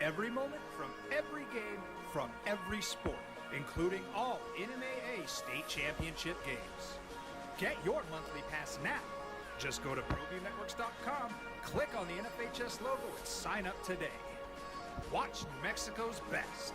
every moment from every game from every sport, including all NMAA state championship games. Get your monthly pass now. Just go to ProViewNetworks.com, click on the NFHS logo, and sign up today. Watch New Mexico's best.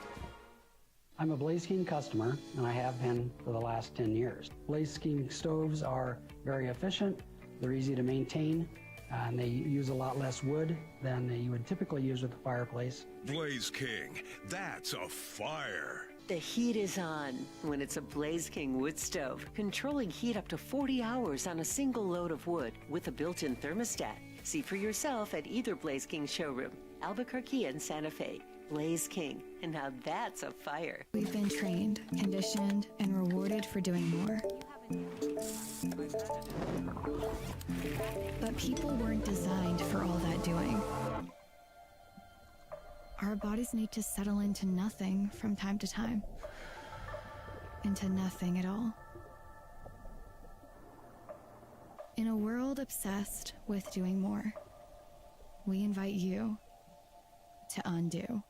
I'm a Blaze King customer, and I have been for the last 10 years. Blaze King stoves are very efficient, they're easy to maintain, and they use a lot less wood than you would typically use with a fireplace. Blaze King, that's a fire. The heat is on when it's a Blaze King wood stove, controlling heat up to 40 hours on a single load of wood with a built-in thermostat. See for yourself at either Blaze King showroom, Albuquerque and Santa Fe. Blaze King, and now that's a fire. We've been trained, conditioned, and rewarded for doing more. But people weren't designed for all that doing. Our bodies need to settle into nothing from time to time. Into nothing at all. In a world obsessed with doing more, we invite you to undo.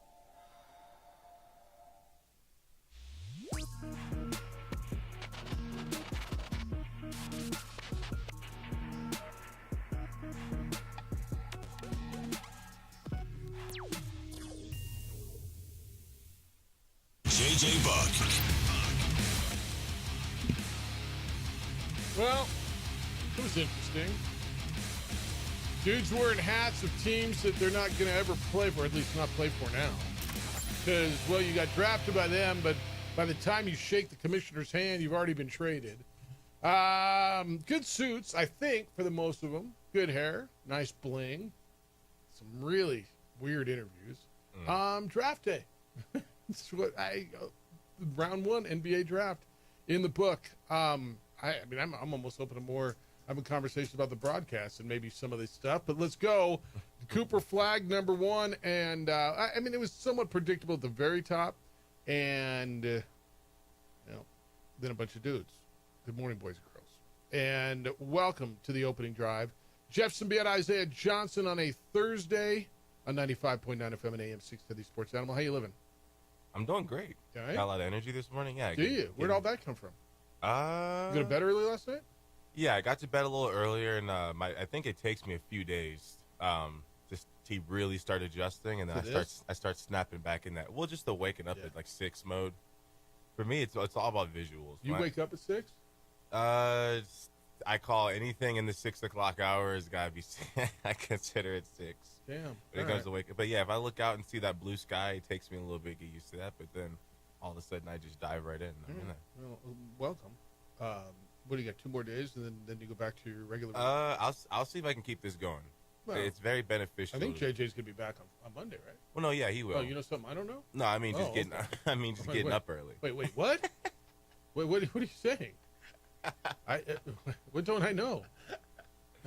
JJ Buck. Well, it was interesting. Dudes wearing hats of teams that they're not going to ever play for, at least not play for now. Because, well, you got drafted by them, but by the time you shake the commissioner's hand, you've already been traded. Good suits, I think, for the most of them. Good hair, nice bling. Some really weird interviews. Draft day. That's what round one NBA draft in the book. I mean, I'm almost open to more having conversations about the broadcast and maybe some of this stuff, but let's go. Cooper Flagg, number one. And I mean, it was somewhat predictable at the very top. And, then a bunch of dudes. Good morning, boys and girls. And welcome to the opening drive. Jeff Symbieta, Isaiah Johnson on a Thursday on 95.9 FM and AM 630 Sports Animal. How you living? I'm doing great. All right. Got a lot of energy this morning. Yeah. Do you? Where'd all that come from? You go to bed early last night? Yeah, I got to bed a little earlier, and I think it takes me a few days just to really start adjusting, and then I start snapping back in that. Well, just the waking up at like 6 mode. For me, it's all about visuals. You wake up at 6? I call anything in the 6 o'clock hour has got to be. I consider it 6. Damn. When it comes to wake up, but yeah, if I look out and see that blue sky, it takes me a little bit to get used to that. But then all of a sudden, I just dive right in. I'm in there. Well, welcome. What do you got? 2 more days, and then you go back to your regular. I'll see if I can keep this going. Well, it's very beneficial. I think JJ's gonna be back on Monday, right? Well, no, yeah, he will. Oh, you know something I don't know? No, I mean getting. Okay. I mean just getting up early. Wait, what? What are you saying? What don't I know?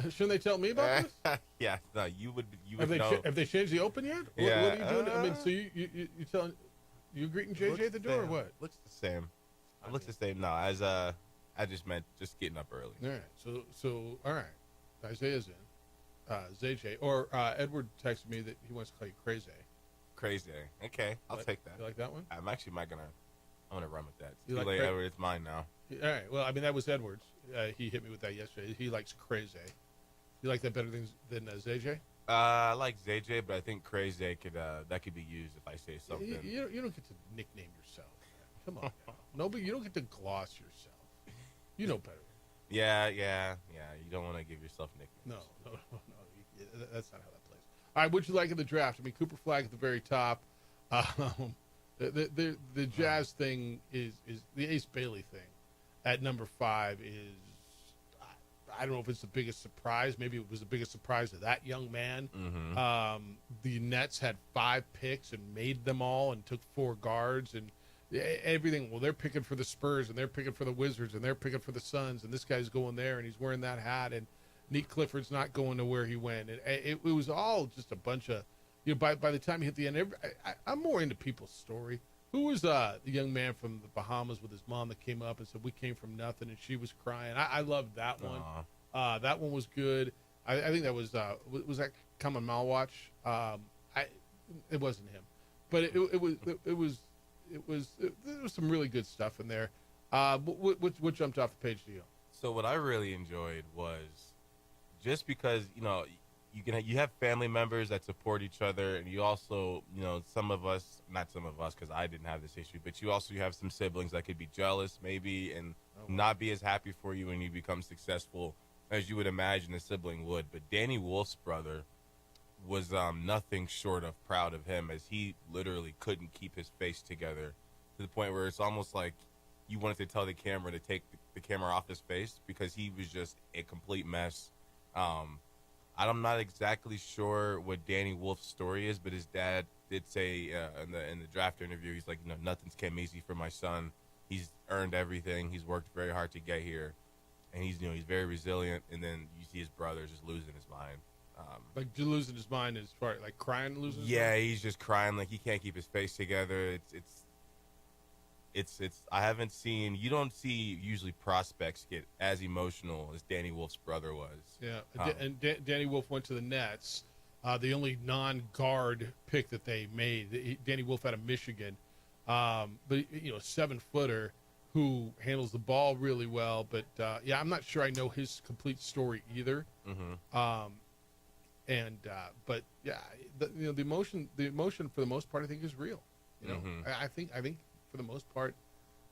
Shouldn't they tell me about this? Yeah, no, you would know. Have they changed the open yet? Yeah. What are you doing? I mean, so you telling you greeting JJ at the door or what? Looks the same. It looks the same. No, as I just meant just getting up early. All right. So all right. Isaiah's in. ZJ or Edward texted me that he wants to call you Crazy. Crazy. Okay, I'll take that. You like that one? I'm actually I'm gonna run with that. You too like late, Edward. It's mine now. All right. Well, I mean that was Edward's. He hit me with that yesterday. He likes Crazy. You like that better than ZJ? I like ZJ, but I think Crazy could be used if I say something. You don't get to nickname yourself. Come on. No, but you don't get to gloss yourself. You know better. Yeah. You don't want to give yourself nicknames. No. That's not how that plays. All right, what'd you like in the draft? I mean, Cooper Flagg at the very top. The Jazz thing is the Ace Bailey thing at number 5 is. I don't know if it's the biggest surprise. Maybe it was the biggest surprise to that young man. Mm-hmm. The Nets had 5 picks and made them all and took 4 guards and everything. Well, they're picking for the Spurs and they're picking for the Wizards and they're picking for the Suns and this guy's going there and he's wearing that hat and Nick Clifford's not going to where he went. And it was all just a bunch of, by the time he hit the end, I'm more into people's story. Who was the young man from the Bahamas with his mom that came up and said, we came from nothing, and she was crying? I loved that one. That one was good. I think that was that Kaman Malwatch? It wasn't him. but it was some really good stuff in there. What jumped off the page to you? So what I really enjoyed was just because, you have family members that support each other, and you also, some of us, not some of us, because I didn't have this issue, but you have some siblings that could be jealous maybe and not be as happy for you when you become successful as you would imagine a sibling would. But Danny Wolf's brother was nothing short of proud of him, as he literally couldn't keep his face together to the point where it's almost like you wanted to tell the camera to take the camera off his face because he was just a complete mess. I'm not exactly sure what Danny Wolf's story is, but his dad did say in the draft interview, he's like, nothing's came easy for my son. He's earned everything. He's worked very hard to get here, and he's very resilient. And then you see his brother just losing his mind. Like losing his mind as far like crying, losing his mind? Yeah, he's just crying like he can't keep his face together. It's I haven't seen, you don't see usually prospects get as emotional as Danny Wolf's brother was. Yeah, and Danny Wolf went to the Nets, the only non-guard pick that they made. Danny Wolf out of Michigan, but 7-footer who handles the ball really well. But I'm not sure I know his complete story either. Mm-hmm. But yeah, the emotion for the most part I think is real. Mm-hmm. I think for the most part,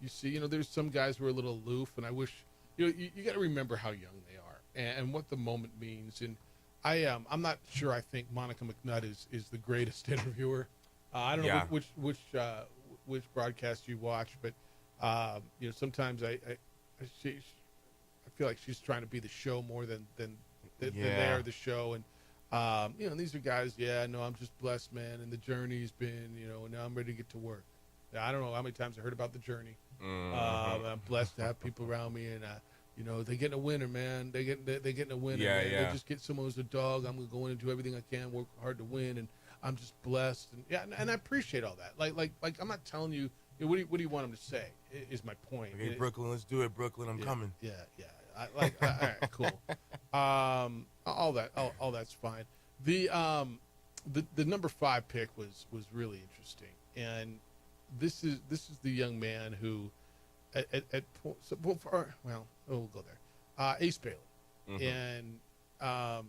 you see, there's some guys who are a little aloof, and I wish, you got to remember how young they are and what the moment means. And I'm not sure. I think Monica McNutt is the greatest interviewer. I don't know which broadcast you watch, but sometimes I feel like she's trying to be the show more than they are the show. And these are guys. Yeah, no, I'm just blessed, man, and the journey's been, and now I'm ready to get to work. I don't know how many times I heard about the journey. Mm-hmm. I'm blessed to have people around me, and they're getting a winner, man. They're getting a winner. Yeah, man. yeah. They just get someone who's a dog. I'm gonna go in and do everything I can, work hard to win, and I'm just blessed. And I appreciate all that. Like I'm not telling you. What do you want them to say? Is my point. Okay, Brooklyn, let's do it, Brooklyn. I'm coming. Yeah. All right, cool. All that's fine. The number 5 pick was really interesting, and this is the young man who we'll go there. Ace Bailey, Mm-hmm. and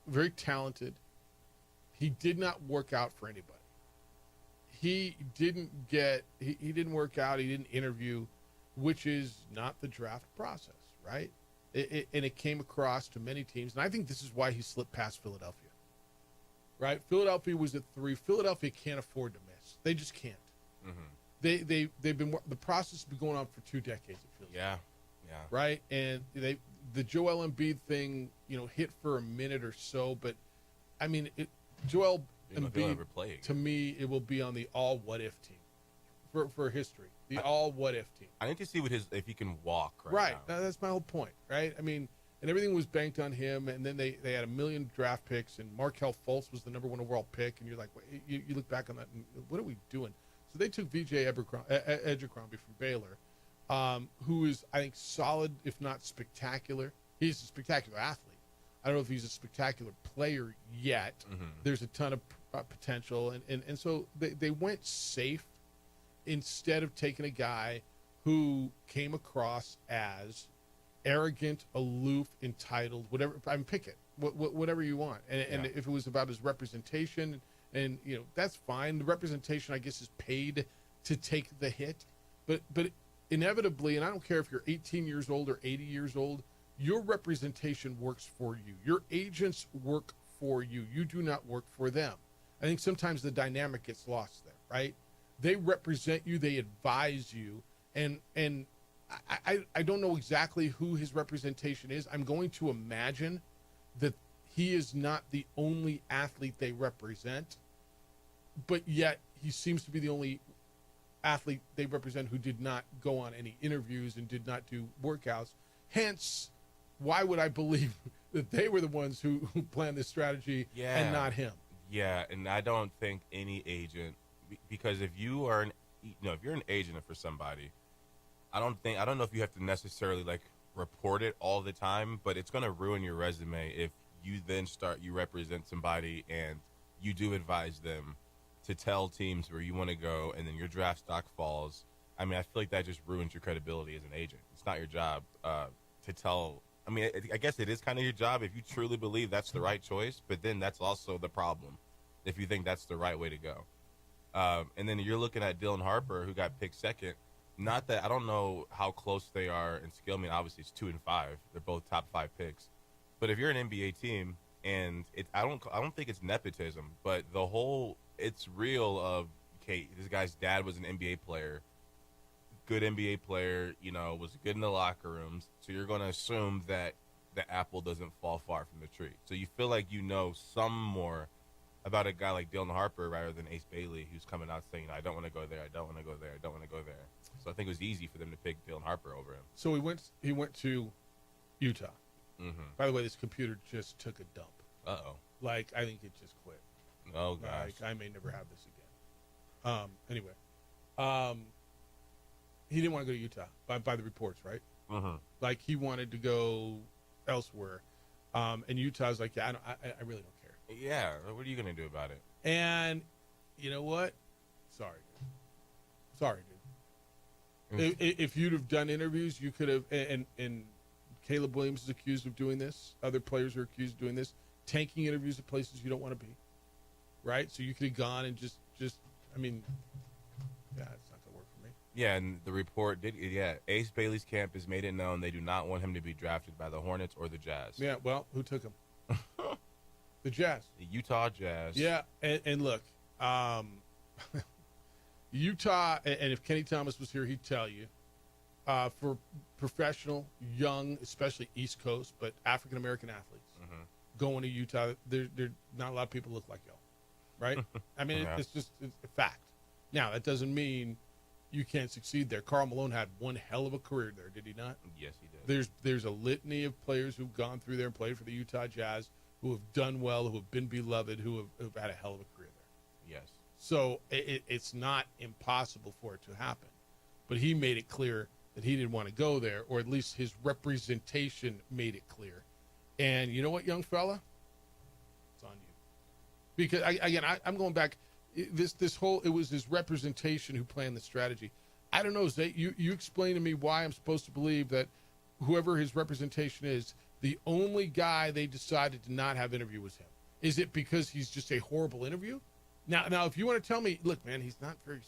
very talented. He did not work out for anybody. He didn't work out. He didn't interview, which is not the draft process, right? And it came across to many teams, and I think this is why he slipped past Philadelphia. Right? Philadelphia was at 3. Philadelphia can't afford to miss. They just can't. Mm-hmm. They've been, the process has been going on for 2 decades. It feels Yeah. right. And the Joel Embiid thing, hit for a minute or so, but I mean, Joel Embiid, to me, it will be on the all what if team for history. The all what if team. I need to see if he can walk right now. That's my whole point, right? I mean, and everything was banked on him, and then they had 1 million draft picks, and Markelle Fultz was the number 1 overall pick, and you're like, you look back on that, and what are we doing? So they took V.J. Abercrombie from Baylor, who is, I think, solid, if not spectacular. He's a spectacular athlete. I don't know if he's a spectacular player yet. Mm-hmm. There's a ton of potential, and so they went safe instead of taking a guy who came across as arrogant, aloof, entitled, whatever. I mean, pick it, whatever you want. And if it was about his representation, and that's fine. The representation, I guess, is paid to take the hit, but inevitably, and I don't care if you're 18 years old or 80 years old, your representation works for you. Your agents work for you. You do not work for them. I think sometimes the dynamic gets lost there, right? They represent you. They advise you, and I don't know exactly who his representation is. I'm going to imagine that he is not the only athlete they represent, but yet he seems to be the only athlete they represent who did not go on any interviews and did not do workouts. Hence, why would I believe that they were the ones who planned this strategy and not him? Yeah, and I don't think any agent, because if you are if you're an agent for somebody, I don't know if you have to necessarily report it all the time, but it's going to ruin your resume if you then you represent somebody and you do advise them to tell teams where you want to go, and then your draft stock falls. I mean, I feel like that just ruins your credibility as an agent. It's not your job to tell. I mean, I guess it is kind of your job if you truly believe that's the right choice, but then that's also the problem if you think that's the right way to go. And then you're looking at Dylan Harper, who got picked second. Not that I don't know how close they are in skill. I mean, obviously it's 2 and 5. They're both top 5 picks. But if you're an NBA team, and I don't think it's nepotism, but the whole it's real of okay, this guy's dad was an NBA player, good NBA player, was good in the locker rooms. So you're going to assume that the apple doesn't fall far from the tree. So you feel like you know some more about a guy like Dylan Harper rather than Ace Bailey, who's coming out saying, I don't want to go there, I don't want to go there, I don't want to go there. So I think it was easy for them to pick Dylan Harper over him. So he went to Utah. Mm-hmm. By the way, this computer just took a dump. Uh-oh. Like, I think it just quit. Oh, gosh. Like, I may never have this again. Anyway. He didn't want to go to Utah by the reports, right? Mm-hmm. Like, he wanted to go elsewhere. And Utah's like, yeah, I really don't care. Yeah, what are you going to do about it? And you know what? Sorry, dude. If you'd have done interviews, you could have, and Caleb Williams is accused of doing this. Other players are accused of doing this, tanking interviews at places you don't want to be, right? So you could have gone and just, I mean, yeah, it's not going to work for me. Yeah, and the report did, Ace Bailey's camp has made it known they do not want him to be drafted by the Hornets or the Jazz. Yeah, well, who took him? The Jazz. The Utah Jazz. Yeah, and look, Utah, and if Kenny Thomas was here, he'd tell you, for professional, young, especially East Coast, but African-American athletes going to Utah, there not a lot of people look like y'all, right? I mean, Yeah. it's a fact. Now, that doesn't mean you can't succeed there. Karl Malone had one hell of a career there, did he not? Yes, he did. There's a litany of players who've gone through there and played for the Utah Jazz who have done well, who have been beloved, who have had a hell of a career there. Yes. So it's not impossible for it to happen. But he made it clear that he didn't want to go there, or at least his representation made it clear. And you know what, young fella? It's on you. Because, I'm going back. This whole, it was his representation who planned the strategy. I don't know, Zay, you explain to me why I'm supposed to believe that whoever his representation is, the only guy they decided to not have interview was him. Is it because he's just a horrible interview? Now, if you want to tell me, look, man, he's not very,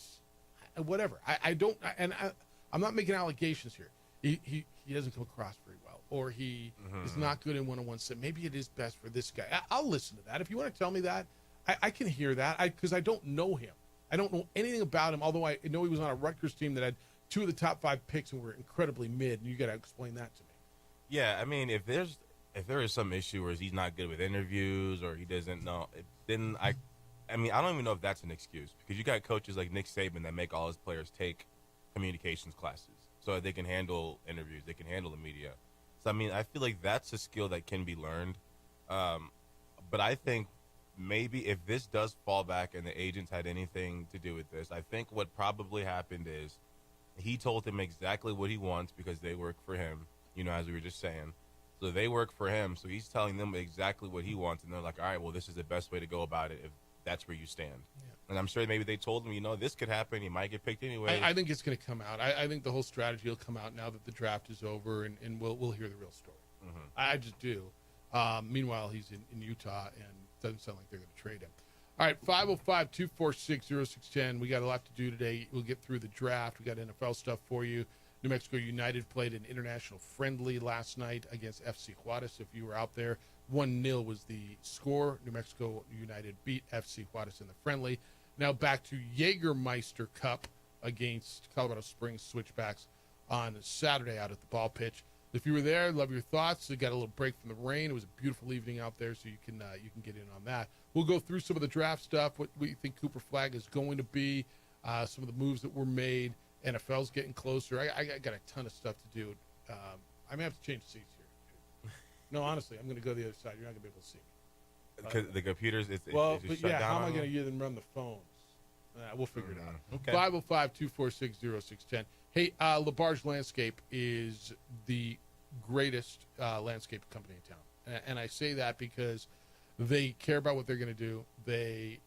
whatever. I'm not making allegations here. He doesn't come across very well, or he is not good in one-on-one set. Maybe it is best for this guy. I'll listen to that. If you want to tell me that, I can hear that because I don't know him. I don't know anything about him, although I know he was on a Rutgers team that had 2 of the top 5 picks and were incredibly mid, and you got to explain that to me. Yeah, I mean, if there is some issue where he's not good with interviews or he doesn't know, then I don't even know if that's an excuse, because you got coaches like Nick Saban that make all his players take communications classes so that they can handle interviews, they can handle the media. So, I mean, I feel like that's a skill that can be learned. But I think maybe if this does fall back and the agents had anything to do with this, I think what probably happened is he told them exactly what he wants because they work for him, as we were just saying. So they work for him, so he's telling them exactly what he wants, and they're like, all right, well, this is the best way to go about it if that's where you stand. Yeah. And I'm sure maybe they told him, this could happen. He might get picked anyway. I think it's going to come out. I think the whole strategy will come out now that the draft is over, and we'll hear the real story. Mm-hmm. I just do. Meanwhile, he's in Utah, and it doesn't sound like they're going to trade him. All right, 505-246-0610. We got a lot to do today. We'll get through the draft. We got NFL stuff for you. New Mexico United played an international friendly last night against FC Juarez. If you were out there, 1-0 was the score. New Mexico United beat FC Juarez in the friendly. Now back to Jägermeister Cup against Colorado Springs Switchbacks on Saturday out at the ball pitch. If you were there, love your thoughts. We got a little break from the rain. It was a beautiful evening out there, so you can get in on that. We'll go through some of the draft stuff, what we think Cooper Flag is going to be, some of the moves that were made. NFL's getting closer. I got a ton of stuff to do. I may have to change seats here. No, honestly, I'm going to go to the other side. You're not going to be able to see me. Because the computers, it's well, it's but shut yeah, down how am I on going to them? hear them run the phones? We'll figure it out. Okay. 505-246-0610. Hey, LaBarge Landscape is the greatest landscape company in town. And I say that because they care about what they're going to do. The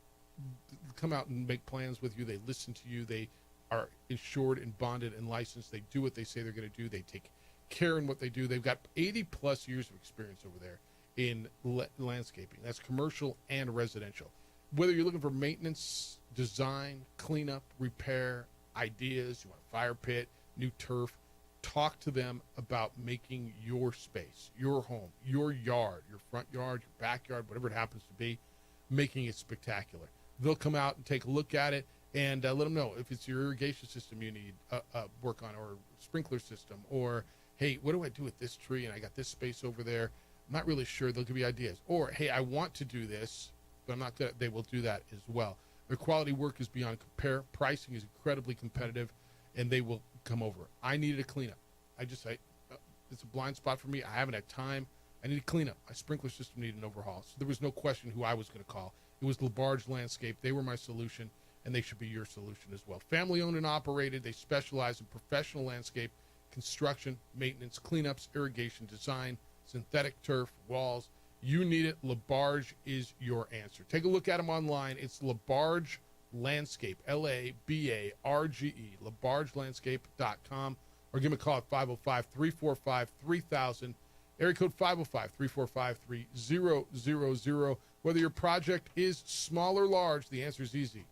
come out and make plans with you. They listen to you. They are insured and bonded and licensed. They do what they say they're going to do. They take care in what they do. They've got 80-plus years of experience over there in landscaping. That's commercial and residential. Whether you're looking for maintenance, design, cleanup, repair, ideas, you want a fire pit, new turf, talk to them about making your space, your home, your yard, your front yard, your backyard, whatever it happens to be, making it spectacular. They'll come out and take a look at it and let them know if it's your irrigation system you need work on, or sprinkler system, or, hey, what do I do with this tree and I got this space over there? I'm not really sure. They'll give you ideas. Or, hey, I want to do this, but I'm not good. They will do that as well. Their quality work is beyond compare. Pricing is incredibly competitive, and they will come over. I needed a cleanup. It's a blind spot for me. I haven't had time. I need a cleanup. My sprinkler system needed an overhaul. So there was no question who I was going to call. It was LaBarge Landscape. They were my solution, and they should be your solution as well. Family owned and operated. They specialize in professional landscape, construction, maintenance, cleanups, irrigation, design, synthetic turf, walls. You need it. LaBarge is your answer. Take a look at them online. It's LaBarge Landscape, L-A-B-A-R-G-E, LaBargeLandscape.com, or give me a call at 505-345-3000, area code 505-345-3000. Whether your project is small or large, the answer is easy.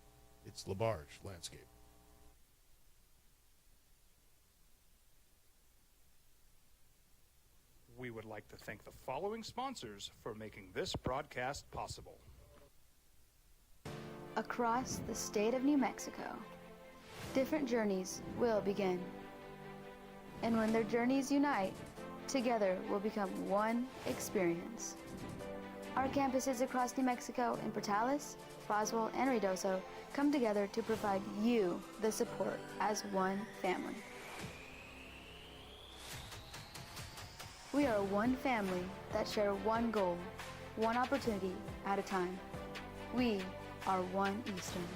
It's LaBarge Landscape. We would like to thank the following sponsors for making this broadcast possible. Across the state of New Mexico, different journeys will begin. And when their journeys unite, together will become one experience. Our campuses across New Mexico in Portales, Roswell, and Ruidoso come together to provide you the support as one family. We are one family that share one goal, one opportunity at a time. We are One Eastern.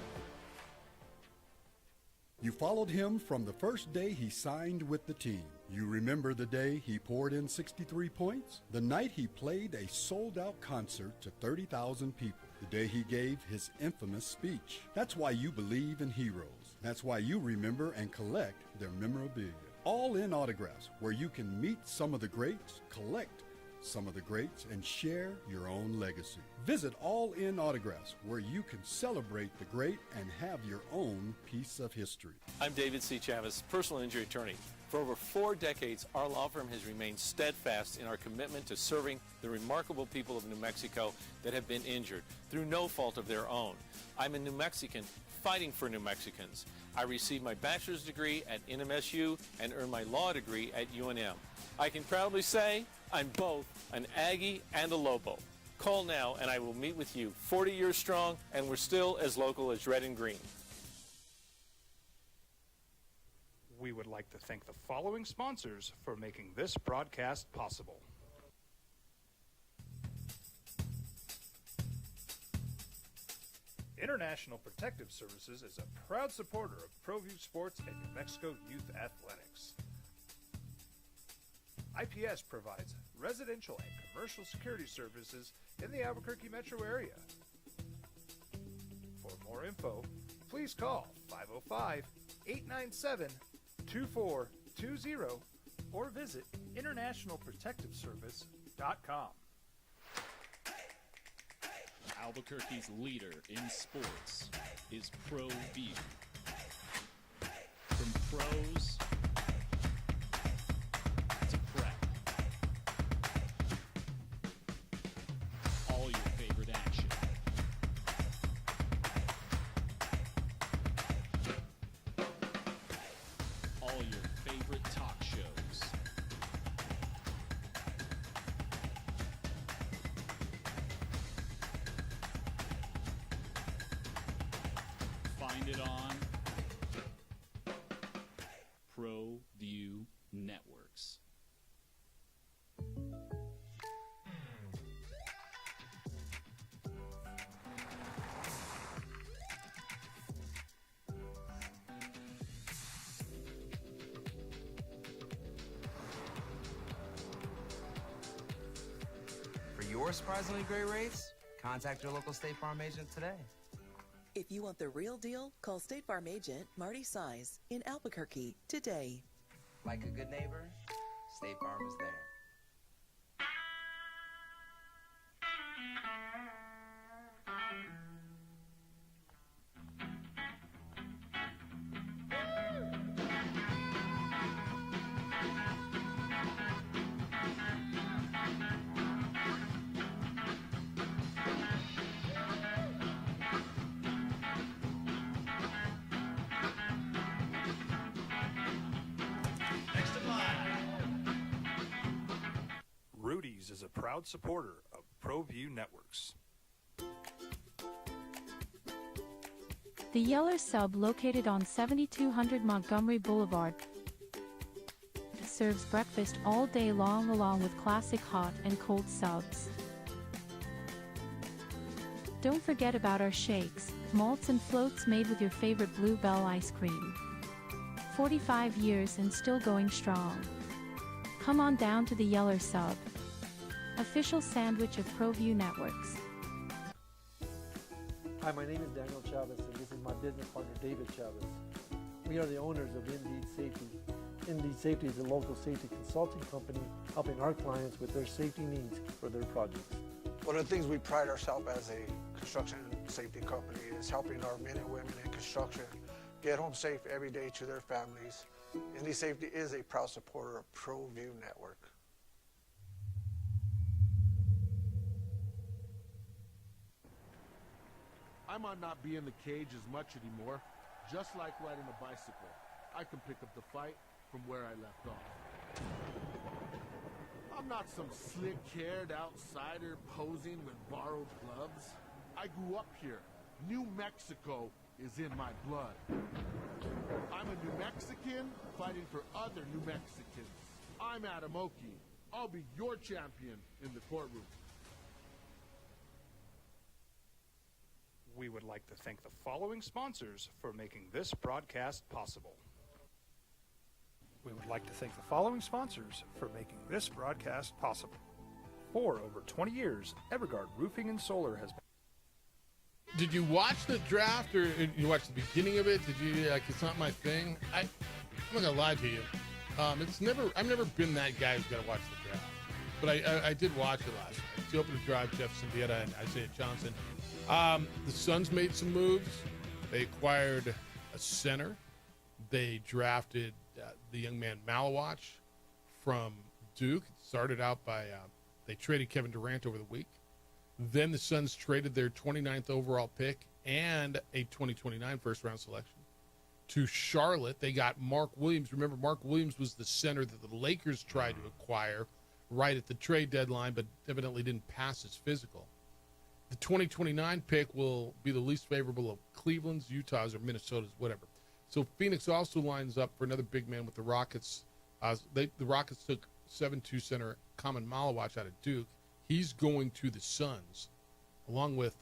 You followed him from the first day he signed with the team. You remember the day he poured in 63 points? The night he played a sold-out concert to 30,000 people. The day he gave his infamous speech. That's why you believe in heroes. That's why you remember and collect their memorabilia. All in Autographs, where you can meet some of the greats, collect some of the greats, and share your own legacy. Visit All In Autographs, where you can celebrate the great and have your own piece of history. I'm David C. Chavis, personal injury attorney. For over 4 decades, our law firm has remained steadfast in our commitment to serving the remarkable people of New Mexico that have been injured through no fault of their own. I'm a New Mexican fighting for New Mexicans. I received my bachelor's degree at NMSU and earned my law degree at UNM. I can proudly say I'm both an Aggie and a Lobo. Call now and I will meet with you. 40 years strong, and we're still as local as red and green. We would like to thank the following sponsors for making this broadcast possible. International Protective Services is a proud supporter of ProView Sports and New Mexico Youth Athletics. IPS provides residential and commercial security services in the Albuquerque metro area. For more info, please call 505-897-2420 or visit internationalprotectiveservice.com. Albuquerque's leader in sports is ProView. From pros to prep, all your favorite action. All your favorite talk shows. Find it on ProView Networks. For your surprisingly great rates, contact your local State Farm agent today. If you want the real deal, call State Farm agent Marty Size in Albuquerque today. Like a good neighbor, State Farm is there. Rudy's is a proud supporter of ProView Networks. The Yeller Sub, located on 7200 Montgomery Boulevard, serves breakfast all day long along with classic hot and cold subs. Don't forget about our shakes, malts and floats made with your favorite Blue Bell ice cream. 45 years and still going strong. Come on down to the Yeller Sub, official sandwich of ProView Networks. Hi, my name is Daniel Chavez, and this is my business partner, David Chavez. We are the owners of Indeed Safety. Indeed Safety is a local safety consulting company helping our clients with their safety needs for their projects. One of the things we pride ourselves as a construction safety company is helping our men and women in construction get home safe every day to their families. Indeed Safety is a proud supporter of ProView Network. I might not be in the cage as much anymore. Just like riding a bicycle, I can pick up the fight from where I left off. I'm not some slick-haired outsider posing with borrowed gloves. I grew up here. New Mexico is in my blood. I'm a New Mexican fighting for other New Mexicans. I'm Adam Oki. I'll be your champion in the courtroom. We would like to thank the following sponsors for making this broadcast possible. We would like to thank the following sponsors for making this broadcast possible. For over 20 years, Everguard Roofing and Solar has been. Did you watch the draft, or you watch the beginning of it? Did you, like, it's not my thing? I'm not gonna lie to you. I've never been that guy who's gotta watch the draft. But I did watch it last night. It's the opening drive, Jefferson Vieta and Isaiah Johnson. The Suns made some moves. They acquired a center. They drafted the young man Malawach from Duke. It started out by they traded Kevin Durant over the week. Then the Suns traded their 29th overall pick and a 2029 first-round selection to Charlotte. They got Mark Williams. Remember, Mark Williams was the center that the Lakers tried to acquire right at the trade deadline, but evidently didn't pass his physical. The 2029 pick will be the least favorable of Cleveland's, Utah's, or Minnesota's, whatever. So Phoenix also lines up for another big man with the Rockets. The Rockets took 7'2" center Kaman Malawach out of Duke. He's going to the Suns, along with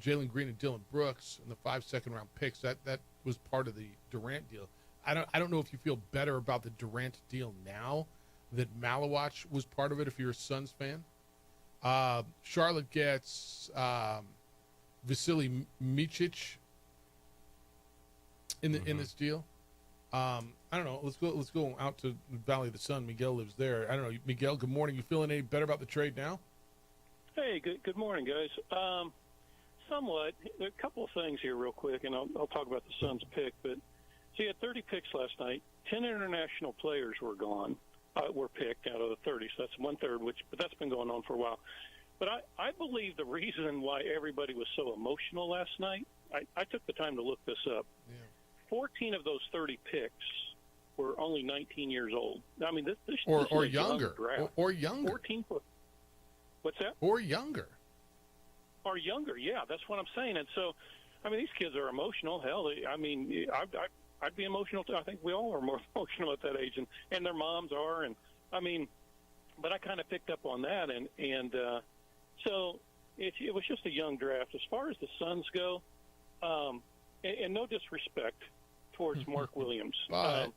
Jalen Green and Dylan Brooks and the 5 second-round picks. That was part of the Durant deal. I don't know if you feel better about the Durant deal now that Malawach was part of it if you're a Suns fan. Charlotte gets Vasily Micic in this deal. I don't know. Let's go out to Valley of the Sun. Miguel lives there. I don't know. Miguel, good morning. You feeling any better about the trade now? Hey, good morning, guys. Somewhat. There are a couple of things here real quick, and I'll talk about the Suns pick. But so you had 30 picks last night. 10 international players were gone. Were picked out of the 30, so that's 1/3, but that's been going on for a while. But I believe the reason why everybody was so emotional last night, I took the time to look this up. Yeah. 14 of those 30 picks were only 19 years old. I mean, this or is younger, or younger. 14. What's that? Or younger. Or younger, yeah, that's what I'm saying. And so, I mean, these kids are emotional. Hell, I mean, I'd be emotional too. I think we all are more emotional at that age, and their moms are. And I mean, but I kind of picked up on that, and so it was just a young draft. As far as the Suns go, and no disrespect towards Mark Williams, but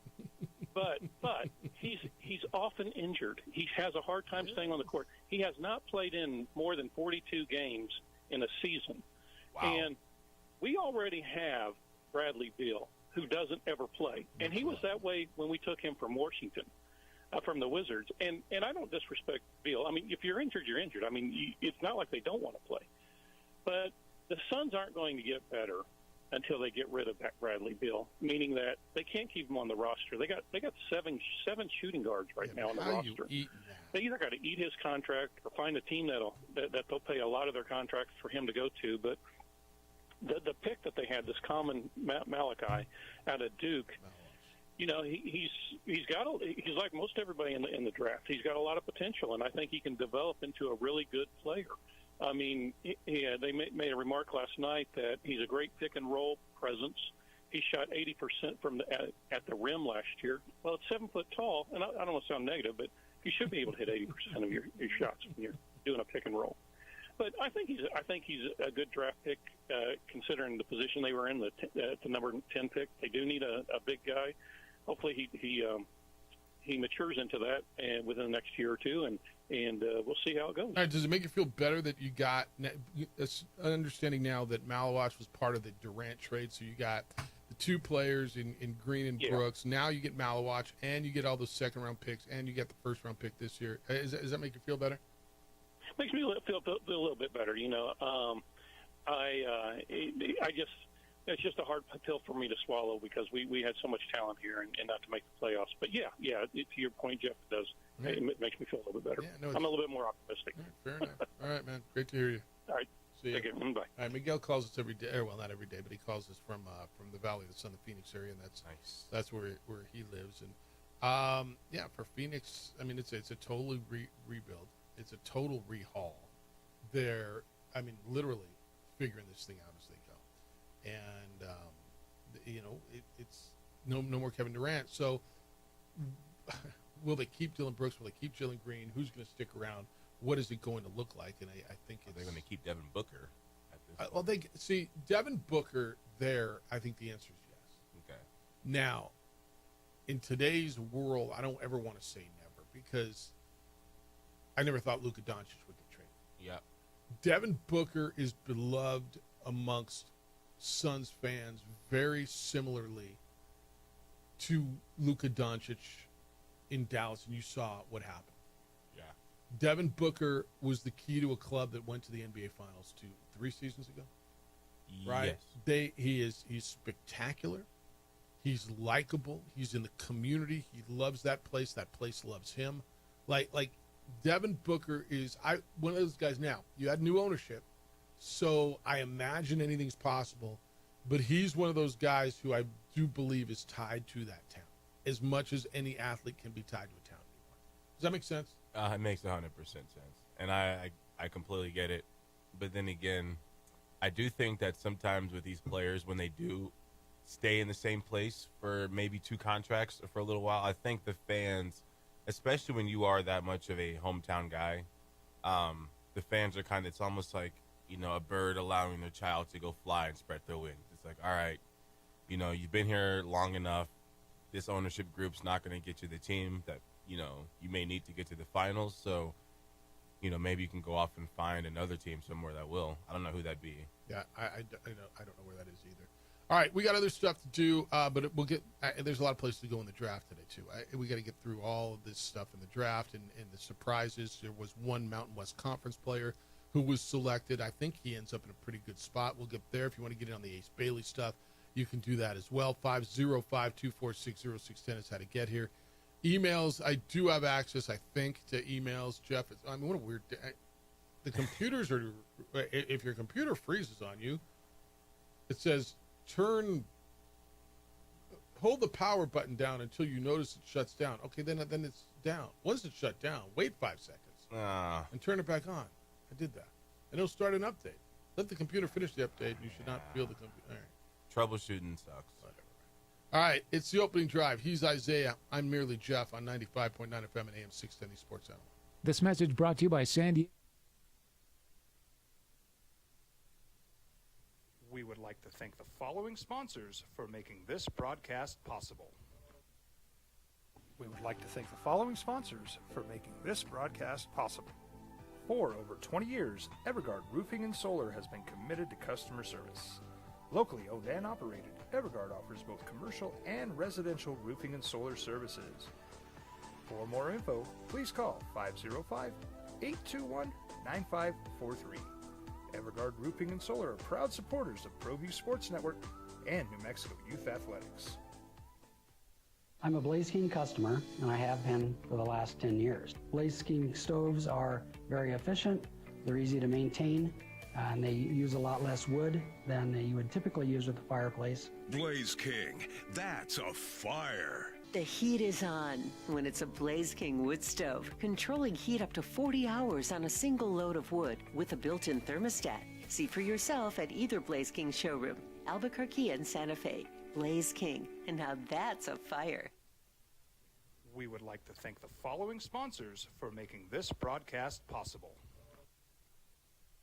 he's often injured. He has a hard time staying on the court. He has not played in more than 42 games in a season, wow. we already have Bradley Beal, who doesn't ever play. And he was that way when we took him from Washington, from the Wizards. And I don't disrespect Beal. I mean, if you're injured, you're injured. I mean, it's not like they don't want to play. But the Suns aren't going to get better until they get rid of that Bradley Beal, meaning that they can't keep him on the roster. They got seven shooting guards right now on the roster. They either got to eat his contract or find a team that they'll pay a lot of their contracts for him to go to. But the pick that they had, this Common Malachi out of Duke, you know, he's like most everybody in the draft. He's got a lot of potential, and I think he can develop into a really good player. I mean, they made a remark last night that he's a great pick and roll presence. He shot 80% at the rim last year. Well, it's 7 foot tall, and I don't want to sound negative, but you should be able to hit 80% of your shots when you're doing a pick and roll. But I think he's a good draft pick considering the position they were in, the number 10 pick. They do need a big guy. Hopefully he matures into that and within the next year or two, and we'll see how it goes. All right, does it make you feel better that you got understanding now that Malawach was part of the Durant trade? So you got the two players in Green and Brooks. Now you get Malawach, and you get all those second-round picks, and you get the first-round pick this year. Does that make you feel better? Makes me feel a little bit better. You know, it's just a hard pill for me to swallow because we had so much talent here and not to make the playoffs. But yeah, to your point, Jeff, it does. Right. It makes me feel a little bit better. Yeah, I'm a little bit more optimistic. Right, fair enough. All right, man. Great to hear you. All right. See you. Take care. Bye. All right, Miguel calls us every day. Well, not every day, but he calls us from the Valley of the Sun, the Phoenix area, and that's nice. That's where he lives. And for Phoenix, I mean, it's a totally rebuild. It's a total rehaul. They're, I mean, literally figuring this thing out as they go. And it's no more Kevin Durant. So will they keep Dillon Brooks? Will they keep Jalen Green? Who's going to stick around? What is it going to look like? And I think they're going to keep Devin Booker at this point. Well, they see Devin Booker there. I think the answer is yes. Okay. Now, in today's world, I don't ever want to say never because I never thought Luka Doncic would get traded. Yeah. Devin Booker is beloved amongst Suns fans very similarly to Luka Doncic in Dallas, and you saw what happened. Yeah. Devin Booker was the key to a club that went to the NBA Finals 3 seasons ago. Right? Yes. He's spectacular. He's likable. He's in the community. He loves that place. That place loves him. Like Devin Booker is one of those guys. Now, you had new ownership, so I imagine anything's possible, but he's one of those guys who I do believe is tied to that town as much as any athlete can be tied to a town anymore. Does that make sense? It makes 100% sense, and I completely get it. But then again, I do think that sometimes with these players, when they do stay in the same place for maybe 2 contracts or for a little while, I think the fans, especially when you are that much of a hometown guy, the fans are it's almost like, a bird allowing their child to go fly and spread their wings. It's like, all right, you've been here long enough. This ownership group's not going to get you the team that, you may need to get to the finals. So, maybe you can go off and find another team somewhere that will. I don't know who that'd be. Yeah, I don't know where that is either. All right, we got other stuff to do, but we'll get. There's a lot of places to go in the draft today too. We got to get through all of this stuff in the draft and the surprises. There was one Mountain West Conference player who was selected. I think he ends up in a pretty good spot. We'll get there. If you want to get in on the Ace Bailey stuff, you can do that as well. 505-246-0610 is how to get here. Emails, I do have access, I think, to emails. Jeff, what a weird day. The computers are, if your computer freezes on you, it says hold the power button down until you notice it shuts down. Okay, then it's down. Once it's shut down, wait 5 seconds and turn it back on. I did that. And it'll start an update. Let the computer finish the update, and you should not feel the computer. All right. Troubleshooting sucks. Whatever. All right, it's the opening drive. He's Isaiah. I'm merely Jeff on 95.9 FM and AM 610 Sports Animal. This message brought to you by Sandy. We would like to thank the following sponsors for making this broadcast possible. We would like to thank the following sponsors for making this broadcast possible. For over 20 years, Everguard Roofing and Solar has been committed to customer service. Locally owned and operated, Everguard offers both commercial and residential roofing and solar services. For more info, please call 505-821-9543. Everguard Roofing and Solar are proud supporters of ProView Sports Network and New Mexico Youth Athletics. I'm a Blaze King customer, and I have been for the last 10 years. Blaze King stoves are very efficient, they're easy to maintain, and they use a lot less wood than you would typically use with a fireplace. Blaze King, that's a fire. The heat is on when it's a Blaze King wood stove, controlling heat up to 40 hours on a single load of wood with a built-in thermostat. See for yourself at either Blaze King showroom, Albuquerque and Santa Fe. Blaze King, and now that's a fire. We would like to thank the following sponsors for making this broadcast possible.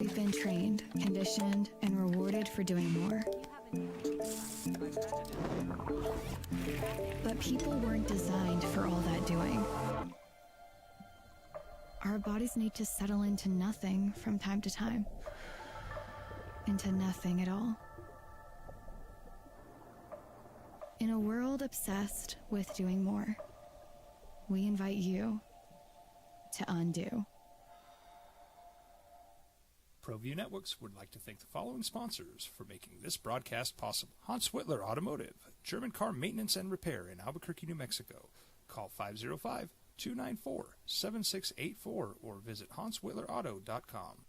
We've been trained, conditioned, and rewarded for doing more. But people weren't designed for all that doing. Our bodies need to settle into nothing from time to time. Into nothing at all. In a world obsessed with doing more, we invite you to undo. ProView Networks would like to thank the following sponsors for making this broadcast possible. Hans Whitler Automotive, German car maintenance and repair in Albuquerque, New Mexico. Call 505-294-7684 or visit HansWhitlerAuto.com.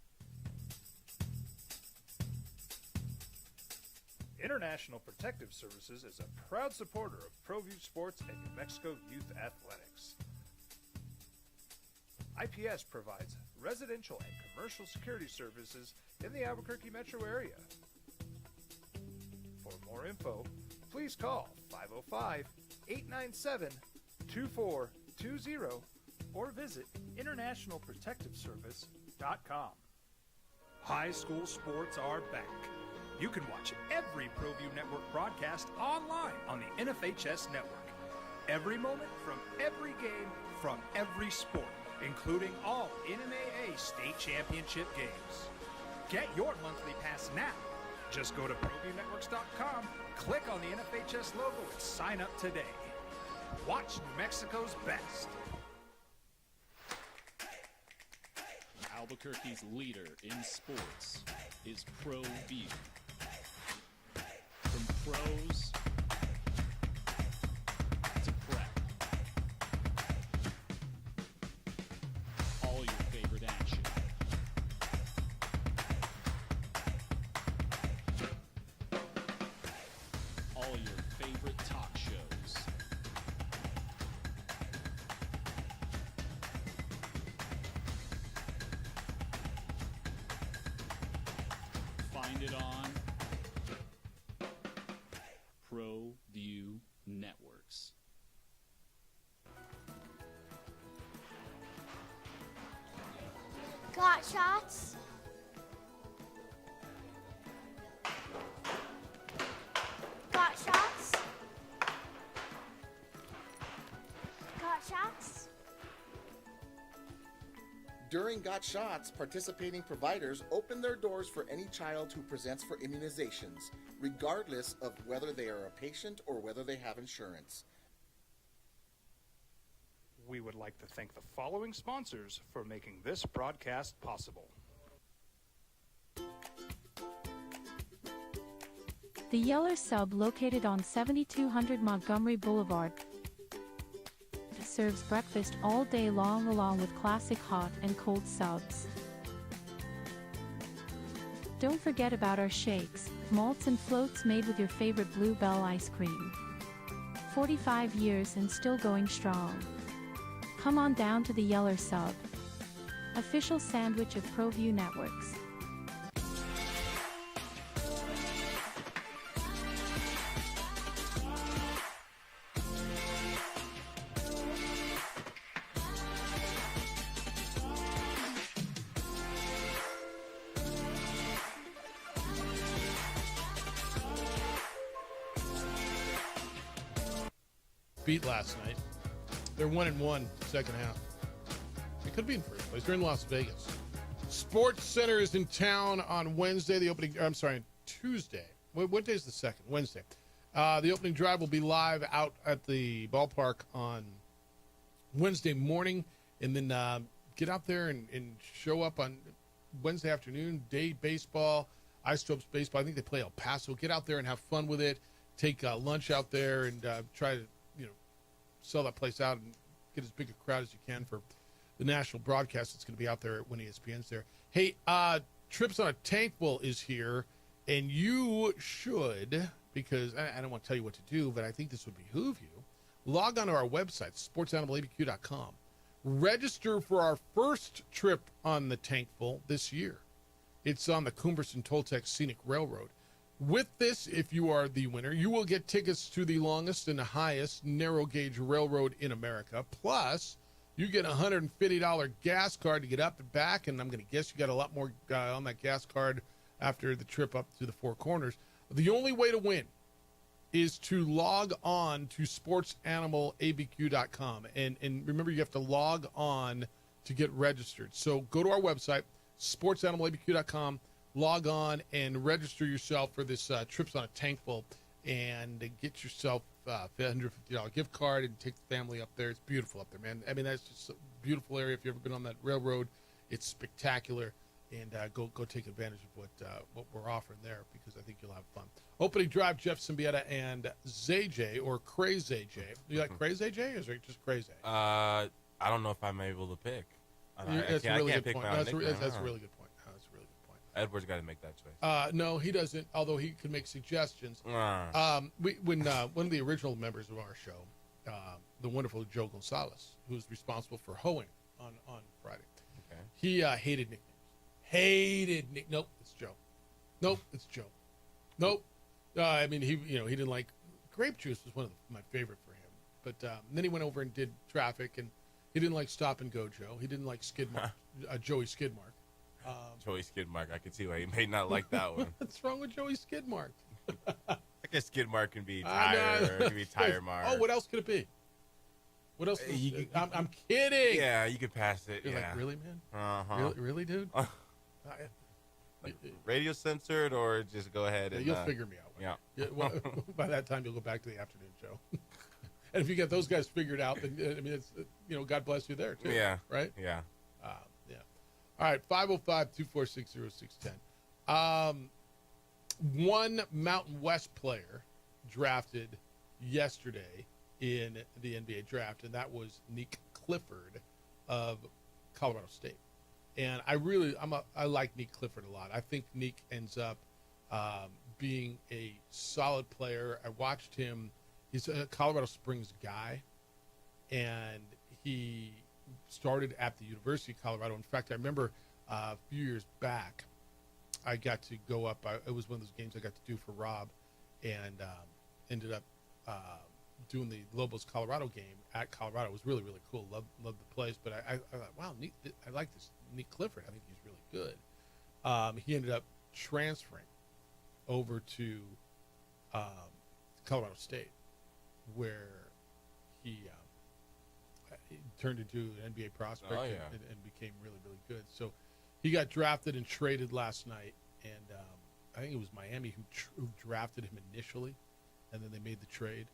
International Protective Services is a proud supporter of ProView Sports and New Mexico Youth Athletics. IPS provides residential and commercial security services in the Albuquerque metro area. For more info, please call 505-897-2420 or visit internationalprotectiveservice.com. High school sports are back. You can watch every ProView Network broadcast online on the NFHS network. Every moment from every game from every sport, including all NMAA state championship games. Get your monthly pass now. Just go to ProViewNetworks.com, click on the NFHS logo, and sign up today. Watch New Mexico's best. Albuquerque's leader in sports is ProView. From pros to prep, all your favorite action. All your favorite talk shows. Find it on ProView Networks. Got shots? Got shots? Got shots? During Got Shots, participating providers open their doors for any child who presents for immunizations, regardless of whether they are a patient or whether they have insurance. We would like to thank the following sponsors for making this broadcast possible. The Yeller Sub, located on 7200 Montgomery Boulevard, serves breakfast all day long along with classic hot and cold subs. Don't forget about our shakes, malts and floats made with your favorite Bluebell ice cream. 45 years and still going strong. Come on down to the Yeller Sub, official sandwich of ProView Networks. Beat last night. They're 1-1 second half. They could be in first place. They're in Las Vegas. Sports Center is in town on Tuesday. What day is the 2nd? Wednesday. The opening drive will be live out at the ballpark on Wednesday morning, and then get out there and show up on Wednesday afternoon. Day baseball, Isotopes baseball. I think they play El Paso. Get out there and have fun with it. Take lunch out there and try to sell that place out and get as big a crowd as you can for the national broadcast that's going to be out there when ESPN's there. Hey, Trips on a Tankful is here, and you should, because I don't want to tell you what to do, but I think this would behoove you, log on to our website, sportsanimалabq.com. Register for our first trip on the Tankful this year. It's on the Cumberson-Toltec Scenic Railroad. With this, if you are the winner, you will get tickets to the longest and the highest narrow gauge railroad in America. Plus, you get a $150 gas card to get up and back, and I'm going to guess you got a lot more on that gas card after the trip up to the Four Corners. The only way to win is to log on to sportsanimalabq.com. And remember, you have to log on to get registered. So go to our website, sportsanimalabq.com, log on and register yourself for this Trips on a Tankful, and get yourself a $150 gift card and take the family up there. It's beautiful up there, man. I mean, that's just a beautiful area. If you've ever been on that railroad, it's spectacular. And go take advantage of what we're offering there, because I think you'll have fun. Opening drive, Jeff Symbieta and ZJ, or Crazy AJ. You like Crazy AJ, or is it just Crazy? I don't know if I'm able to pick. That's a really good point. That's a really good point. Edward's got to make that choice. No, he doesn't, although he could make suggestions. When one of the original members of our show, the wonderful Joe Gonzalez, who was responsible for hoeing on Friday, he hated nicknames. Nope, it's Joe. Nope, it's Joe. Nope. I mean, he didn't like grape juice was one of my favorite for him. But then he went over and did traffic, and he didn't like Stop and Go Joe. He didn't like Skidmark, Joey Skidmark. Joey Skidmark. I can see why he may not like that one. What's wrong with Joey Skidmark? I guess Skidmark can be tire, or it can be tire mark. Oh, what else could it be? What else? I'm kidding. Yeah, you could pass it. You're like, really, man? Really, dude? Like radio censored, or just go ahead and you'll figure me out. Yeah. Well, by that time, you'll go back to the afternoon show. And if you get those guys figured out, then I mean, it's God bless you there too. Yeah. Right. Yeah. Yeah. All right. 505-246-0610. One Mountain West player drafted yesterday in the NBA draft, and that was Nick Clifford of Colorado State. And I like Nick Clifford a lot. I think Nick ends up being a solid player. I watched him. He's a Colorado Springs guy, and he started at the University of Colorado. In fact, I remember a few years back, I got to go up. It was one of those games I got to do for Rob, and ended up doing the Lobos Colorado game at Colorado. It was really, really cool. Loved the place. But I thought, wow, Nick, I like this Nick Clifford. I think he's really good. He ended up transferring over to Colorado State, where he turned into an NBA prospect and became really, really good. So he got drafted and traded last night, and I think it was Miami who drafted him initially, and then they made the trade.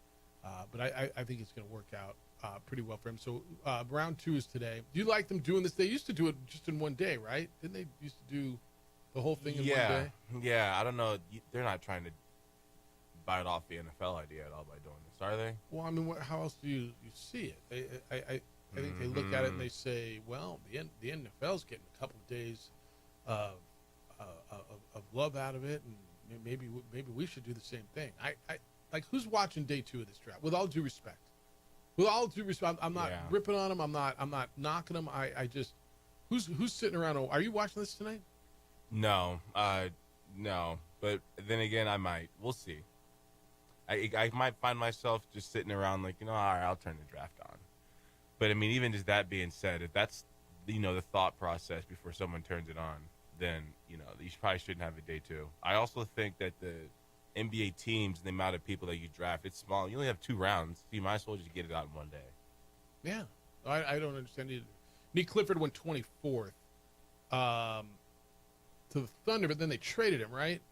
But I think it's going to work out pretty well for him. So round 2 is today. Do you like them doing this? They used to do it just in one day, right? Didn't they used to do the whole thing in one day? Yeah, I don't know. They're not trying to bite off the NFL idea at all by doing this, are they? Well, I mean, how else do you see it? I think they look at it and they say, well, the NFL's getting a couple of days of love out of it, and maybe we should do the same thing. Like, who's watching day 2 of this draft? With all due respect, I'm not ripping on them. I'm not knocking them. I just, who's sitting around? Are you watching this tonight? No, no. But then again, I might. We'll see. I might find myself just sitting around like, all right, I'll turn the draft on. But I mean, even just that being said, if that's the thought process before someone turns it on, then you probably shouldn't have a day 2. I also think that the NBA teams, the amount of people that you draft, it's small. You only have 2 rounds, so you might as well just get it out in one day. Yeah, I don't understand either. Nick Clifford went 24th to the Thunder, but then they traded him, right?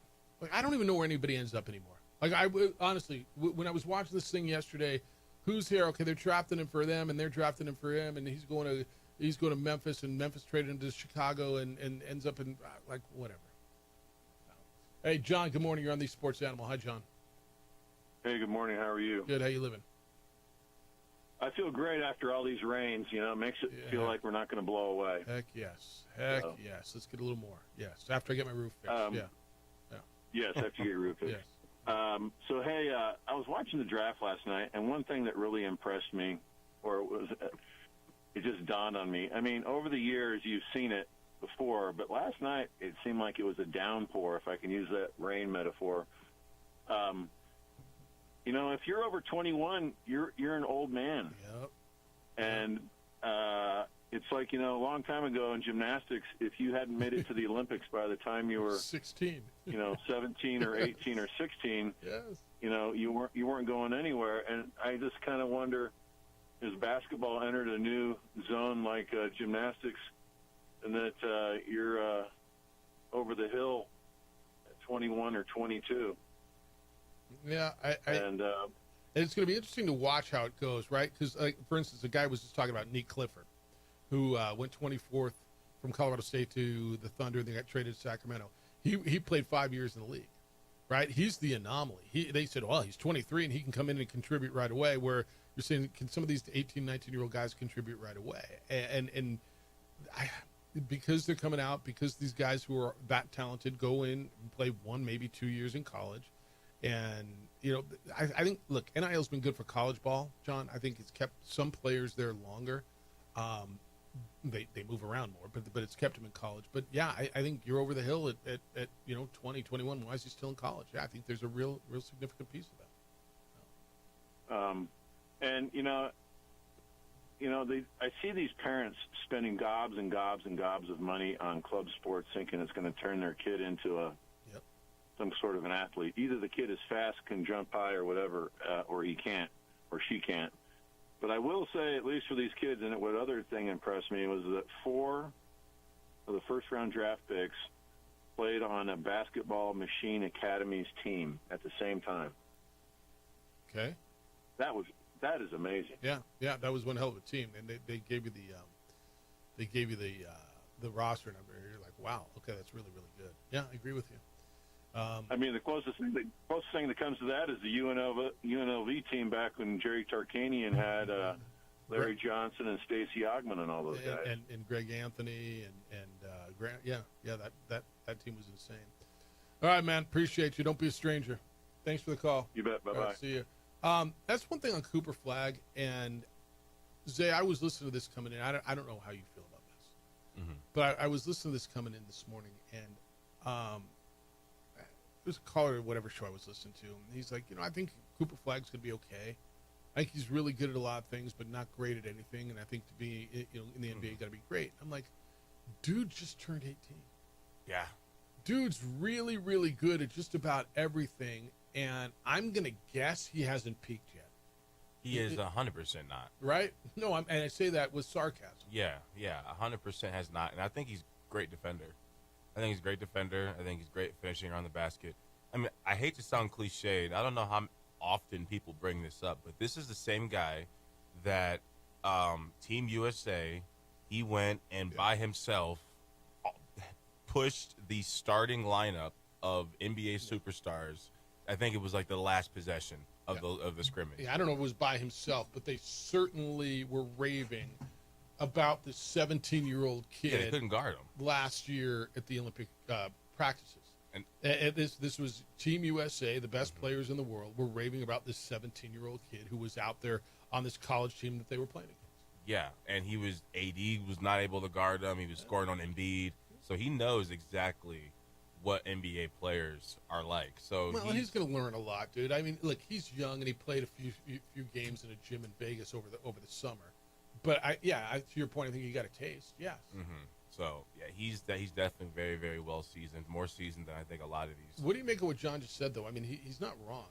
Like, I don't even know where anybody ends up anymore. Like, honestly, when I was watching this thing yesterday, who's here? Okay, they're drafting him for them, and they're drafting him for him, and he's going to Memphis, and Memphis traded him to Chicago, and ends up in like whatever. Hey, John. Good morning. You're on the Sports Animal. Hi, John. Hey, good morning. How are you? Good. How you living? I feel great after all these rains. You know, it makes it feel like we're not going to blow away. Heck yes. Yes. Let's get a little more. Yes. After I get my roof fixed. Yes, after you get your roof fixed. Yes. So, hey, I was watching the draft last night, and one thing that really impressed me, it just dawned on me. I mean, over the years, you've seen it before, but last night it seemed like it was a downpour, if I can use that rain metaphor. You know, if you're over 21, you're an old man. Yep. And it's like, you know, a long time ago in gymnastics, if you hadn't made it to the Olympics by the time you were 16, 17 or 18 or 16, yes, you know, you weren't going anywhere. And I just kind of wonder, has basketball entered a new zone like gymnastics, and that you're over the hill at 21 or 22? Yeah, and it's going to be interesting to watch how it goes, right? Because, like, for instance, a guy was just talking about Nick Clifford, who went 24th from Colorado State to the Thunder, and they got traded to Sacramento. He played 5 years in the league, right? He's the anomaly. They said, well, he's 23 and he can come in and contribute right away. Where you're saying, can some of these 18, 19-year-old guys contribute right away? And because they're coming out, because these guys who are that talented go in and play 1, maybe 2 years in college. And, you know, I think, look, NIL's been good for college ball, John. I think it's kept some players there longer. They move around more, but it's kept them in college. But, yeah, I think you're over the hill at 20, 21. Why is he still in college? Yeah, I think there's a real significant piece of that. And, I see these parents spending gobs and gobs and gobs of money on club sports, thinking it's going to turn their kid into some sort of an athlete. Either the kid is fast, can jump high or whatever, or he can't, or she can't. But I will say, at least for these kids, and what other thing impressed me was that 4 of the first-round draft picks played on a Basketball Machine Academy's team at the same time. Okay. That is amazing. Yeah, that was one hell of a team, and they gave you the roster number. You're like, wow, okay, that's really, really good. Yeah, I agree with you. I mean, the closest thing that comes to that is the UNLV team back when Jerry Tarkanian had Larry Johnson and Stacey Ogman and all those guys. And Greg Anthony and Grant. Yeah, that team was insane. All right, man, appreciate you. Don't be a stranger. Thanks for the call. You bet. Bye-bye. Right, see you. That's one thing on Cooper Flagg. And, Zay, I was listening to this coming in. I don't know how you feel about this. Mm-hmm. But I was listening to this coming in this morning, and there's a caller at whatever show I was listening to, and he's like, I think Cooper Flagg's going to be okay. I think he's really good at a lot of things, but not great at anything, and I think to be in the NBA, got to be great. I'm like, dude just turned 18. Yeah. Dude's really, really good at just about everything, and I'm going to guess he hasn't peaked yet. He is 100% not. Right? No, and I say that with sarcasm. Yeah, 100% has not, and I think he's a great defender. I think he's a great defender. I think he's great finishing around the basket. I mean, I hate to sound cliched. I don't know how often people bring this up, but this is the same guy that Team USA, he went and by himself pushed the starting lineup of NBA superstars. I think it was like the last possession of the scrimmage. Yeah, I don't know if it was by himself, but they certainly were raving about the 17-year-old kid. Yeah, they couldn't guard him last year at the Olympic practices. And this was Team USA, the best players in the world, were raving about this 17-year-old kid who was out there on this college team that they were playing against. Yeah, and AD was not able to guard him. He was scoring on Embiid. So he knows exactly what NBA players are like. So and he's going to learn a lot, dude. I mean, look, he's young and he played a few games in a gym in Vegas over the summer. But to your point, I think he got a taste. Yes. Mm-hmm. So yeah, he's definitely very, very well seasoned, more seasoned than I think a lot of these. What do you make of what John just said, though? I mean, he's not wrong.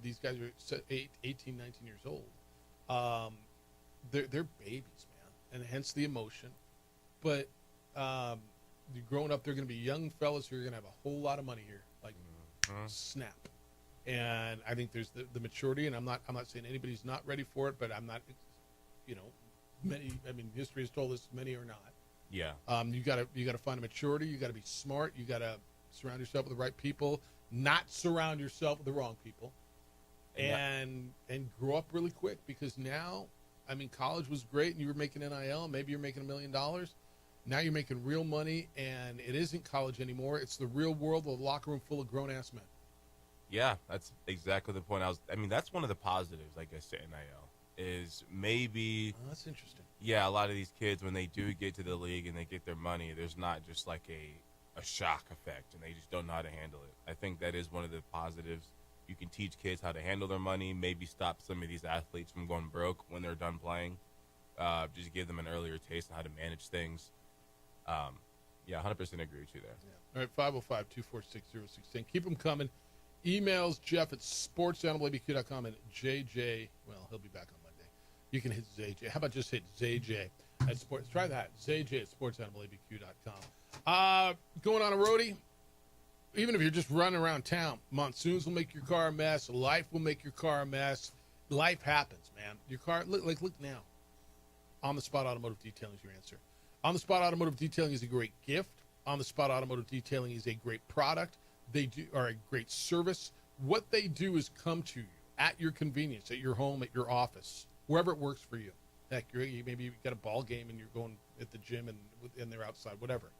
These guys are 18, 19 years old. They're babies, man, and hence the emotion. But growing up, they're going to be young fellas who are going to have a whole lot of money here. Like snap. And I think there's the maturity, and I'm not saying anybody's not ready for it, but I'm not, history has told us many are not. Yeah. You gotta find a maturity. You gotta be smart. You gotta surround yourself with the right people, not surround yourself with the wrong people, and grow up really quick, because now, college was great and you were making NIL, maybe you're making $1 million. Now you're making real money, and it isn't college anymore. It's the real world, the locker room full of grown-ass men. Yeah, that's exactly the point. That's one of the positives, I guess, to NIL is maybe. Oh, that's interesting. Yeah, a lot of these kids, when they do get to the league and they get their money, there's not just like a shock effect, and they just don't know how to handle it. I think that is one of the positives. You can teach kids how to handle their money, maybe stop some of these athletes from going broke when they're done playing. Just give them an earlier taste on how to manage things. 100% agree with you there. Yeah. All right, 505-246-0610. Keep them coming. Emails Jeff at sportsanimalabq.com, and JJ, well, he'll be back on Monday. You can hit ZJ. How about just hit ZJ at sports? Try that. ZJ at sportsanimalabq.com. Going on a roadie, even if you're just running around town, monsoons will make your car a mess. Life will make your car a mess. Life happens, man. Your car, look now. On the Spot Automotive Detailing is your answer. On the Spot Automotive Detailing is a great gift. On the Spot Automotive Detailing is a great product. They are a great service. What they do is come to you at your convenience, at your home, at your office, wherever it works for you. Heck, maybe you've got a ball game and you're going at the gym and they're outside, whatever.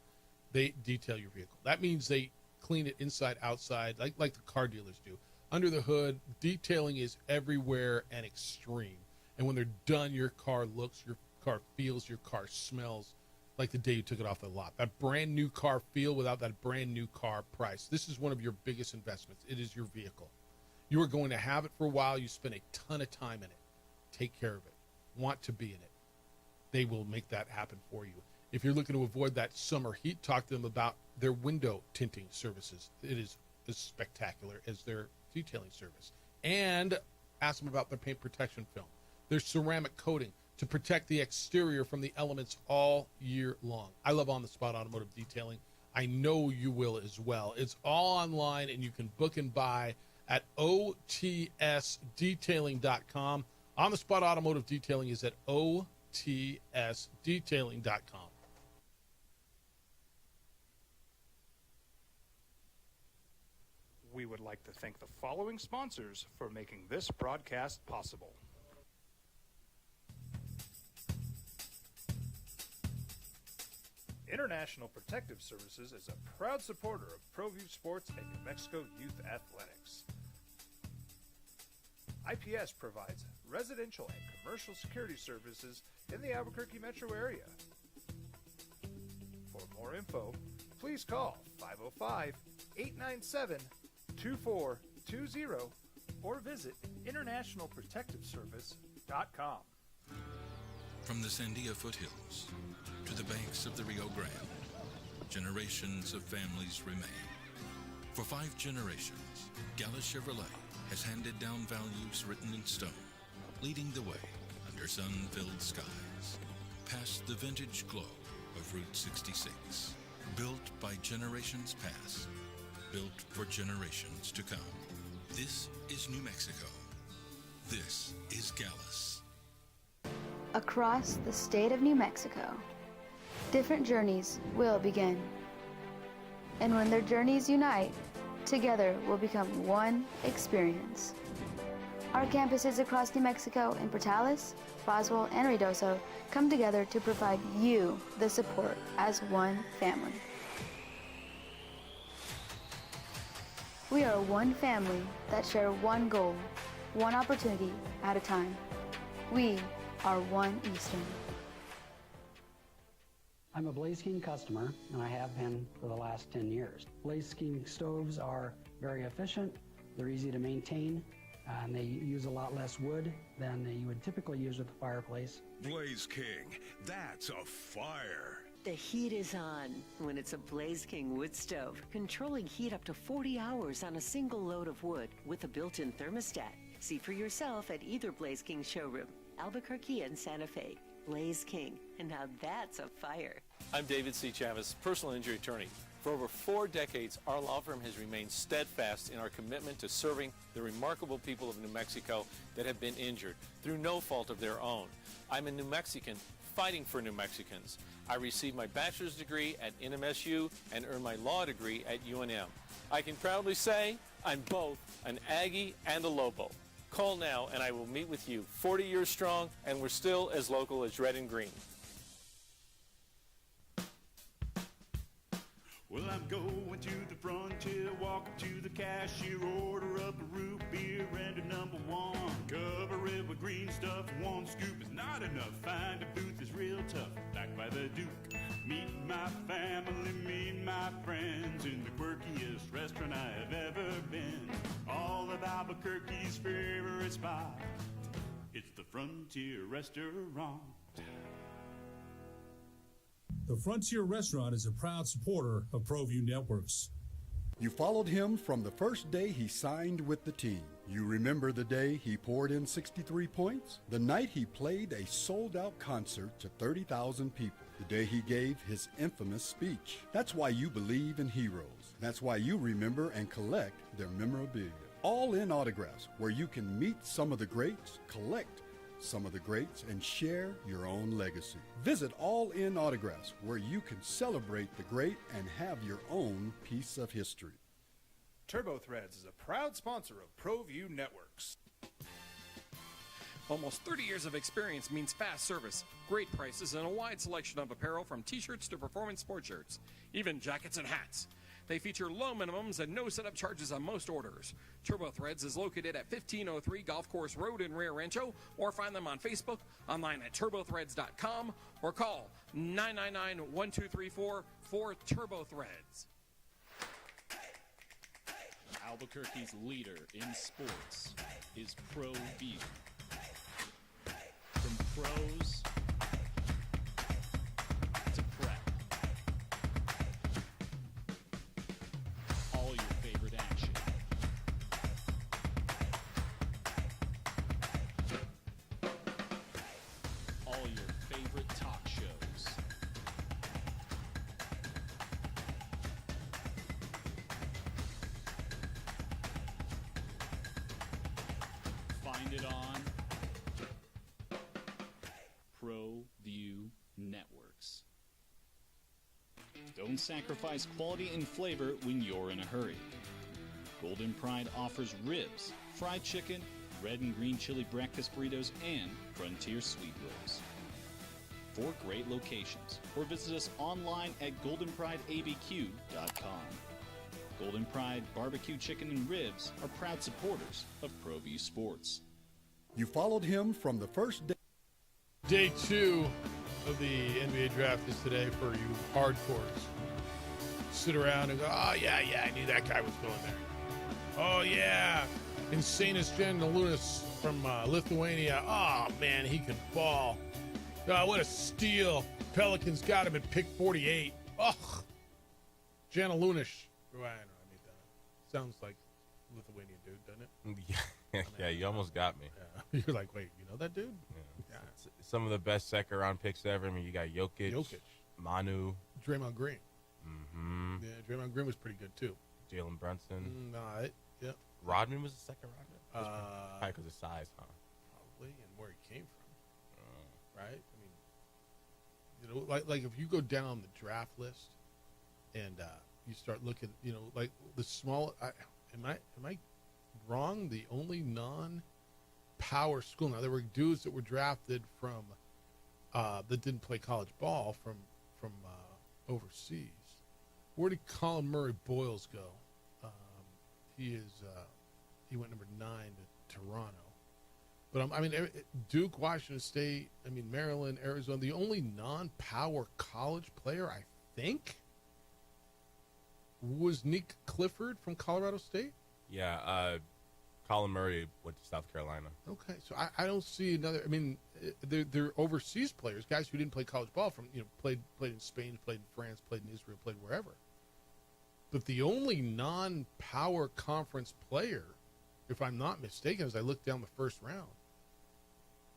They detail your vehicle. That means they clean it inside, outside, like the car dealers do. Under the hood, detailing is everywhere and extreme. And when they're done, your car looks, your car feels, your car smells like the day you took it off the lot. That brand new car feel without that brand new car price. This is one of your biggest investments. It is your vehicle. You are going to have it for a while. You spend a ton of time in it. Take care of it. Want to be in it. They will make that happen for you. If you're looking to avoid that summer heat, talk to them about their window tinting services. It is as spectacular as their detailing service. And ask them about their paint protection film, their ceramic coating, to protect the exterior from the elements all year long. I love On the Spot Automotive Detailing. I know you will as well. It's all online, and you can book and buy at otsdetailing.com. On the Spot Automotive Detailing is at otsdetailing.com. We would like to thank the following sponsors for making this broadcast possible. International Protective Services is a proud supporter of ProView Sports and New Mexico Youth Athletics. IPS provides residential and commercial security services in the Albuquerque metro area. For more info, please call 505-897-2420 or visit internationalprotectiveservice.com. From the Sandia foothills to the banks of the Rio Grande, generations of families remain. For 5 generations, Gallus Chevrolet has handed down values written in stone, leading the way under sun-filled skies, past the vintage glow of Route 66. Built by generations past, built for generations to come. This is New Mexico. This is Gallus. Across the state of New Mexico, different journeys will begin. And when their journeys unite, together will become one experience. Our campuses across New Mexico in Portales, Boswell, and Ruidoso come together to provide you the support as one family. We are one family that share one goal, one opportunity at a time. We are One Eastern. I'm a Blaze King customer, and I have been for the last 10 years. Blaze King stoves are very efficient, they're easy to maintain, and they use a lot less wood than you would typically use with a fireplace. Blaze King, that's a fire. The heat is on when it's a Blaze King wood stove, controlling heat up to 40 hours on a single load of wood with a built-in thermostat. See for yourself at either Blaze King showroom, Albuquerque and Santa Fe. Blaze King, and now that's a fire. I'm David C. Chavez, personal injury attorney. For over 4 decades, our law firm has remained steadfast in our commitment to serving the remarkable people of New Mexico that have been injured through no fault of their own. I'm a New Mexican fighting for New Mexicans. I received my bachelor's degree at NMSU and earned my law degree at UNM. I can proudly say I'm both an Aggie and a Lobo. Call now and I will meet with you. 40 years strong, and we're still as local as red and green. Well, I'm going to the frontier, walk up to the cashier, order up a root beer and a number one. Cover it with green stuff, one scoop is not enough. Find a booth is real tough, back by the Duke. Meet my family, meet my friends in the quirkiest restaurant I have ever been. All of Albuquerque's favorite spot, it's the Frontier Restaurant. The Frontier Restaurant is a proud supporter of ProView Networks. You followed him from the first day he signed with the team. You remember the day he poured in 63 points? The night he played a sold-out concert to 30,000 people. The day he gave his infamous speech. That's why you believe in heroes. That's why you remember and collect their memorabilia. All in Autographs, where you can meet some of the greats, collect some of the greats, and share your own legacy. Visit All In Autographs, where you can celebrate the great and have your own piece of history. TurboThreads is a proud sponsor of ProView Networks. Almost 30 years of experience means fast service, great prices, and a wide selection of apparel from t-shirts to performance sport shirts, even jackets and hats. They feature low minimums and no setup charges on most orders. TurboThreads is located at 1503 Golf Course Road in Rio Rancho, or find them on Facebook, online at turbothreads.com, or call 999-1234 for TurboThreads. Albuquerque's leader in sports is ProView. From pros to prep, all your favorite action. All your favorite talk shows. Find it on ProView Networks. Don't sacrifice quality and flavor when you're in a hurry. Golden Pride offers ribs, fried chicken, red and green chili breakfast burritos, and Frontier sweet rolls. 4 great locations, or visit us online at goldenprideabq.com. Golden Pride Barbecue Chicken and Ribs are proud supporters of ProView Sports. You followed him from the first day. Day 2 of the NBA draft is today for you hardcores. Sit around and go, oh, yeah, I knew that guy was going there. Oh, yeah, Insanus Giannalunas from Lithuania. Oh, man, he can ball. Oh, what a steal. Pelicans got him at pick 48. Ugh. Giannalunas. I don't know, I made that up. Sounds like Lithuanian dude, doesn't it? Yeah, you almost got me. Yeah. You're like, wait, you know that dude? Yeah. Some of the best second round picks ever. I mean, you got Jokic. Manu. Draymond Green. Mm-hmm. Yeah, Draymond Green was pretty good, too. Jalen Brunson. Yeah. Rodman was a second rounder? Probably because of size, huh? Probably, and where he came from. Right? I mean, like if you go down the draft list and you start looking, like the small. Am I wrong? The only non-power school. Now there were dudes that were drafted from that didn't play college ball from overseas. Where did Colin Murray Boyles go? He went number 9 to Toronto. But Duke, Washington State, Maryland, Arizona. The only non-power college player, I think, was Nick Clifford from Colorado State. Yeah, Colin Murray went to South Carolina. Okay, so I don't see another. They're overseas players, guys who didn't play college ball from played in Spain, played in France, played in Israel, played wherever. But the only non-power conference player, if I'm not mistaken, as I look down the first round,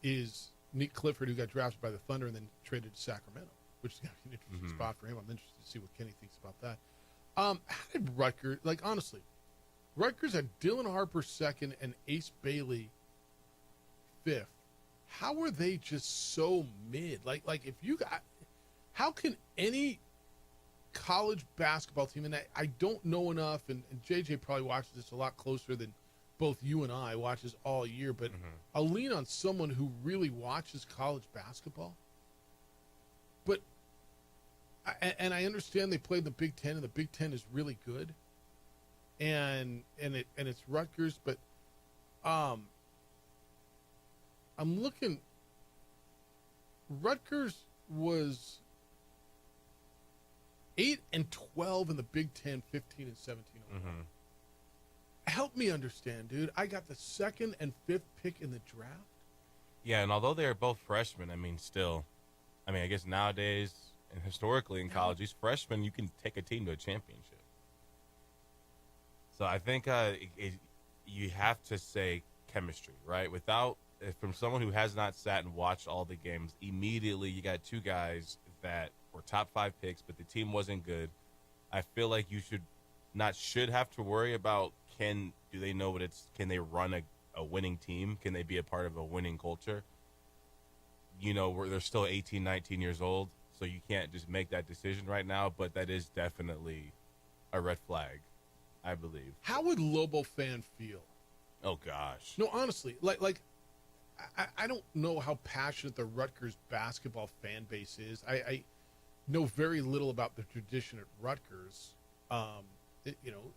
is Nick Clifford, who got drafted by the Thunder and then traded to Sacramento, which is going to be an interesting spot for him. I'm interested to see what Kenny thinks about that. How did Rutgers, like, honestly, Rutgers had Dylan Harper second and Ace Bailey fifth. How were they just so mid? Like if you got, how can any college basketball team, and I don't know enough, and JJ probably watches this a lot closer than both you and I, watches all year, but I'll lean on someone who really watches college basketball. But, and I understand they played the Big Ten, and the Big Ten is really good, and it's Rutgers, but I'm looking. Rutgers was 8-12 in the Big Ten, 15-17 overall. Help me understand, dude. I got the 2nd and 5th pick in the draft. Yeah, and although they are both freshmen, I mean, still, I guess nowadays and historically in college, these freshmen, you can take a team to a championship. So I think you have to say chemistry, right? From someone who has not sat and watched all the games, immediately you got two guys that were top 5 picks, but the team wasn't good. I feel like you should have to worry about can they run a winning team? Can they be a part of a winning culture? Where they're still 18, 19 years old, so you can't just make that decision right now, but that is definitely a red flag, I believe. How would Lobo fan feel? Oh, gosh. No, honestly, I don't know how passionate the Rutgers basketball fan base is. I know very little about the tradition at Rutgers.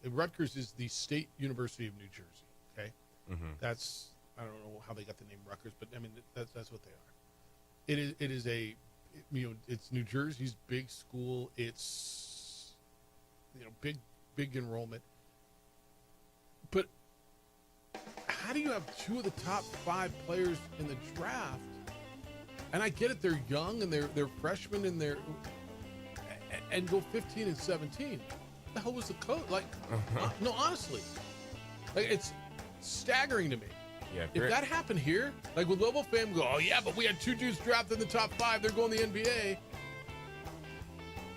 Rutgers is the State University of New Jersey. Okay, that's, I don't know how they got the name Rutgers, but I mean that's what they are. It is it's New Jersey's big school. It's big enrollment. But how do you have two of the top 5 players in the draft? And I get it, they're young and they're freshmen and go 15-17. The hell was the coach? No, honestly, it's staggering to me. Yeah, if that happened here, with Lobo fam go, oh yeah, but we had 2 dudes drafted in the top 5. They're going to the NBA.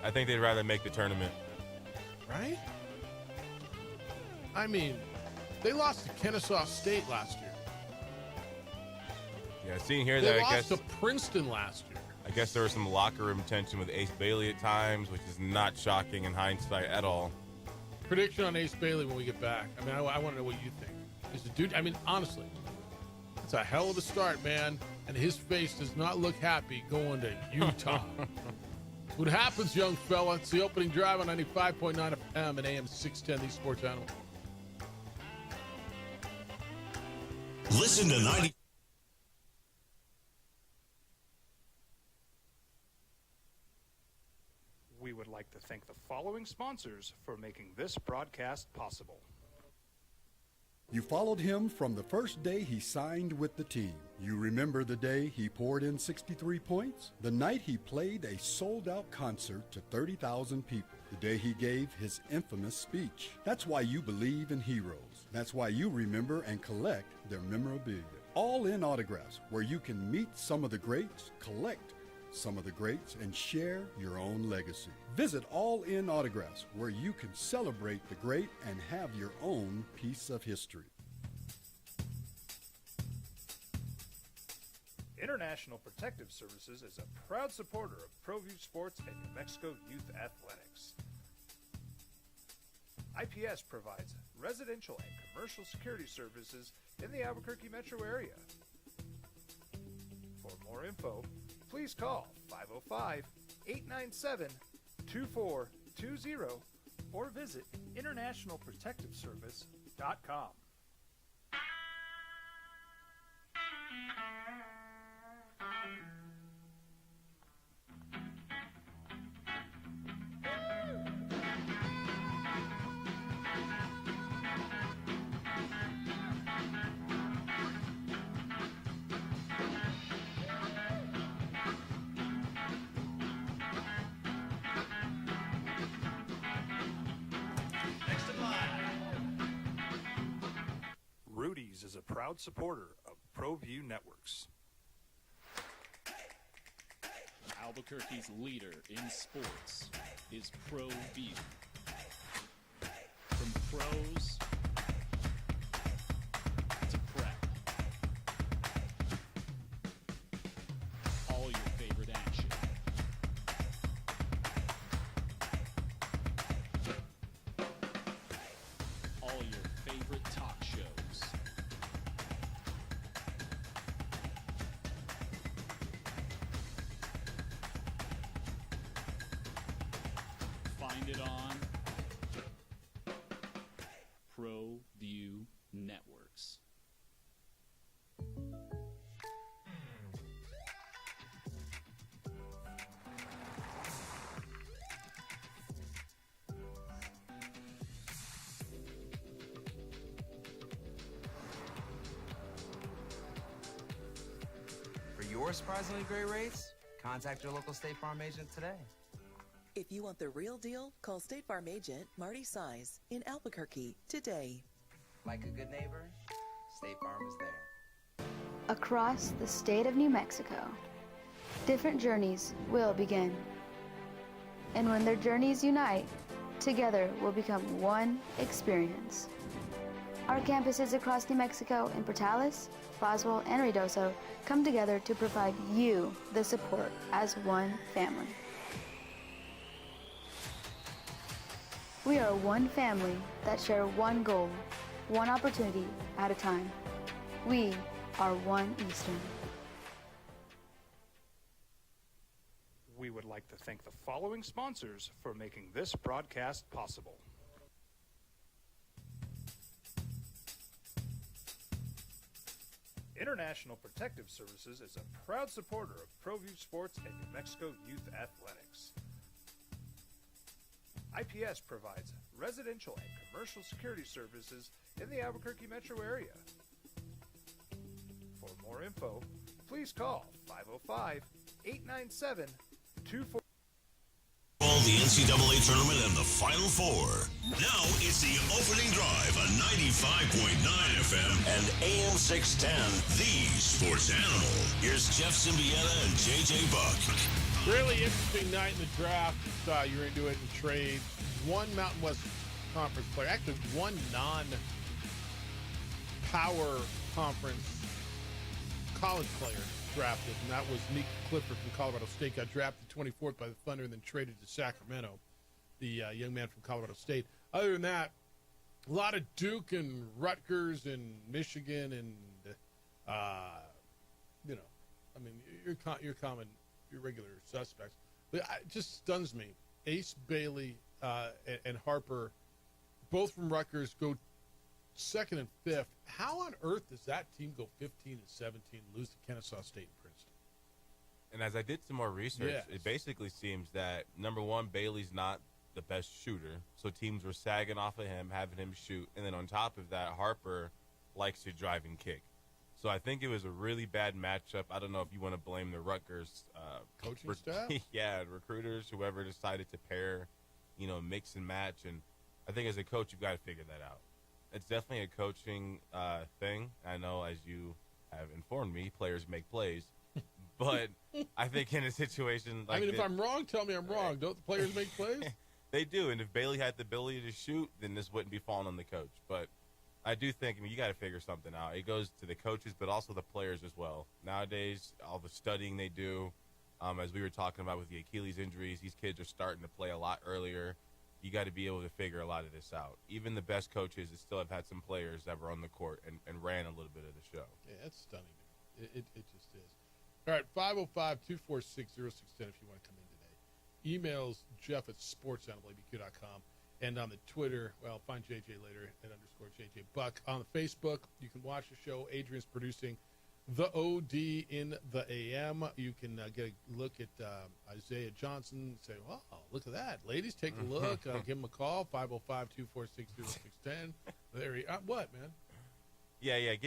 I think they'd rather make the tournament. Right? I mean, they lost to Kennesaw State last year. Yeah, seeing here they lost to Princeton last year. I guess there was some locker room tension with Ace Bailey at times, which is not shocking in hindsight at all. Prediction on Ace Bailey when we get back. I mean, I want to know what you think. Is the dude? I mean, honestly, it's a hell of a start, man. And his face does not look happy going to Utah. It's what happens, young fella. It's the opening drive on 95.9 FM and AM 610, the Sports Animal. Listen to 90. We would like to thank the following sponsors for making this broadcast possible. You followed him from the first day he signed with the team. You remember the day he poured in 63 points? The night he played a sold-out concert to 30,000 people. The day he gave his infamous speech. That's why you believe in heroes. That's why you remember and collect their memorabilia. All in Autographs, where you can meet some of the greats, collect some of the greats, and share your own legacy. Visit All In Autographs, where you can celebrate the great and have your own piece of history. International Protective Services is a proud supporter of ProView Sports and New Mexico Youth Athletics. IPS provides residential and commercial security services in the Albuquerque metro area. For more info, please call 505-897-2420 or visit internationalprotectiveservice.com. Rudy's is a proud supporter of ProView Networks. Albuquerque's leader in sports is ProView. pros to prep. All your favorite action. All your favorite talk shows. Find it on ProView Networks. For your surprisingly great rates, contact your local State Farm agent today. If you want the real deal, call State Farm agent Marty Size in Albuquerque today. Like a good neighbor, State Farm is there. Across the state of New Mexico, different journeys will begin. And when their journeys unite, together will become one experience. Our campuses across New Mexico in Portales, Boswell, and Ruidoso come together to provide you the support as one family. We are one family that share one goal, one opportunity at a time. We are One Eastern. We would like to thank the following sponsors for making this broadcast possible. International Protective Services is a proud supporter of ProView Sports and New Mexico Youth Athletics. IPS provides residential and commercial security services in the Albuquerque metro area. For more info, please call 505-897-24. All the NCAA tournament and the Final Four. Now it's the opening drive on 95.9 FM and AM 610, the sports animal. Here's Jeff Symbieta and JJ Buck. Really interesting night in the draft. You're into it in trades. One Mountain West Conference player, actually one non-power conference college player drafted, and that was Nick Clifford from Colorado State. Got drafted 24th by the Thunder and then traded to Sacramento, the young man from Colorado State. Other than that, a lot of Duke and Rutgers and Michigan and, your regular suspects. But it just stuns me. Ace Bailey and Harper, both from Rutgers, go second and fifth. How on earth does that team go 15 and 17 and lose to Kennesaw State and Princeton? And as I did some more research, it basically seems that, number one, Bailey's not the best shooter, so teams were sagging off of him, having him shoot. And then on top of that, Harper likes to drive and kick. So I think it was a really bad matchup. I don't know if you want to blame the Rutgers coaching staff? Yeah, recruiters, whoever decided to pair, mix and match. And I think as a coach, you've got to figure that out. It's definitely a coaching thing. I know, as you have informed me, players make plays. But I think in a situation like if I'm wrong, tell me I'm wrong. Don't the players make plays? They do. And if Bailey had the ability to shoot, then this wouldn't be falling on the coach. But I do think, you got to figure something out. It goes to the coaches, but also the players as well. Nowadays, all the studying they do, as we were talking about with the Achilles injuries, these kids are starting to play a lot earlier. You got to be able to figure a lot of this out. Even the best coaches still have had some players that were on the court and ran a little bit of the show. Yeah, that's stunning. It just is. All right, 505-246-0610 if you want to come in today. Emails Jeff at sportsanimalabq.com. And on the Twitter, find JJ later at _JJ Buck. On the Facebook, you can watch the show. Adrian's producing the OD in the AM. You can get a look at Isaiah Johnson and say, wow, look at that. Ladies, take a look. Give him a call, 505-246-0610. There he what, man? Yeah,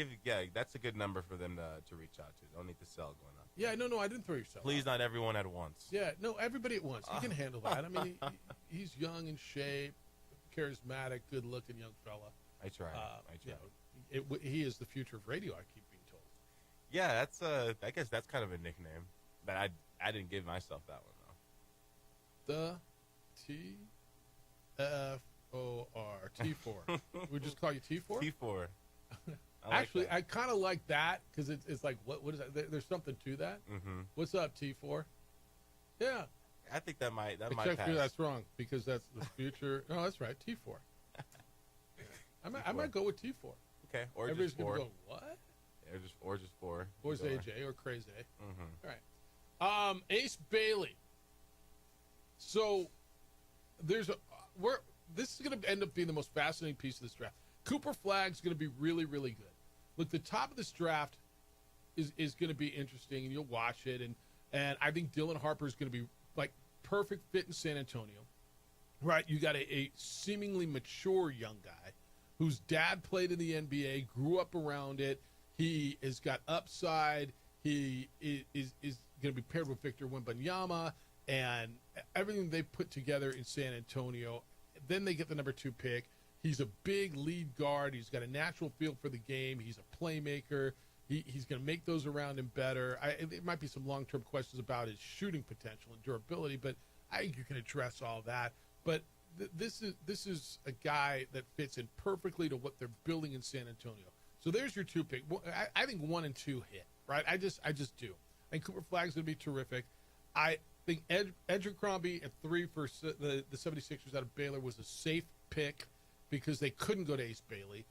that's a good number for them to reach out to. Don't need to sell going on. Yeah, no, I didn't throw yourself. Please, not everyone at once. Yeah, no, everybody at once. He can handle that. He's young in shape, charismatic, good-looking young fella. I try. He is the future of radio, I keep being told. Yeah, that's I guess that's kind of a nickname, but I didn't give myself that one, though. The T4. We just call you T4? T4. Actually, I kind of like that because it's like, what is that? There's something to that. Mm-hmm. What's up, T4? Yeah. I think that might pass. Except that's wrong because that's the future. No, that's right, T4. I might go with T4. Okay, or everybody's just 4. Gonna go, what? Yeah, or just 4. Or AJ or Crazy. Mm-hmm. All right. Ace Bailey. So this is going to end up being the most fascinating piece of this draft. Cooper Flagg's going to be really, really good. Look, the top of this draft is going to be interesting, and you'll watch it. And I think Dylan Harper is going to be like perfect fit in San Antonio. Right? You got a seemingly mature young guy whose dad played in the NBA, grew up around it. He has got upside. He is going to be paired with Victor Wembanyama and everything they put together in San Antonio. Then they get the number 2 pick. He's a big lead guard. He's got a natural feel for the game. He's a playmaker. He's going to make those around him better. There might be some long-term questions about his shooting potential and durability, but I think you can address all that. But this is a guy that fits in perfectly to what they're building in San Antonio. So there's your 2 pick. I think 1 and 2 hit, right? I just do. I think Cooper Flagg's going to be terrific. I think Edric Crombie at 3 for the 76ers out of Baylor was a safe pick because they couldn't go to Ace Bailey.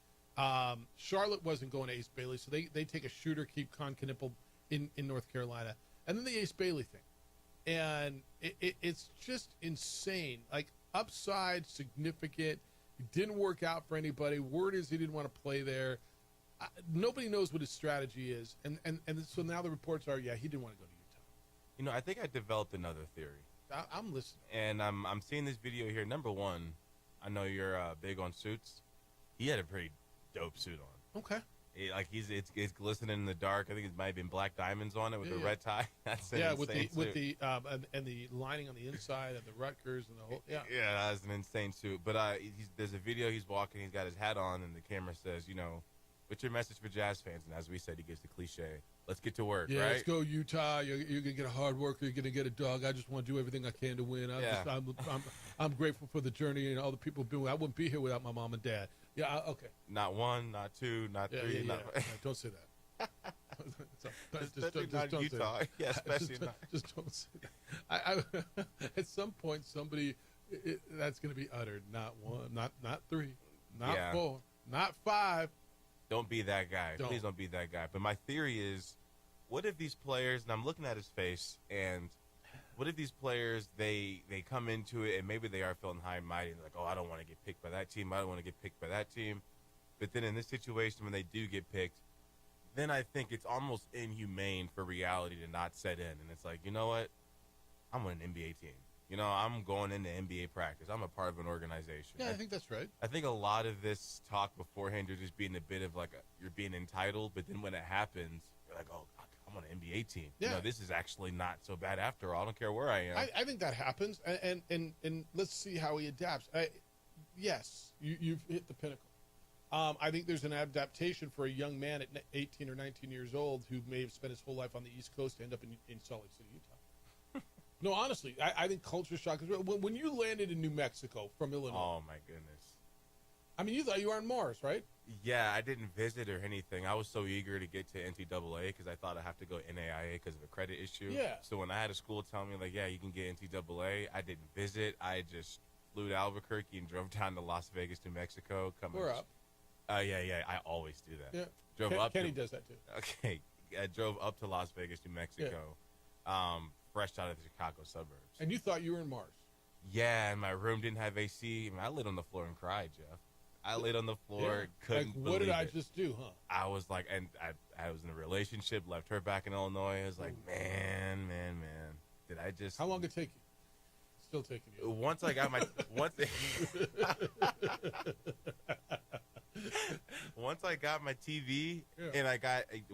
Charlotte wasn't going to Ace Bailey, so they take a shooter, keep Con Knippel in North Carolina. And then the Ace Bailey thing. And it's just insane. Like, upside, significant. It didn't work out for anybody. Word is he didn't want to play there. Nobody knows what his strategy is. And so now the reports are, he didn't want to go to Utah. You know, I think I developed another theory. I'm listening. And I'm seeing this video here. Number one, I know you're big on suits. He had a pretty dope suit on. Okay. It's glistening in the dark. I think it might have been black diamonds on it with the red tie. That's with the and the lining on the inside and the Rutgers and the whole that was an insane suit. But there's a video he's walking. He's got his hat on, and the camera says, "What's your message for Jazz fans?" And as we said, he gives the cliche, "Let's get to work." Yeah, right? Let's go Utah. You're gonna get a hard worker. You're gonna get a dog. I just want to do everything I can to win. I'm grateful for the journey and all the people who've been. I wouldn't be here without my mom and dad. Yeah, okay. Not 1, not 2, not 3. Yeah. Don't say that. Especially not Utah. Yeah, especially not. Just don't say that. At some point, somebody that's going to be uttered. Not 1, not 3, not 4, not 5. Don't be that guy. Please don't be that guy. But my theory is, what if these players? And I'm looking at his face, and what if these players they come into it and maybe they are feeling high and mighty and like, oh, I don't want to get picked by that team. I don't want to get picked by that team. But then in this situation, when they do get picked, then I think it's almost inhumane for reality to not set in. And it's like, you know what? I'm on an NBA team. I'm going into NBA practice. I'm a part of an organization. Yeah, I think that's right. I think a lot of this talk beforehand, you're just being a bit of like you're being entitled. But then when it happens, you're like, oh, I'm on an NBA team. Yeah. This is actually not so bad after all. I don't care where I am. I think that happens, and let's see how he adapts. Yes, you've hit the pinnacle. I think there's an adaptation for a young man at 18 or 19 years old who may have spent his whole life on the East Coast to end up in Salt Lake City, Utah. No, honestly, I think culture shock is real. When you landed in New Mexico from Illinois. Oh, my goodness. I mean, you thought you were on Mars, right? Yeah, I didn't visit or anything. I was so eager to get to NCAA because I thought I'd have to go NAIA because of a credit issue. Yeah. So when I had a school tell me, like, yeah, you can get NCAA, I didn't visit. I just flew to Albuquerque and drove down to Las Vegas, New Mexico. We're up. Yeah. I always do that. Yeah. Drove up. Kenny does that too. Okay. I drove up to Las Vegas, New Mexico, fresh out of the Chicago suburbs. And you thought you were in Mars. Yeah, and my room didn't have AC. I laid on the floor and cried, Jeff. I laid on the floor, couldn't believe what did I it. just do, huh? I was like, and I was in a relationship, left her back in Illinois. I was like, man, did I just? How long did it take you? Still taking you. Once I got my once I got my TV and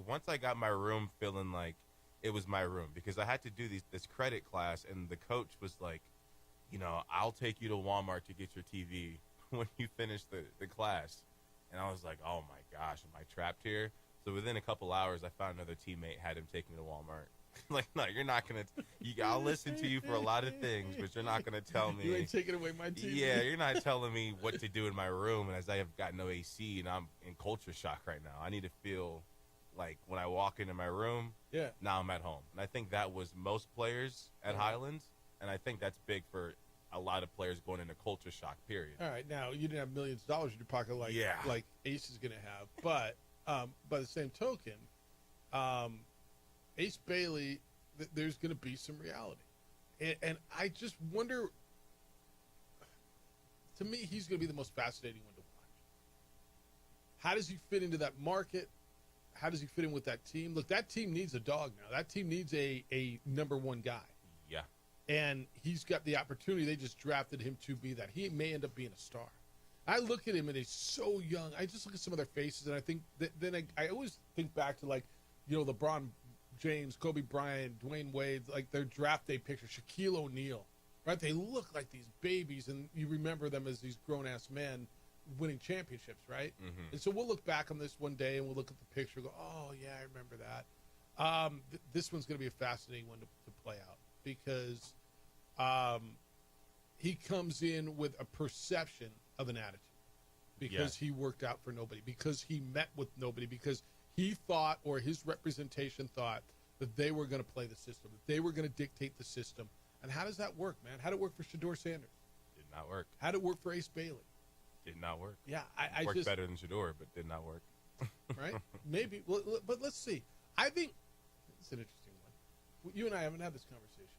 once I got my room feeling like it was my room because I had to do this credit class and the coach was like, I'll take you to Walmart to get your TV when you finish the class. And I was like, oh my gosh, am I trapped here? So within a couple hours, I found another teammate had him take me to Walmart. Like, no, you're not going to – I'll listen to you for a lot of things, but you're not going to tell me – You ain't taking away my TV. Yeah, you're not telling me what to do in my room, and as I have got no AC, and I'm in culture shock right now. I need to feel like when I walk into my room, now I'm at home. And I think that was most players at Highlands, and I think that's big for a lot of players going into culture shock, period. All right, now, you didn't have millions of dollars in your pocket like Ace is going to have. But by the same token, Ace Bailey, there's going to be some reality. And I just wonder, to me, he's going to be the most fascinating one to watch. How does he fit into that market? How does he fit in with that team? Look, that team needs a dog now. That team needs a number one guy. Yeah. And he's got the opportunity. They just drafted him to be that. He may end up being a star. I look at him, and he's so young. I just look at some of their faces, and I think then I always think back to, like, LeBron James, Kobe Bryant, Dwayne Wade, like their draft day picture, Shaquille O'Neal, right? They look like these babies, and you remember them as these grown-ass men winning championships, right? Mm-hmm. And so we'll look back on this one day, and we'll look at the picture and go, oh, yeah, I remember that. This one's going to be a fascinating one to play out because he comes in with a perception of an attitude because he worked out for nobody, because he met with nobody, because he thought, or his representation thought, that they were going to play the system, that they were going to dictate the system. And how does that work, man? How did it work for Shedeur Sanders? Did not work. How did it work for Ace Bailey? Did not work. Yeah, I worked just better than Shedeur, but did not work. Right? Maybe. Well, but let's see. I think it's an interesting one. You and I haven't had this conversation.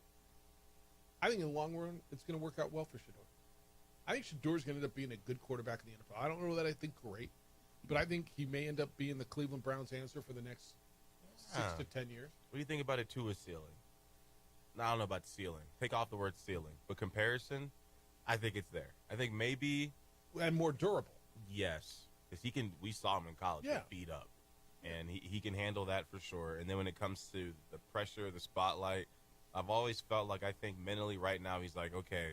I think in the long run, it's going to work out well for Shedeur. I think Shedeur's going to end up being a good quarterback in the NFL. I don't know that I think great, but I think he may end up being the Cleveland Browns answer for the next 6 to 10 years. What do you think about a Tua ceiling? No, I don't know about ceiling. Take off the word ceiling. But comparison, I think it's there. I think maybe. And more durable. Yes. Because we saw him in college get beat up. And he can handle that for sure. And then when it comes to the pressure, the spotlight, I've always felt like I think mentally right now he's like, okay,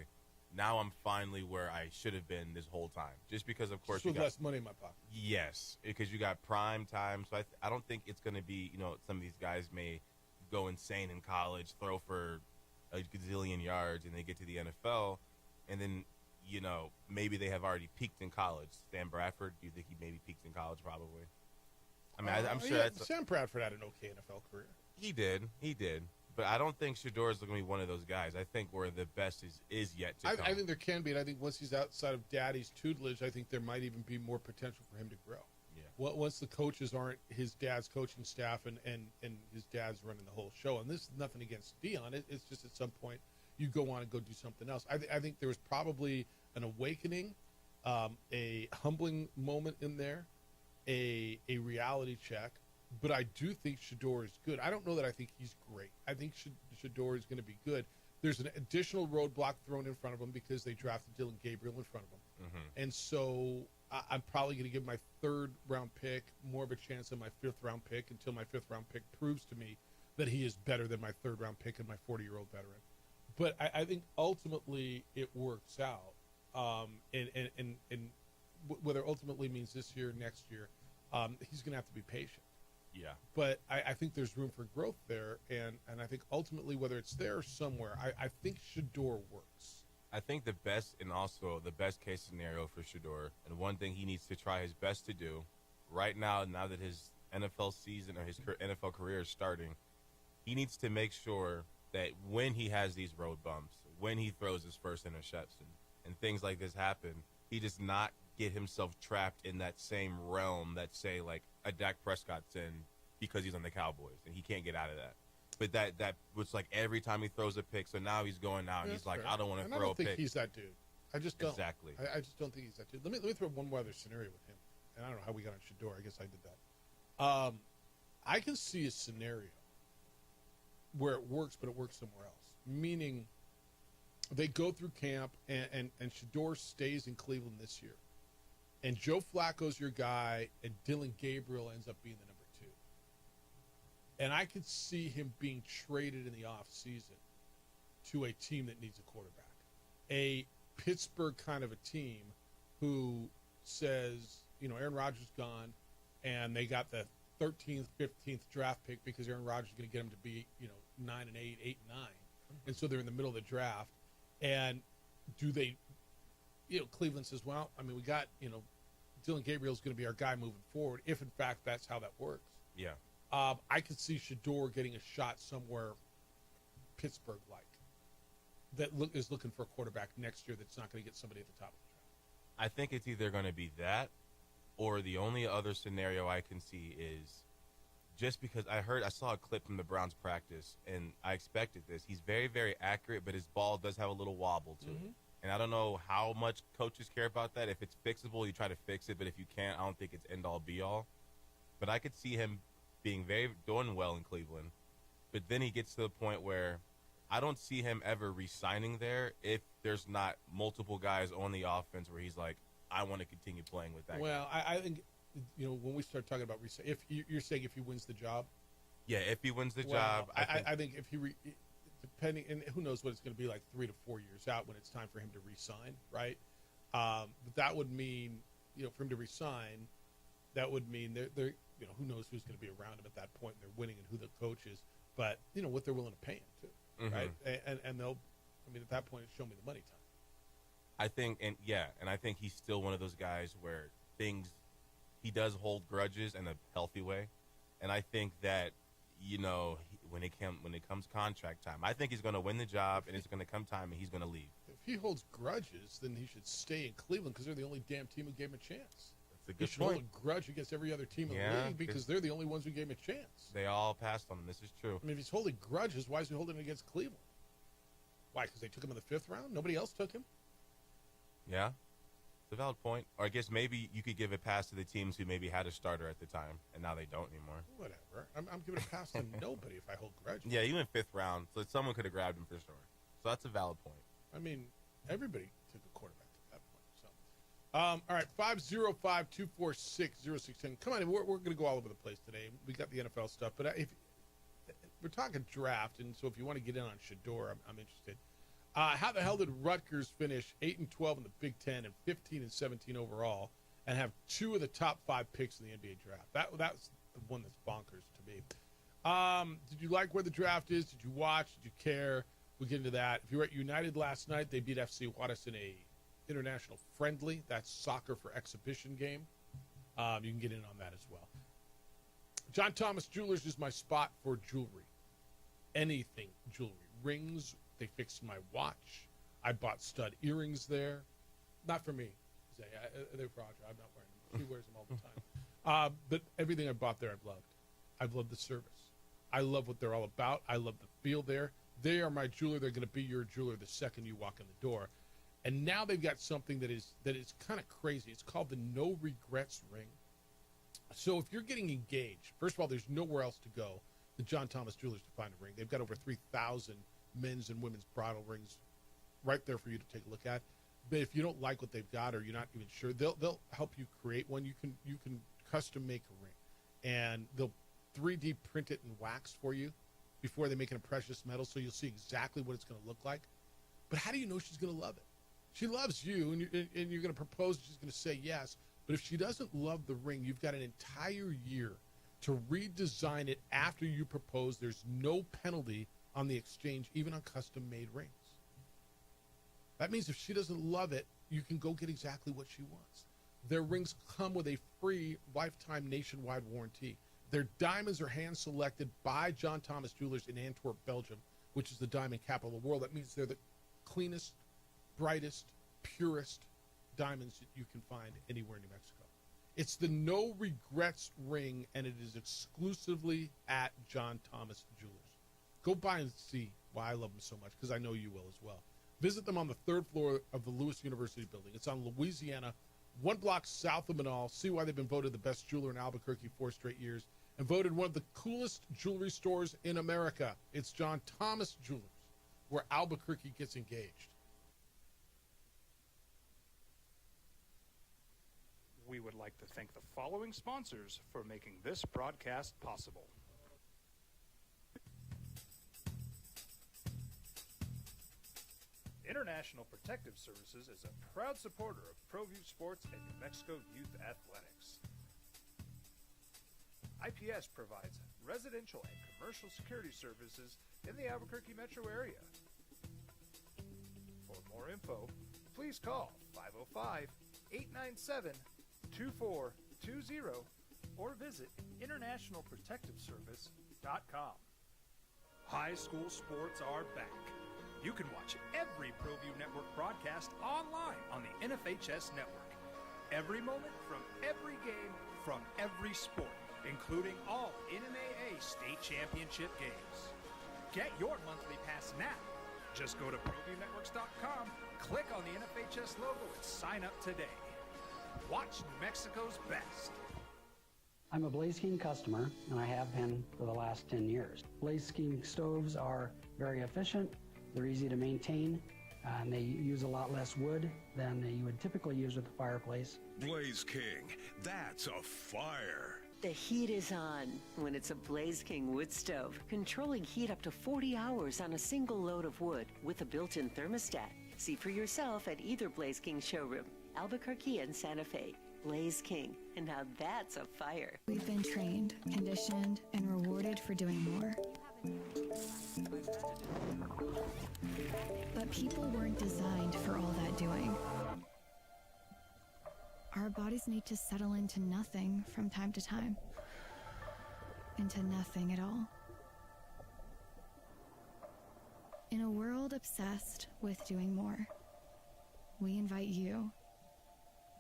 now I'm finally where I should have been this whole time. Just because, of course, you got less money in my pocket. Yes, because you got prime time. So I don't think it's going to be, some of these guys may go insane in college, throw for a gazillion yards, and they get to the NFL, and then, maybe they have already peaked in college. Sam Bradford, do you think he maybe peaked in college probably? I mean, I'm sure Sam Bradford had an okay NFL career. He did. But I don't think Shedeur is going to be one of those guys. I think where the best is yet to come. I think there can be, and I think once he's outside of daddy's tutelage, I think there might even be more potential for him to grow. Yeah. Once the coaches aren't his dad's coaching staff and his dad's running the whole show, and this is nothing against Dion. It's just at some point you go on and go do something else. I think there was probably an awakening, a humbling moment in there, a reality check. But I do think Shedeur is good. I don't know that I think he's great. I think Shedeur is going to be good. There's an additional roadblock thrown in front of him because they drafted Dillon Gabriel in front of him. Mm-hmm. And so I'm probably going to give my third-round pick more of a chance than my fifth-round pick until my fifth-round pick proves to me that he is better than my third-round pick and my 40-year-old veteran. But I think ultimately it works out. And whether ultimately means this year, next year, he's going to have to be patient. Yeah. But I think there's room for growth there, and I think ultimately, whether it's there or somewhere, I think Shedeur works. I think the best and also the best case scenario for Shedeur, and one thing he needs to try his best to do right now that his NFL season or his NFL career is starting, he needs to make sure that when he has these road bumps, when he throws his first interception, and things like this happen, he does not get himself trapped in that same realm that, say, like a Dak Prescott's in because he's on the Cowboys and he can't get out of that. But that was like every time he throws a pick, so now he's going out and he's like, I don't want to throw a pick. I don't think he's that dude. I just don't. Exactly. I just don't think he's that dude. Let me throw one more other scenario with him. And I don't know how we got on Shedeur. I guess I did that. I can see a scenario where it works, but it works somewhere else. Meaning they go through camp and Shedeur stays in Cleveland this year. And Joe Flacco's your guy, and Dillon Gabriel ends up being the number 2. And I could see him being traded in the offseason to a team that needs a quarterback. A Pittsburgh kind of a team who says, Aaron Rodgers is gone, and they got the 13th, 15th draft pick because Aaron Rodgers is going to get him to be, 9 and 8, 8 and 9. And so they're in the middle of the draft. And do they, Cleveland says, well, I mean, we got, Dylan Gabriel's going to be our guy moving forward, if in fact that's how that works. Yeah. I could see Shedeur getting a shot somewhere Pittsburgh-like that is looking for a quarterback next year that's not going to get somebody at the top of the draft. I think it's either going to be that, or the only other scenario I can see is just because I saw a clip from the Browns practice, and I expected this. He's very, very accurate, but his ball does have a little wobble to it. And I don't know how much coaches care about that. If it's fixable, you try to fix it, but if you can't, I don't think it's end-all, be-all. But I could see him doing well in Cleveland, but then he gets to the point where I don't see him ever re-signing there if there's not multiple guys on the offense where he's like, I want to continue playing with that guy. Well, I think, when we start talking about if you're saying if he wins the job. Yeah, if he wins the job. I think if he depending, and who knows what it's going to be like 3 to 4 years out when it's time for him to re-sign, right? But that would mean, for him to re-sign, that would mean they're who knows who's going to be around him at that point, and they're winning, and who the coach is. But, what they're willing to pay him, too, right? And they'll, at that point, it's show me the money time. I think, and I think he's still one of those guys where he does hold grudges in a healthy way. And I think that, when it comes contract time, I think he's going to win the job, and it's going to come time, and he's going to leave. If he holds grudges, then he should stay in Cleveland because they're the only damn team who gave him a chance. That's a good he should point. hold a grudge against every other team in the league because they're the only ones who gave him a chance. They all passed on him. This is true. I mean, if he's holding grudges, why is he holding it against Cleveland? Why? Because they took him in the 5th round? Nobody else took him? Yeah. It's a valid point. Or I guess maybe you could give a pass to the teams who maybe had a starter at the time, and now they don't anymore. Whatever. I'm giving a pass to nobody if I hold grudges. Yeah, even 5th round, so someone could have grabbed him for sure. So that's a valid point. I mean, everybody took a quarterback at that point. So, all right, 505-246-0610. Come on, we're going to go all over the place today. We got the NFL stuff, but if we're talking draft, and so if you want to get in on Shedeur, I'm interested. How the hell did Rutgers finish 8-12 in the Big Ten and 15-17 overall, and have 2 of the top 5 picks in the NBA draft? That's the one that's bonkers to me. Did you like where the draft is? Did you watch? Did you care? We'll get into that. If you were at United last night, they beat FC Juarez in a international friendly. That's soccer for exhibition game. You can get in on that as well. John Thomas Jewelers is my spot for jewelry. Anything jewelry. Rings. They fixed my watch. I bought stud earrings there. Not for me. They're for Audra. I'm not wearing them. She wears them all the time. But everything I bought there I've loved. I've loved the service. I love what they're all about. I love the feel there. They are my jeweler. They're going to be your jeweler the second you walk in the door. And now they've got something that is kind of crazy. It's called the No Regrets Ring. So if you're getting engaged, first of all, there's nowhere else to go than John Thomas Jewelers to find a ring. They've got over 3,000 men's and women's bridal rings right there for you to take a look at. But if you don't like what they've got or you're not even sure, they'll help you create one. You can custom make a ring, and they'll 3D print it in wax for you before they make it in precious metal, so you'll see exactly what it's going to look like. But how do you know she's going to love it? She loves you, and you're going to propose, and she's going to say yes. But if she doesn't love the ring, you've got an entire year to redesign it after you propose. There's no penalty on the exchange, even on custom-made rings. That means if she doesn't love it, you can go get exactly what she wants. Their rings come with a free lifetime nationwide warranty. Their diamonds are hand-selected by John Thomas Jewelers in Antwerp, Belgium, which is the diamond capital of the world. That means they're the cleanest, brightest, purest diamonds that you can find anywhere in New Mexico. It's the No Regrets ring, and it is exclusively at John Thomas Jewelers. Go by and see why I love them so much, because I know you will as well. Visit them on the 3rd floor of the Lewis University building. It's on Louisiana, 1 block south of Manal. See why they've been voted the best jeweler in Albuquerque 4 straight years and voted one of the coolest jewelry stores in America. It's John Thomas Jewelers, where Albuquerque gets engaged. We would like to thank the following sponsors for making this broadcast possible. International Protective Services is a proud supporter of ProView Sports and New Mexico Youth Athletics. IPS provides residential and commercial security services in the Albuquerque metro area. For more info, please call 505-897-2420 or visit internationalprotectiveservice.com. High school sports are back. You can watch every ProView Network broadcast online on the NFHS network. Every moment from every game from every sport, including all NMAA state championship games. Get your monthly pass now. Just go to ProViewNetworks.com, click on the NFHS logo, and sign up today. Watch New Mexico's best. I'm a Blaze King customer, and I have been for the last 10 years. Blaze King stoves are very efficient, they're easy to maintain, and they use a lot less wood than you would typically use with a fireplace. Blaze King, that's a fire. The heat is on when it's a Blaze King wood stove, controlling heat up to 40 hours on a single load of wood with a built-in thermostat. See for yourself at either Blaze King showroom, Albuquerque and Santa Fe. Blaze King, and now that's a fire. We've been trained, conditioned, and rewarded for doing more. But people weren't designed for all that doing. Our bodies need to settle into nothing from time to time. Into nothing at all. In a world obsessed with doing more, we invite you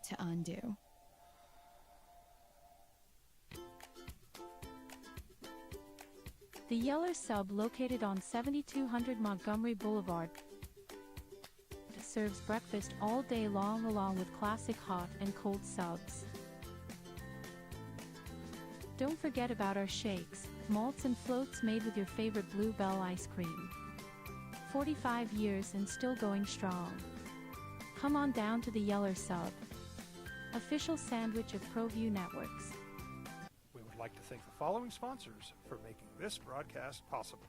to undo. The Yeller Sub, located on 7200 Montgomery Boulevard, serves breakfast all day long along with classic hot and cold subs. Don't forget about our shakes, malts and floats made with your favorite Bluebell ice cream. 45 years and still going strong. Come on down to the Yeller Sub, official sandwich of ProView Networks. We would like to thank the following sponsors for making this broadcast possible.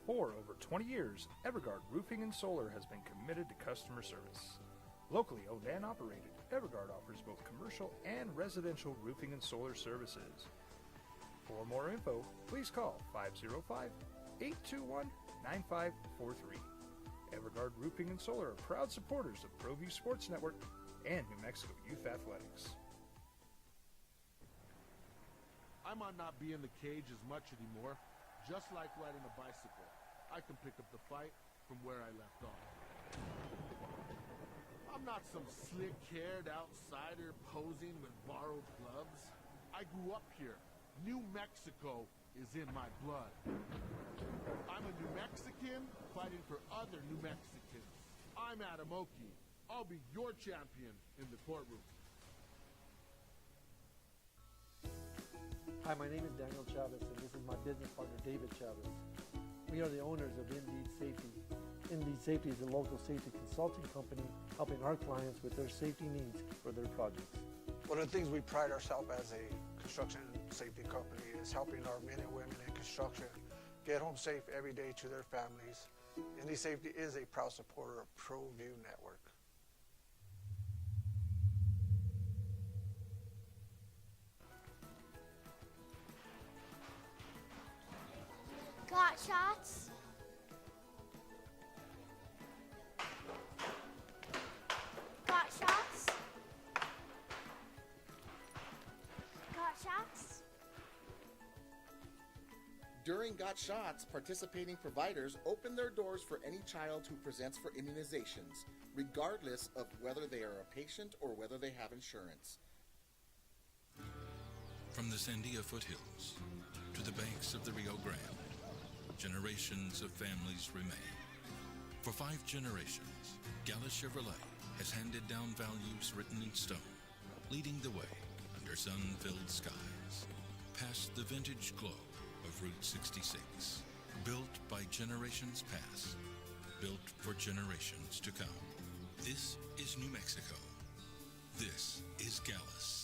For over 20 years, Evergard Roofing and Solar has been committed to customer service. Locally owned and operated, Evergard offers both commercial and residential roofing and solar services. For more info, please call 505-821-9543. Evergard Roofing and Solar are proud supporters of ProView Sports Network and New Mexico Youth Athletics. I might not be in the cage as much anymore. Just like riding a bicycle, I can pick up the fight from where I left off. I'm not some slick-haired outsider posing with borrowed gloves. I grew up here. New Mexico is in my blood. I'm a New Mexican fighting for other New Mexicans. I'm Adam Oki. I'll be your champion in the courtroom. Hi, my name is Daniel Chavez, and this is my business partner, David Chavez. We are the owners of Indeed Safety. Indeed Safety is a local safety consulting company helping our clients with their safety needs for their projects. One of the things we pride ourselves as a construction safety company is helping our men and women in construction get home safe every day to their families. Indeed Safety is a proud supporter of ProView Network. Got shots? Got shots? Got shots? During Got Shots, participating providers open their doors for any child who presents for immunizations, regardless of whether they are a patient or whether they have insurance. From the Sandia foothills to the banks of the Rio Grande, generations of families remain. For 5 generations, Gala Chevrolet has handed down values written in stone, leading the way under sun-filled skies, past the vintage glow of Route 66. Built by generations past, built for generations to come. This is New Mexico. This is Gallus.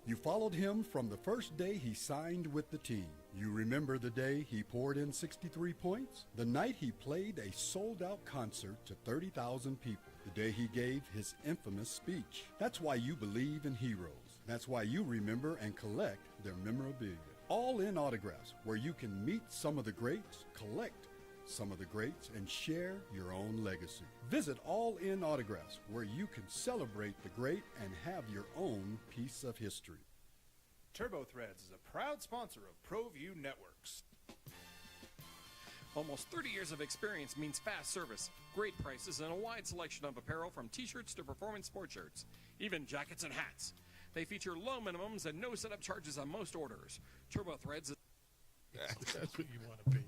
You followed him from the first day he signed with the team. You remember the day he poured in 63 points? The night he played a sold-out concert to 30,000 people. The day he gave his infamous speech. That's why you believe in heroes. That's why you remember and collect their memorabilia. All In Autographs, where you can meet some of the greats, collect some of the greats, and share your own legacy. Visit All In Autographs, where you can celebrate the great and have your own piece of history. TurboThreads is a proud sponsor of ProView Networks. Almost 30 years of experience means fast service, great prices, and a wide selection of apparel from t-shirts to performance sport shirts, even jackets and hats. They feature low minimums and no setup charges on most orders. TurboThreads is... That's what you want to be.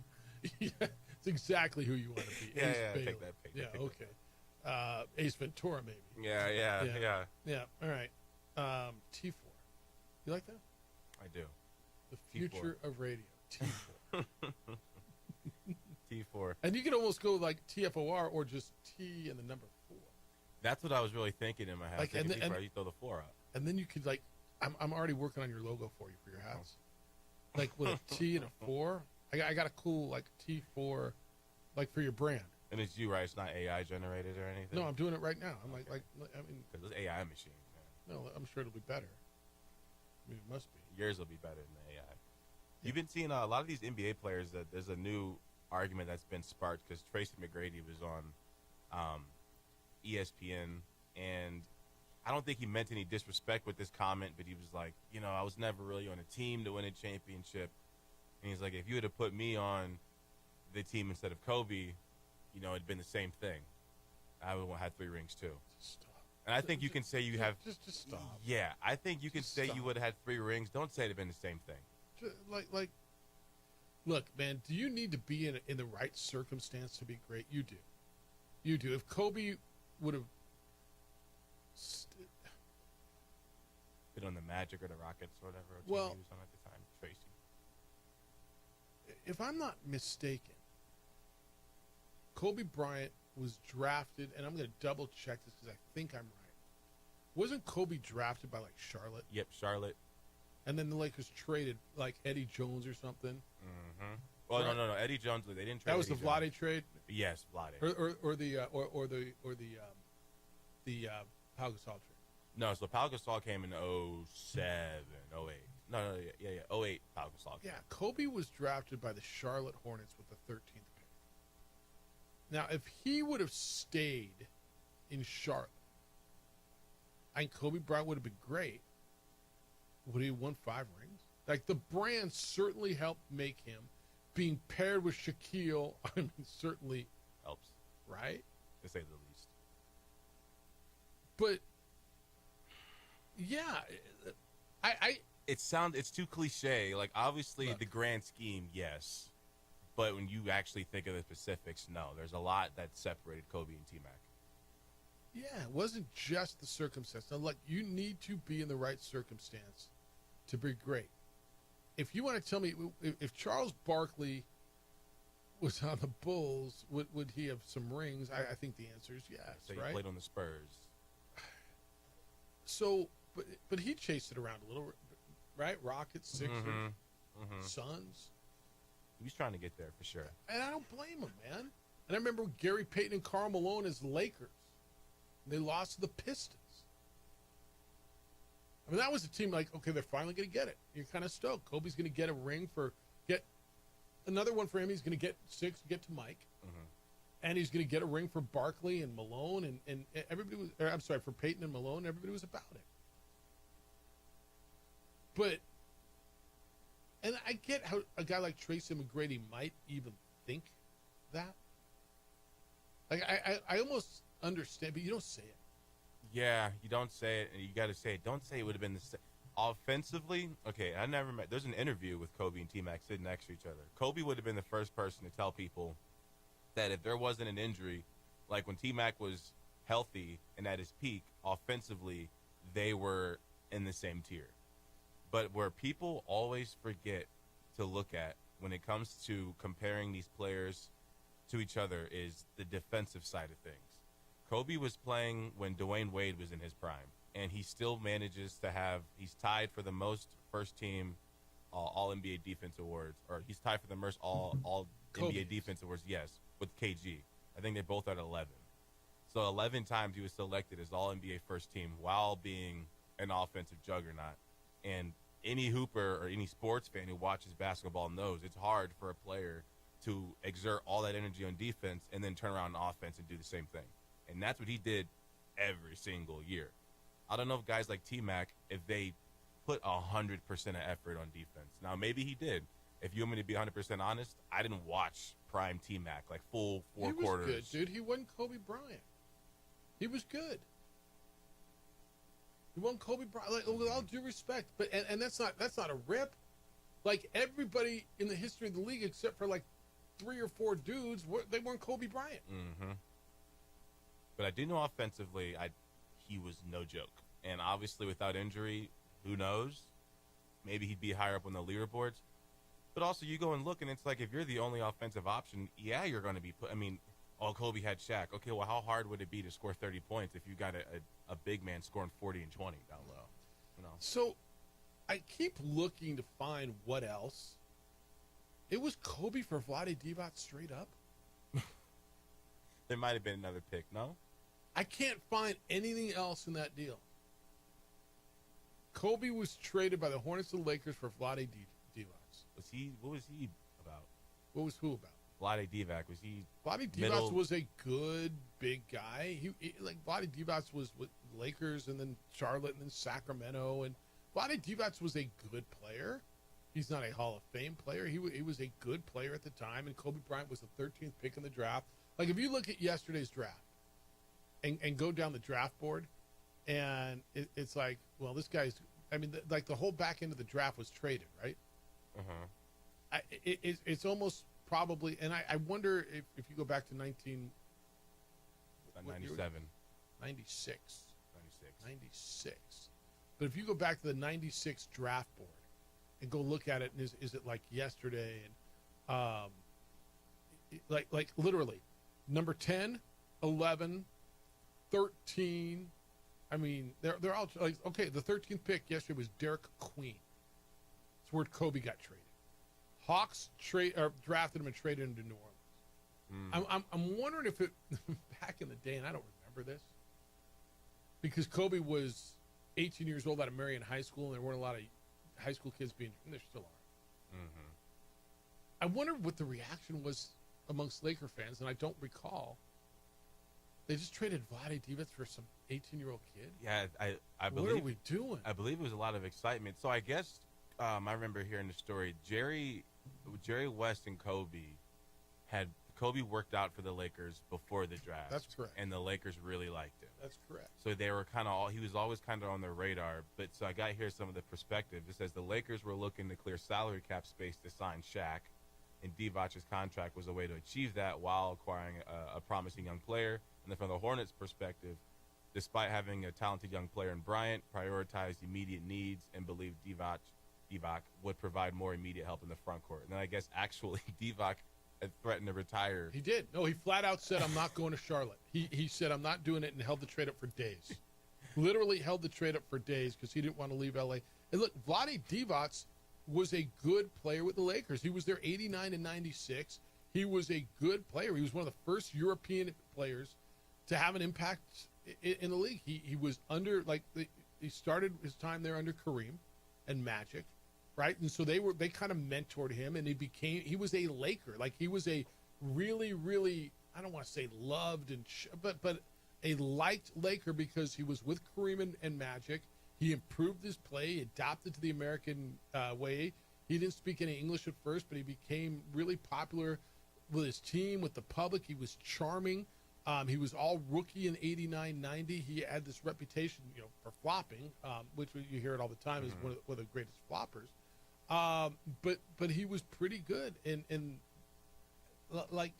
Yeah, it's exactly who you want to be. Yeah, Ace yeah, Bailey. take that. Yeah, okay. Ace Ventura, maybe. Yeah. Yeah, all right. T4. You like that? I do. The future of radio. T4. T4. And you can almost go like TFOR or just T and the number 4. That's what I was really thinking in my head. Like, And and- you throw the 4 out. And then you could like, I'm already working on your logo for you for your hats. Like with a T and a 4. I got a cool like T4, like for your brand. And it's you, right? It's not AI generated or anything? No, I'm doing it right now. I'm like I mean, because it's AI machine. Man. no, I'm sure it'll be better. I mean, it must be. Yours will be better than the AI. You've been seeing a lot of these NBA players that there's a new argument that's been sparked because Tracy McGrady was on ESPN, and I don't think he meant any disrespect with this comment, but he was like, I was never really on a team to win a championship. And he's like, if you would have put me on the team instead of Kobe, it'd been the same thing. I would have had 3 rings too. Stop. And I think you can say you have. Just stop. Yeah, I think you can say stop. you would have had 3 rings. Don't say it'd have been the same thing. Like, look, man. Do you need to be in the right circumstance to be great? You do. You do. If Kobe would have been on the Magic or the Rockets or whatever team Well- he was on at the time, Tracy. if I'm not mistaken, Kobe Bryant was drafted, and I'm going to double check this because I think I'm right. Wasn't Kobe drafted by like Charlotte? Yep, Charlotte. And then the Lakers traded like Eddie Jones or something. Mm-hmm. Well, Right. no. Eddie Jones. They didn't trade. That was Eddie the Vlade Jones. trade. Yes, Vlade. Or the Pau Gasol trade. No, so Pau Gasol came in 07, 08. No, yeah. 08, Pau Gasol. Yeah, Kobe was drafted by the Charlotte Hornets with the 13th pick. Now, if he would have stayed in Charlotte, I think Kobe Bryant would have been great. Would he have won 5 rings? Like, the brand certainly helped make him. Being paired with Shaquille, I mean, certainly helps. Right? To say the least. But, yeah, it's too cliche. Like, obviously, the grand scheme, yes. But when you actually think of the specifics, no. There's a lot that separated Kobe and T-Mac. yeah, it wasn't just the circumstance. Now, look, you need to be in the right circumstance to be great. If you want to tell me, if Charles Barkley was on the Bulls, would he have some rings? I think the answer is yes, So he right? played on the Spurs. So, but he chased it around a little, right? Rockets, Sixers, Suns. He was trying to get there for sure. And I don't blame him, man. And I remember Gary Payton and Karl Malone as Lakers. And they lost to the Pistons. I mean, that was a team like, okay, they're finally going to get it. You're kind of stoked. Kobe's going to get a ring get another one for him. He's going to get 6, get to Mike. And he's going to get a ring for Barkley and Malone. And everybody was, I'm sorry, for Payton and Malone. Everybody was about it. But, and I get how a guy like Tracy McGrady might even think that. Like, I almost understand, but you don't say it. Yeah, you don't say it, and you got to say it. Don't say it would have been the same. Offensively, okay, I never met. There's an interview with Kobe and T-Mac sitting next to each other. Kobe would have been the first person to tell people that if there wasn't an injury, like when T-Mac was healthy and at his peak, offensively, they were in the same tier. But where people always forget to look at when it comes to comparing these players to each other is the defensive side of things. Kobe was playing when Dwayne Wade was in his prime, and he still manages to have – he's tied for the most first-team All-NBA defense awards, or he's tied for the most All-NBA defense awards, yes, with KG. I think they both are at 11. So 11 times he was selected as All-NBA first team while being an offensive juggernaut. And any hooper or any sports fan who watches basketball knows it's hard for a player to exert all that energy on defense and then turn around on offense and do the same thing. And that's what he did every single year. I don't know if guys like T-Mac, if they put 100% of effort on defense. Now, maybe he did. If you want me to be 100% honest, I didn't watch prime T-Mac, like full four quarters. He was good, dude. He wasn't Kobe Bryant. He was good. He wasn't Kobe Bryant, like, with all due respect. But and that's not a rip. Like, everybody in the history of the league, except for like 3 or 4 dudes, they weren't Kobe Bryant. Mm-hmm. But I do know offensively, he was no joke. And obviously, without injury, who knows? Maybe he'd be higher up on the leaderboards. But also, you go and look, and it's like, if you're the only offensive option, yeah, you're going to be put. I mean, Kobe had Shaq. Okay, well, how hard would it be to score 30 points if you got a big man scoring 40 and 20 down low? You know? So, I keep looking to find what else. It was Kobe for Vlade Divac straight up? There might have been another pick, no? I can't find anything else in that deal. Kobe was traded by the Hornets to the Lakers for Vlade Divac. What was he about? What was who about? Vlade Divac. Was he Vlade Divac was a good big guy. He like Vlade Divac was with Lakers and then Charlotte and then Sacramento, and Vlade Divac was a good player. He's not a Hall of Fame player. He was a good player at the time, and Kobe Bryant was the 13th pick in the draft. Like, if you look at yesterday's draft and go down the draft board, and it's like, well, this guy's, I mean, like the whole back end of the draft was traded, right? Uh-huh. It's almost probably, and I wonder if you go back to 97. 96. But if you go back to the 96 draft board and go look at it, and is it like yesterday? And like literally, number 10, 11, 13. I mean, they're all like, okay, the 13th pick yesterday was Derek Queen. It's where Kobe got traded. Hawks drafted him and traded him to New Orleans. I'm wondering if it back in the day, and I don't remember this, because Kobe was 18 years old out of Marion High School, and there weren't a lot of high school kids being, and there still are. Mm-hmm. I wonder what the reaction was amongst Laker fans, and I don't recall. They just traded Vlade Divac for some 18-year-old kid? Yeah, I believe. What are we doing? I believe it was a lot of excitement. So I guess I remember hearing the story. Jerry West and Kobe worked out for the Lakers before the draft. That's correct. And the Lakers really liked him. That's correct. So they were he was always kind of on their radar. But so I got here some of the perspective. It says the Lakers were looking to clear salary cap space to sign Shaq, and Divac's contract was a way to achieve that while acquiring a promising young player. And then from the Hornets' perspective, despite having a talented young player in Bryant, prioritized immediate needs and believed Divac would provide more immediate help in the front court. And then I guess actually Divac had threatened to retire. He did. No, he flat out said, I'm not going to Charlotte. He said, I'm not doing it, and held the trade up for days. Literally held the trade up for days because he didn't want to leave L.A. And look, Vlade Divac was a good player with the Lakers. He was there 89 and 96. He was a good player. He was one of the first European players to have an impact in the league. He was under, like, he started his time there under Kareem and Magic, right? And so they kind of mentored him, and he was a Laker. Like, he was a really, really, I don't want to say loved but a liked Laker because he was with Kareem and Magic. He improved his play, he adapted to the American way. He didn't speak any English at first, but he became really popular with his team, with the public. He was charming. He was all rookie in 89, 90. He had this reputation, for flopping, which you hear it all the time, is one of the greatest floppers. But he was pretty good. And like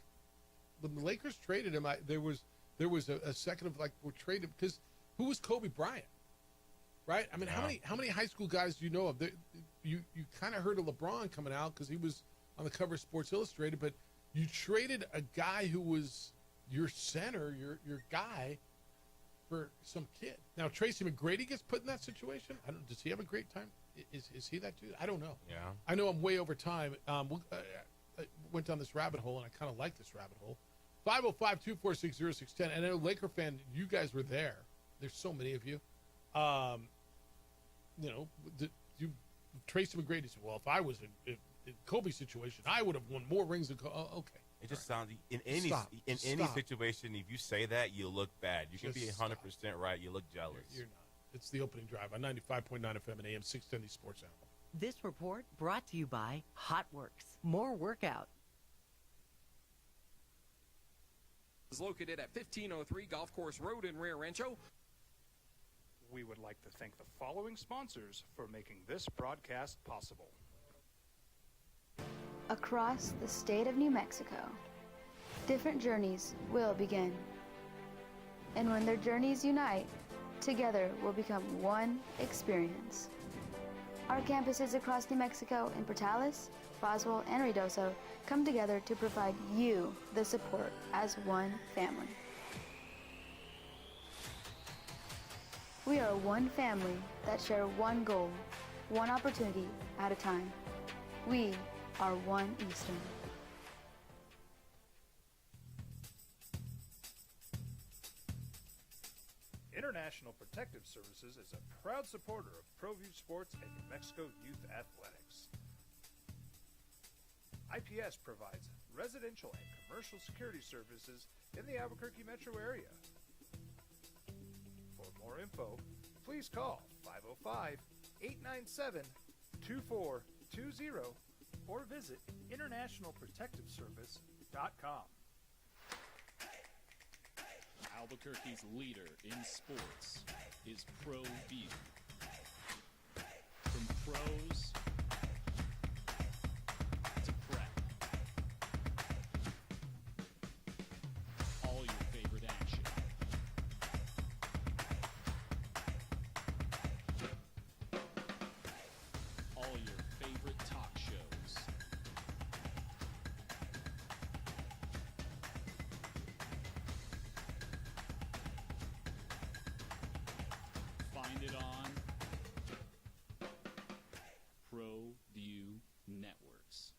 when the Lakers traded him, there was a second of like, we're traded because who was Kobe Bryant, right? I mean, how many high school guys do you know of? You kind of heard of LeBron coming out because he was on the cover of Sports Illustrated, but you traded a guy who was your center, your guy, for some kid. Now Tracy McGrady gets put in that situation. Does he have a great time? Is he that dude? I don't know. Yeah. I know I'm way over time. I went down this rabbit hole, and I kind of like this rabbit hole. 505-246-0610. And I know Laker fan, you guys were there. There's so many of you. you Tracy McGrady said, well, if I was in Kobe's situation, I would have won more rings than Kobe. Oh, okay. It just sounds in any situation. If you say that, you look bad. You can be 100% right. You look jealous. You're not. It's the opening drive on 95.9 FM and AM 610 The Sports Animal. This report brought to you by HotWorks. More workout. Is located at 1503 Golf Course Road in Rio Rancho. We would like to thank the following sponsors for making this broadcast possible. Across the state of New Mexico, different journeys will begin. And when their journeys unite, together will become one experience. Our campuses across New Mexico in Portales, Roswell, and Ruidoso come together to provide you the support as one family. We are one family that share one goal, one opportunity at a time. We are One Eastern. International Protective Services is a proud supporter of ProView Sports and New Mexico Youth Athletics. IPS provides residential and commercial security services in the Albuquerque metro area. For more info, please call 505-897-2420 or visit internationalprotectiveservice.com. Albuquerque's leader in sports is ProView. From pros to prep, all your favorite action. All your favorite talk shows. Find it on ProView Networks.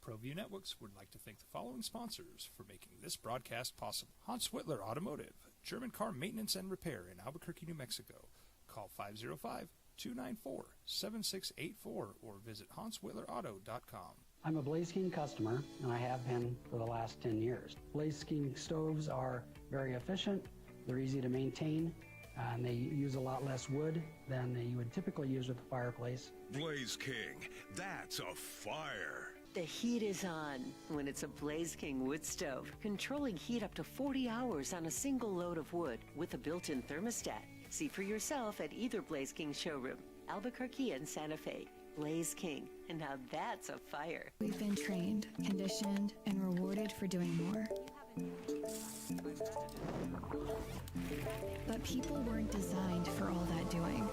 ProView Networks would like to thank the following sponsors for making this broadcast possible. Hans Whitler Automotive, German car maintenance and repair in Albuquerque, New Mexico. Call 505-294-7684 or visit HansWhitlerAuto.com. I'm a Blaze King customer, and I have been for the last 10 years. Blaze King stoves are very efficient, they're easy to maintain, and they use a lot less wood than you would typically use with a fireplace. Blaze King, that's a fire. The heat is on when it's a Blaze King wood stove, controlling heat up to 40 hours on a single load of wood with a built-in thermostat. See for yourself at either Blaze King showroom, Albuquerque and Santa Fe. Blaze King, and now that's a fire. We've been trained, conditioned, and rewarded for doing more. But people weren't designed for all that doing.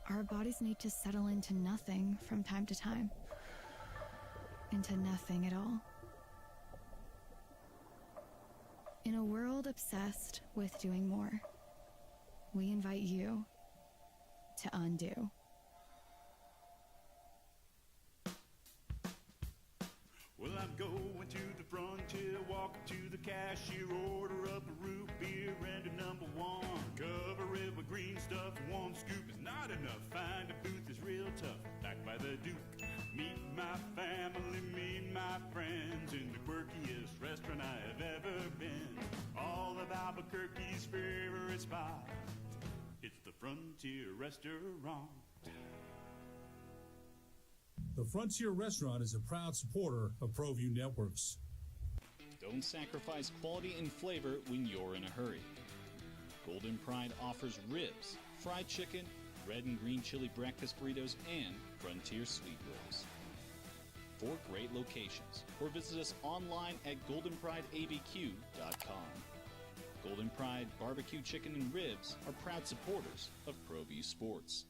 Our bodies need to settle into nothing from time to time. Into nothing at all. In a world obsessed with doing more, we invite you to undo. Well, I'm going to the frontier, walking to the cashier, order up a root beer and a number one. Cover it with green stuff, one scoop is not enough. Find a booth is real tough, back by the Duke. Meet my family, meet my friends in the quirkiest restaurant I have ever been. All of Albuquerque's favorite spot, it's the Frontier Restaurant. The Frontier Restaurant is a proud supporter of ProView Networks. Don't sacrifice quality and flavor when you're in a hurry. Golden Pride offers ribs, fried chicken, red and green chili breakfast burritos, and Frontier sweet rolls. 4 great locations, or visit us online at goldenprideabq.com. Golden Pride Barbecue Chicken and Ribs are proud supporters of ProView Sports.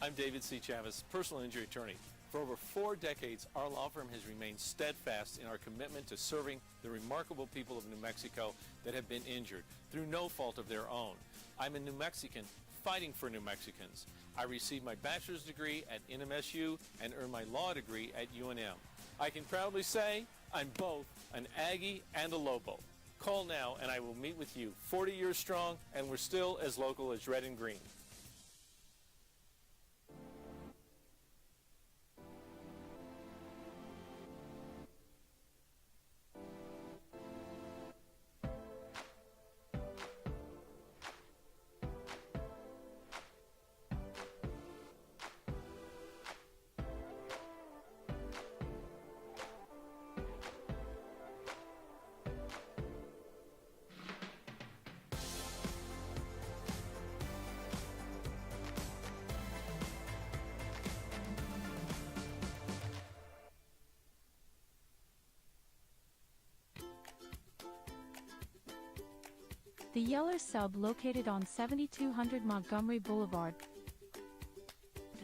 I'm David C. Chavez, personal injury attorney. For over 4 decades, our law firm has remained steadfast in our commitment to serving the remarkable people of New Mexico that have been injured through no fault of their own. I'm a New Mexican fighting for New Mexicans. I received my bachelor's degree at NMSU and earned my law degree at UNM. I can proudly say I'm both an Aggie and a Lobo. Call now and I will meet with you. 40 years strong, and we're still as local as red and green. The Yeller Sub, located on 7200 Montgomery Boulevard,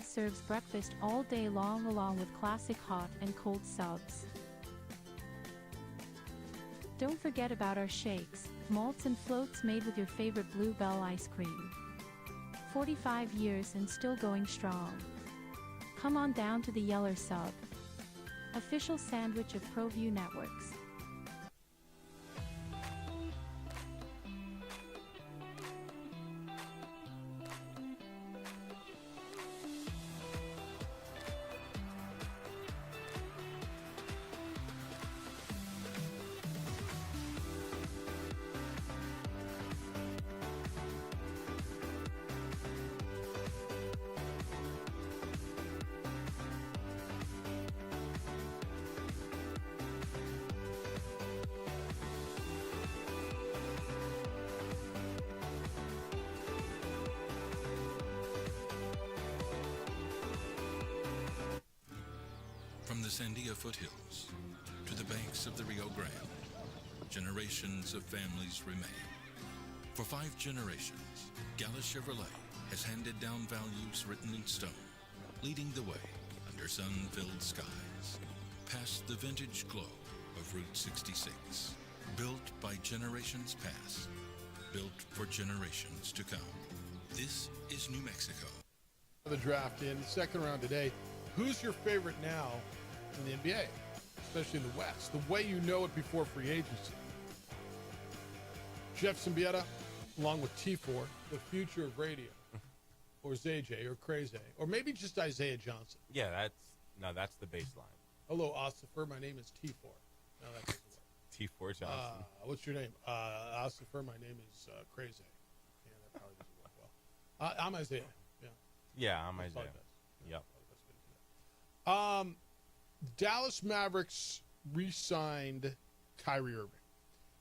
serves breakfast all day long along with classic hot and cold subs. Don't forget about our shakes, malts and floats made with your favorite Blue Bell ice cream. 45 years and still going strong. Come on down to the Yeller Sub, official sandwich of ProView Networks. From the Sandia foothills to the banks of the Rio Grande, generations of families remain. For 5 generations, Gala Chevrolet has handed down values written in stone, leading the way under sun-filled skies, past the vintage glow of Route 66. Built by generations past, built for generations to come. This is New Mexico. The draft in the second round today. Who's your favorite now in the NBA, especially in the West? The way you know it before free agency. Jeff Zimbietta, along with T4, the future of radio, or ZJ, or Crazy, or maybe just Isaiah Johnson. Yeah, that's the baseline. Hello, Ossifer. My name is T4. No, that's T4 Johnson. What's your name? Ossifer. My name is Crazy. Yeah, that probably doesn't work well. I'm Isaiah. Yeah. Yeah, I'm Isaiah. Yep. Dallas Mavericks re-signed Kyrie Irving.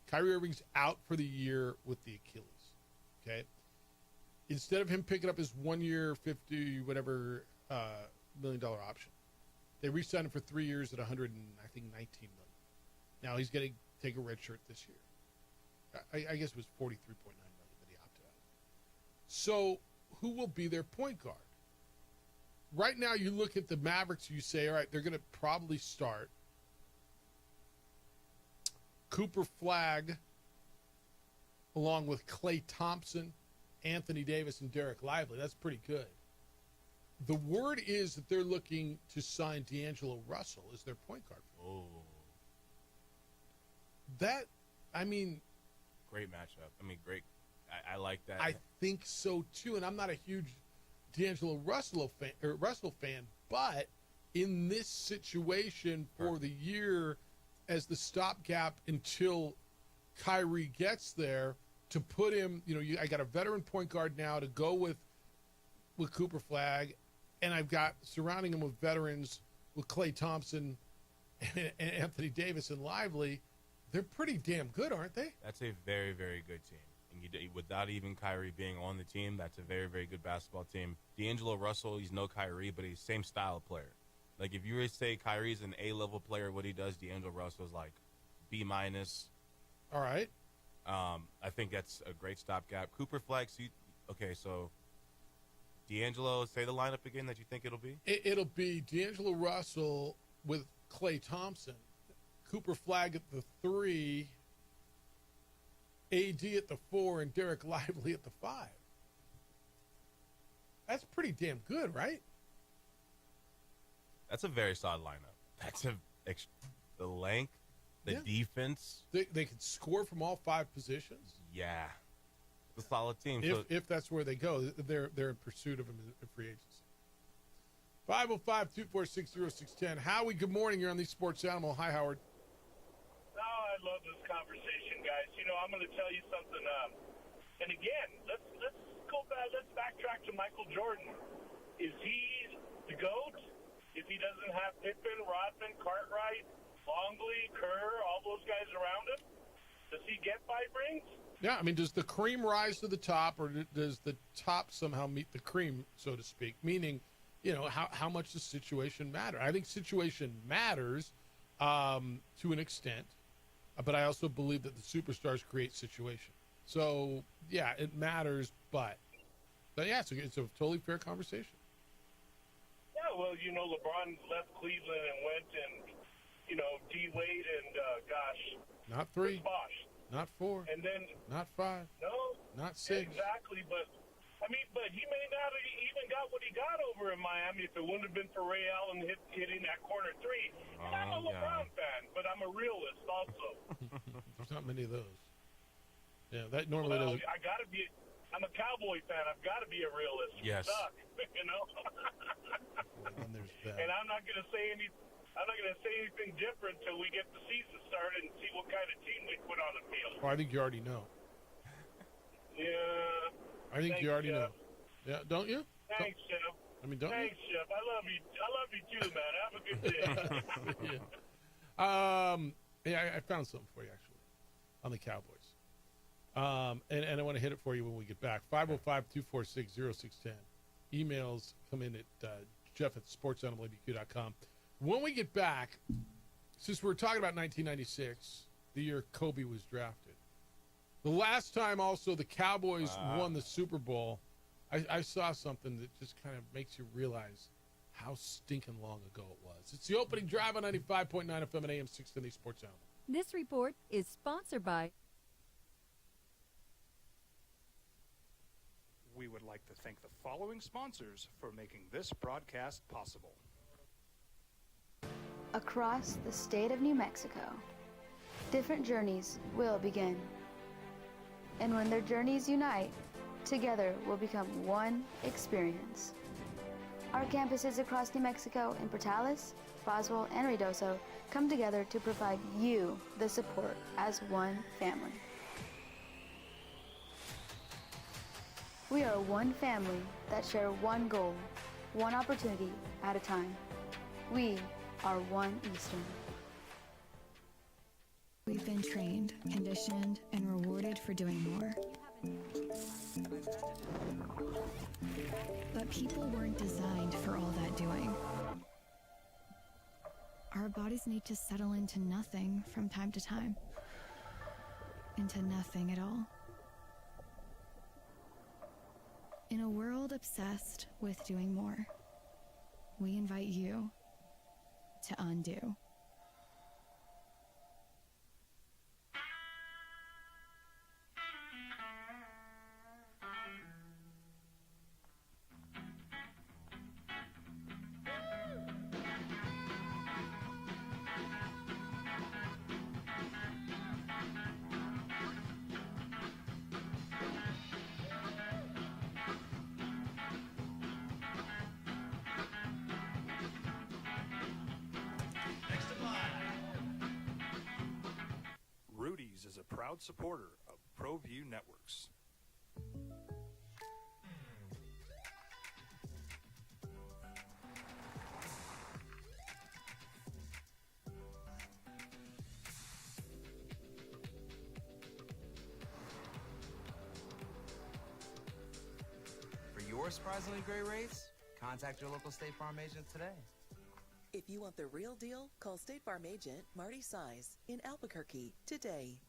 Kyrie Irving's out for the year with the Achilles. Okay. Instead of him picking up his 1 year, $50 whatever $million option, they re-signed him for 3 years at $119 million. Now he's going to take a red shirt this year. I guess it was $43.9 million that he opted out. So who will be their point guard? Right now, you look at the Mavericks, you say, all right, they're going to probably start Cooper Flagg along with Klay Thompson, Anthony Davis, and Derek Lively. That's pretty good. The word is that they're looking to sign D'Angelo Russell as their point guard. Oh. That, great matchup. Great. I like that. I think so, too, and I'm not a huge D'Angelo Russell fan, but in this situation for the year as the stopgap until Kyrie gets there, to put him, I got a veteran point guard now to go with Cooper Flagg, and I've got surrounding him with veterans with Klay Thompson and Anthony Davis and Lively. They're pretty damn good, aren't they? That's a very, very good team. And without even Kyrie being on the team, that's a very, very good basketball team. D'Angelo Russell, he's no Kyrie, but he's same style of player. Like, if you were to say Kyrie's an A-level player, what he does, D'Angelo Russell's like B-. All right. I think that's a great stopgap. Cooper Flagg, so D'Angelo, say the lineup again that you think it'll be? It'll be D'Angelo Russell with Klay Thompson, Cooper Flagg at the 3, AD at the 4, and Derek Lively at the 5. That's pretty damn good, right? That's a very solid lineup. That's the length, The defense. They can score from all 5 positions. Yeah. It's a solid team. If that's where they go, they're in pursuit of him in free agency. 505-246-0610. Howie, good morning. You're on the Sports Animal. Hi, Howard. Oh, I love this conversation, guys. You know, I'm going to tell you something. And again, let's go back. Let's backtrack to Michael Jordan. Is he the GOAT if he doesn't have Pippen, Rodman, Cartwright, Longley, Kerr, all those guys around him? Does he get 5 rings? Yeah, I mean, does the cream rise to the top, or does the top somehow meet the cream, so to speak? Meaning, you know, how much does situation matter? I think situation matters to an extent, but I also believe that the superstars create situation. So, yeah, it matters, but yeah, it's a totally fair conversation. Yeah, well, you know, LeBron left Cleveland and went and, you know, D-Wade and, Not 3. Bosh. Not 4. And then... Not 5. No. Not 6. Exactly, but he may not have even got what he got over in Miami if it wouldn't have been for Ray Allen hitting that corner 3. And I'm a LeBron fan, but I'm a realist also. There's not many of those. Yeah, that normally doesn't... I'm a Cowboy fan. I've got to be a realist. Yes. Suck, you know? And there's that. And I'm not going to say anything different till we get the season started and see what kind of team we put on the field. Well, I think you already know. Yeah. I think you already know. Yeah, don't you? Thanks, Jeff. I mean, don't Thanks, Jeff. I love you. I love you too, man. Have a good day. Yeah, I found something for you, actually, on the Cowboys. And I want to hit it for you when we get back. 505-246-0610. Emails come in at jeff@sportsanimalabq.com. When we get back, since we're talking about 1996, the year Kobe was drafted, the last time also the Cowboys won the Super Bowl, I saw something that just kind of makes you realize how stinking long ago it was. It's the opening drive on 95.9 FM and AM 610 Sports Animal. This report is sponsored by... We would like to thank the following sponsors for making this broadcast possible. Across the state of New Mexico, different journeys will begin. And when their journeys unite, together will become one experience. Our campuses across New Mexico in Portales, Boswell, and Ruidoso come together to provide you the support as one family. We are one family that share one goal, one opportunity at a time. We are one Eastern. We've been trained, conditioned, and rewarded for doing more. But people weren't designed for all that doing. Our bodies need to settle into nothing from time to time. Into nothing at all. In a world obsessed with doing more, we invite you to undo. Rudy's is a proud supporter of ProView Networks. For your surprisingly great rates, contact your local State Farm agent today. If you want the real deal, call State Farm agent Marty Size in Albuquerque today.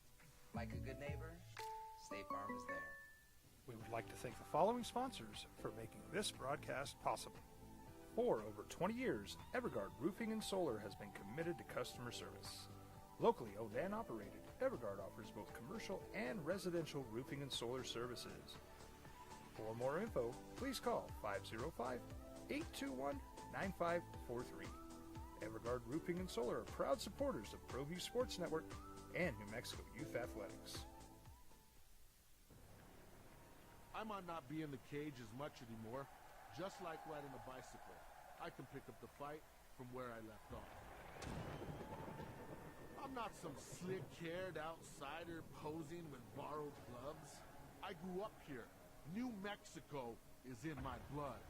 Like a good neighbor, State Farm is there. We would like to thank the following sponsors for making this broadcast possible. For over 20 years, Evergard Roofing and Solar has been committed to customer service. Locally owned and operated, Evergard offers both commercial and residential roofing and solar services. For more info, please call 505-821-9543. Evergard Roofing and Solar are proud supporters of ProView Sports Network and New Mexico Youth Athletics. I might not be in the cage as much anymore. Just like riding a bicycle, I can pick up the fight from where I left off. I'm not some slick-haired outsider posing with borrowed gloves. I grew up here. New Mexico is in my blood.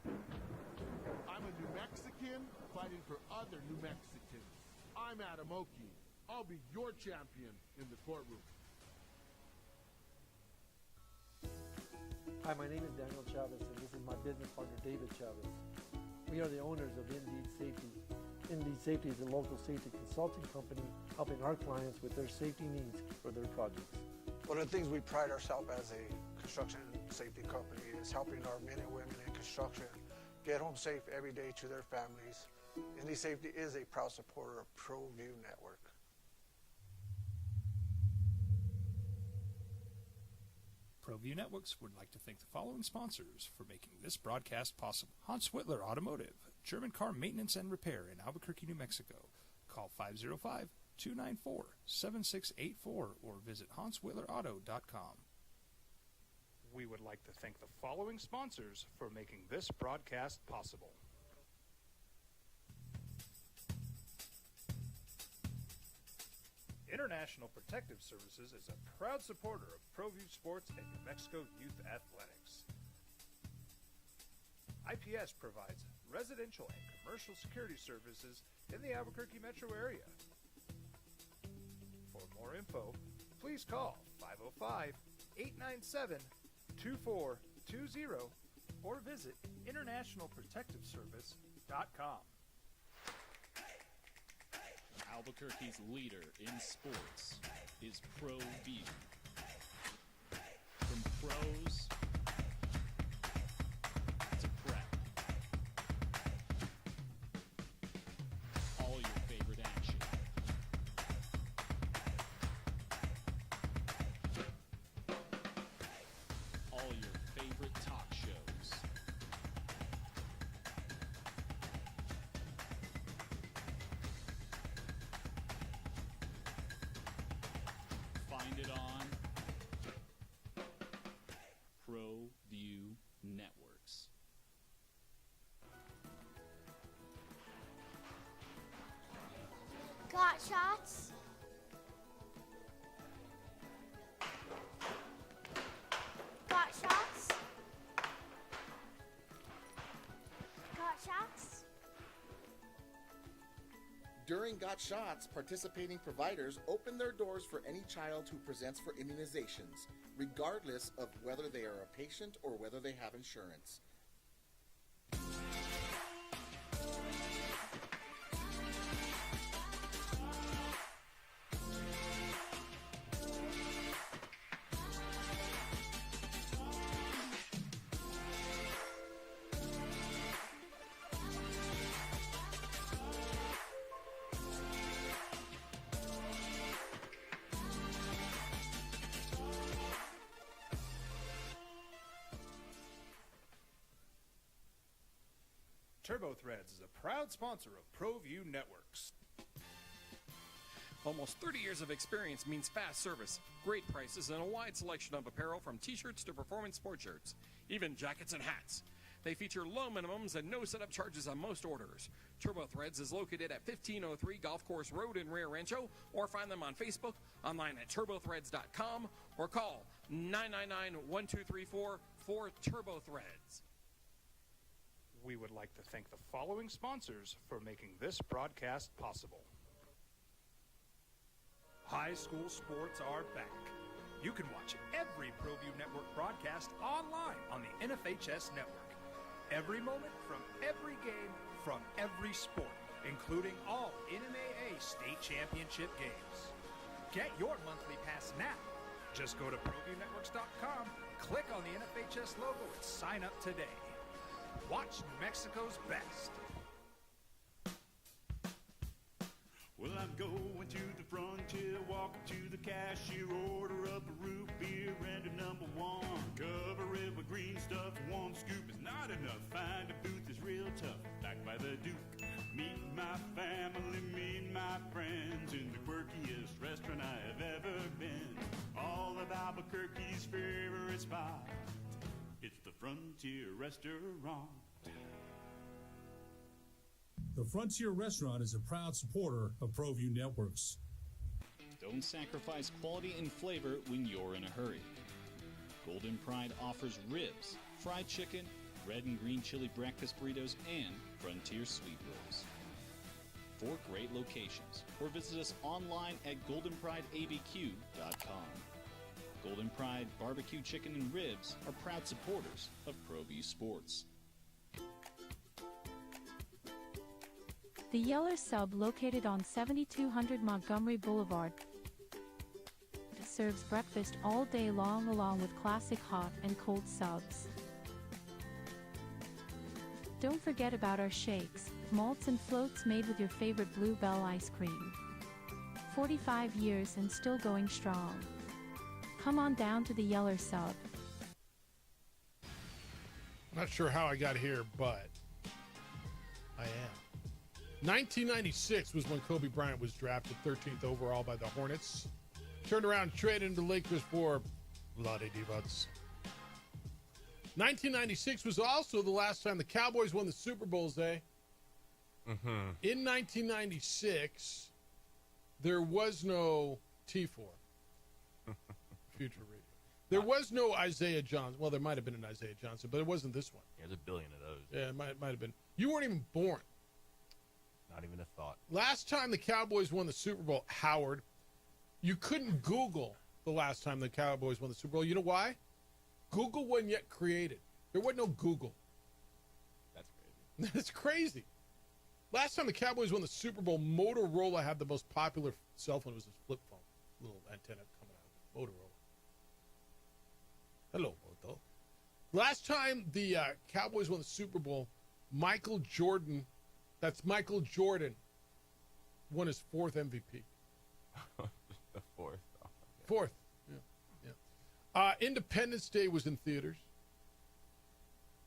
I'm a New Mexican fighting for other New Mexicans. I'm Adam Oki. I'll be your champion in the courtroom. Hi, my name is Daniel Chavez, and this is my business partner, David Chavez. We are the owners of Indeed Safety. Indeed Safety is a local safety consulting company helping our clients with their safety needs for their projects. One of the things we pride ourselves as a construction safety company is helping our men and women in construction get home safe every day to their families. Indeed Safety is a proud supporter of ProView Network. ProView Networks would like to thank the following sponsors for making this broadcast possible. Hans Whitler Automotive, German car maintenance and repair in Albuquerque, New Mexico. Call 505-294-7684 or visit HansWhitlerAuto.com. We would like to thank the following sponsors for making this broadcast possible. International Protective Services is a proud supporter of ProView Sports and New Mexico Youth Athletics. IPS provides residential and commercial security services in the Albuquerque metro area. For more info, please call 505-897-2420 or visit internationalprotectiveservice.com. Albuquerque's leader in sports is ProView. From pros to prep. All your favorite action. All your favorite talk shows. Find it on ProView Networks. Got shots? Got shots? Got shots? During Got Shots, participating providers open their doors for any child who presents for immunizations, regardless of whether they are a patient or whether they have insurance. Turbo Threads is a proud sponsor of ProView Networks. Almost 30 years of experience means fast service, great prices, and a wide selection of apparel from t-shirts to performance sport shirts, even jackets and hats. They feature low minimums and no setup charges on most orders. Turbo Threads is located at 1503 Golf Course Road in Rio Rancho, or find them on Facebook, online at turbothreads.com, or call 999-1234 for Turbo Threads. We would like to thank the following sponsors for making this broadcast possible. High school sports are back. You can watch every ProView Network broadcast online on the NFHS network. Every moment from every game from every sport, including all NMAA state championship games. Get your monthly pass now. Just go to ProViewNetworks.com, click on the NFHS logo, and sign up today. Watch New Mexico's best. Well, I'm going to the frontier, walking to the cashier, order up a root beer and a number one. Cover it with green stuff, one scoop is not enough. Find a booth is real tough, backed by the Duke. Meet my family, meet my friends in the quirkiest restaurant I have ever been. All of Albuquerque's favorite spot. It's the Frontier Restaurant. The Frontier Restaurant is a proud supporter of ProView Networks. Don't sacrifice quality and flavor when you're in a hurry. Golden Pride offers ribs, fried chicken, red and green chili breakfast burritos, and Frontier sweet rolls. 4 great locations, or visit us online at goldenprideabq.com. Golden Pride Barbecue Chicken and Ribs are proud supporters of ProView Sports. The Yeller Sub, located on 7200 Montgomery Boulevard, serves breakfast all day long along with classic hot and cold subs. Don't forget about our shakes, malts and floats made with your favorite Bluebell ice cream. 45 years and still going strong. Come on down to the Yeller Sub. I'm not sure how I got here, but I am. 1996 was when Kobe Bryant was drafted 13th overall by the Hornets. Turned around and traded into the Lakers for Vlade Divac. 1996 was also the last time the Cowboys won the Super Bowl, Zay. In 1996, there was no T4. Future Radio. There was no Isaiah Johnson. Well, there might have been an Isaiah Johnson, but it wasn't this one. Yeah, there's a billion of those. Yeah, it might have been. You weren't even born. Not even a thought. Last time the Cowboys won the Super Bowl, Howard, you couldn't Google the last time the Cowboys won the Super Bowl. You know why? Google wasn't yet created. There wasn't no Google. That's crazy. That's crazy. Last time the Cowboys won the Super Bowl, Motorola had the most popular cell phone. It was a flip phone. Little antenna coming out of it. Motorola. Hello, Moto. Last time the Cowboys won the Super Bowl, Michael Jordan, that's Michael Jordan, won his 4th MVP. The 4th. Oh, 4th. Yeah. Independence Day was in theaters.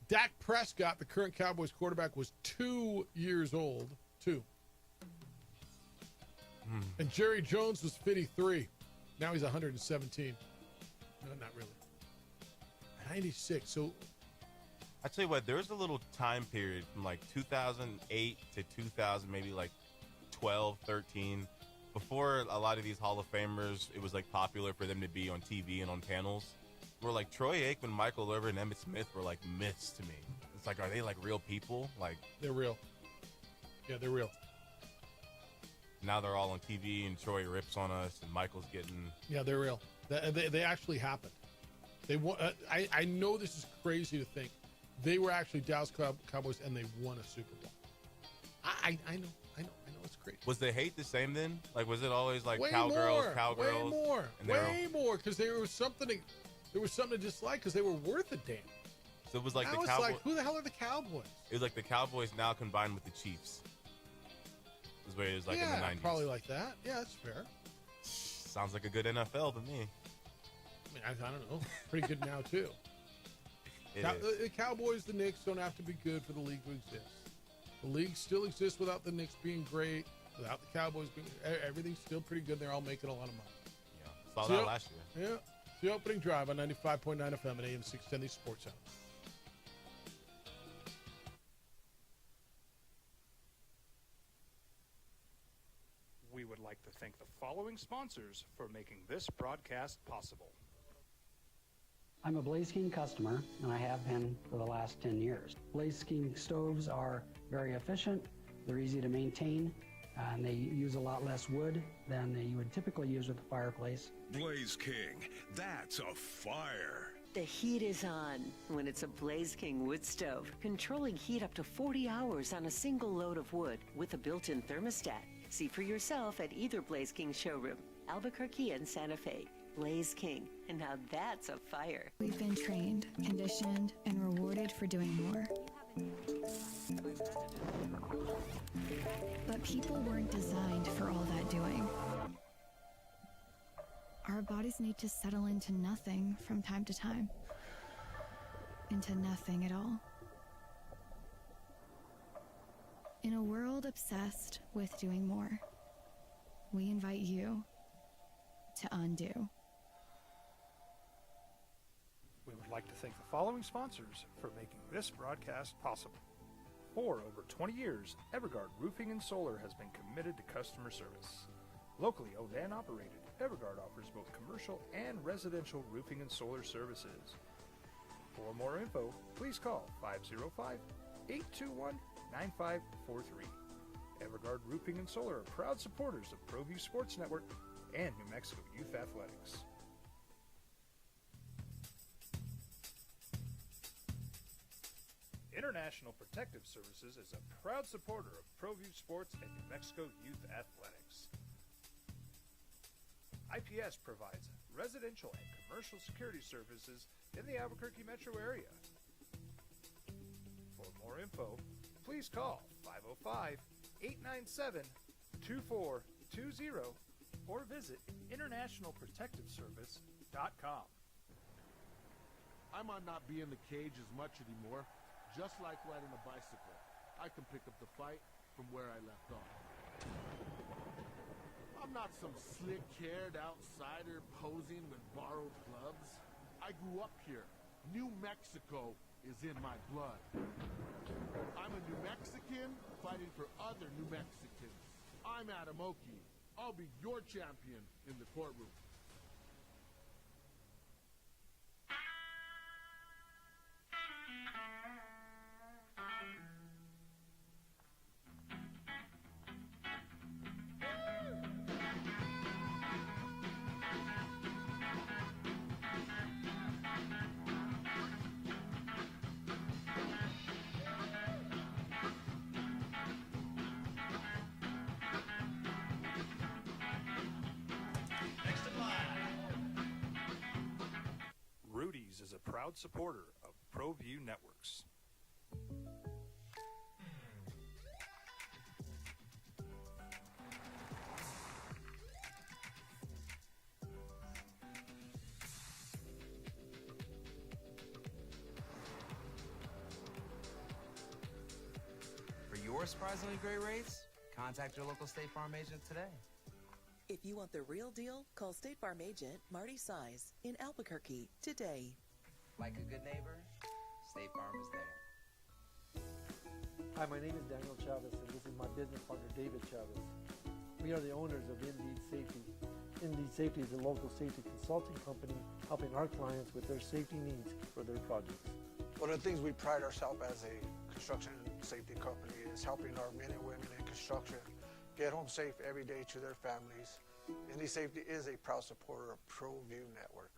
Dak Prescott, the current Cowboys quarterback, was 2 years old. 2. And Jerry Jones was 53. Now he's 117. No, not really. 96. So I tell you what, there was a little time period from like 2008 to 2000, maybe like 12, 13. Before a lot of these Hall of Famers, it was like popular for them to be on TV and on panels. Where like Troy Aikman, Michael Irvin, and Emmitt Smith were like myths to me. It's like, are they like real people? Like they're real. Yeah, they're real. Now they're all on TV, and Troy rips on us, and Michael's getting. Yeah, they're real. They actually happened. They won. I know this is crazy to think. They were actually Dallas Cowboys, and they won a Super Bowl. I know. It's crazy. Was the hate the same then? Like, was it always like way cowgirls? Way more, because there was something to dislike because they were worth a damn. So it was like now the Cowboys. Like, who the hell are the Cowboys? It was like the Cowboys now combined with the Chiefs. Is what it was like in the 90s. Probably like that. Yeah, that's fair. Sounds like a good NFL to me. I mean, I don't know. Pretty good now too. The Cowboys, the Knicks don't have to be good for the league to exist. The league still exists without the Knicks being great, without the Cowboys being. Everything's still pretty good. They're all making a lot of money. Yeah, saw that last year. Yeah, it's the opening drive on 95.9 FM and AM 610, the Sports Hour. We would like to thank the following sponsors for making this broadcast possible. I'm a Blaze King customer, and I have been for the last 10 years. Blaze King stoves are very efficient, they're easy to maintain, and they use a lot less wood than you would typically use with a fireplace. Blaze King, that's a fire. The heat is on when it's a Blaze King wood stove, controlling heat up to 40 hours on a single load of wood with a built-in thermostat. See for yourself at either Blaze King showroom, Albuquerque and Santa Fe. Blaze King, and now that's a fire. We've been trained, conditioned, and rewarded for doing more. But people weren't designed for all that doing. Our bodies need to settle into nothing from time to time. Into nothing at all. In a world obsessed with doing more, we invite you to undo. We would like to thank the following sponsors for making this broadcast possible. For over 20 years, Evergard Roofing and Solar has been committed to customer service. Locally owned and operated, Evergard offers both commercial and residential roofing and solar services. For more info, please call 505-821-9543. Evergard Roofing and Solar are proud supporters of ProView Sports Network and New Mexico Youth Athletics. International Protective Services is a proud supporter of ProView Sports and New Mexico Youth Athletics. IPS provides residential and commercial security services in the Albuquerque metro area. For more info, please call 505-897-2420 or visit internationalprotectiveservice.com. I might not be in the cage as much anymore. Just like riding a bicycle, I can pick up the fight from where I left off. I'm not some slick-haired outsider posing with borrowed gloves. I grew up here. New Mexico is in my blood. I'm a New Mexican fighting for other New Mexicans. I'm Adam Oki. I'll be your champion in the courtroom. Rudy's is a proud supporter of ProView Networks. For your surprisingly great rates, contact your local State Farm agent today. If you want the real deal, call State Farm agent Marty Size in Albuquerque today. Like a good neighbor, State Farm is there. Hi, my name is Daniel Chavez, and this is my business partner, David Chavez. We are the owners of Indeed Safety. Indeed Safety is a local safety consulting company helping our clients with their safety needs for their projects. One of the things we pride ourselves as a construction safety company is helping our men and women in construction get home safe every day to their families. Indeed Safety is a proud supporter of ProView Network.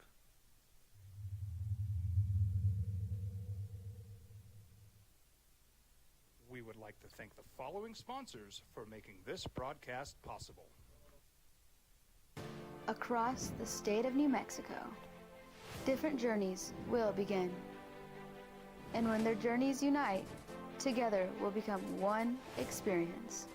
We would like to thank the following sponsors for making this broadcast possible. Across the state of New Mexico, different journeys will begin. And when their journeys unite, together will become one experience.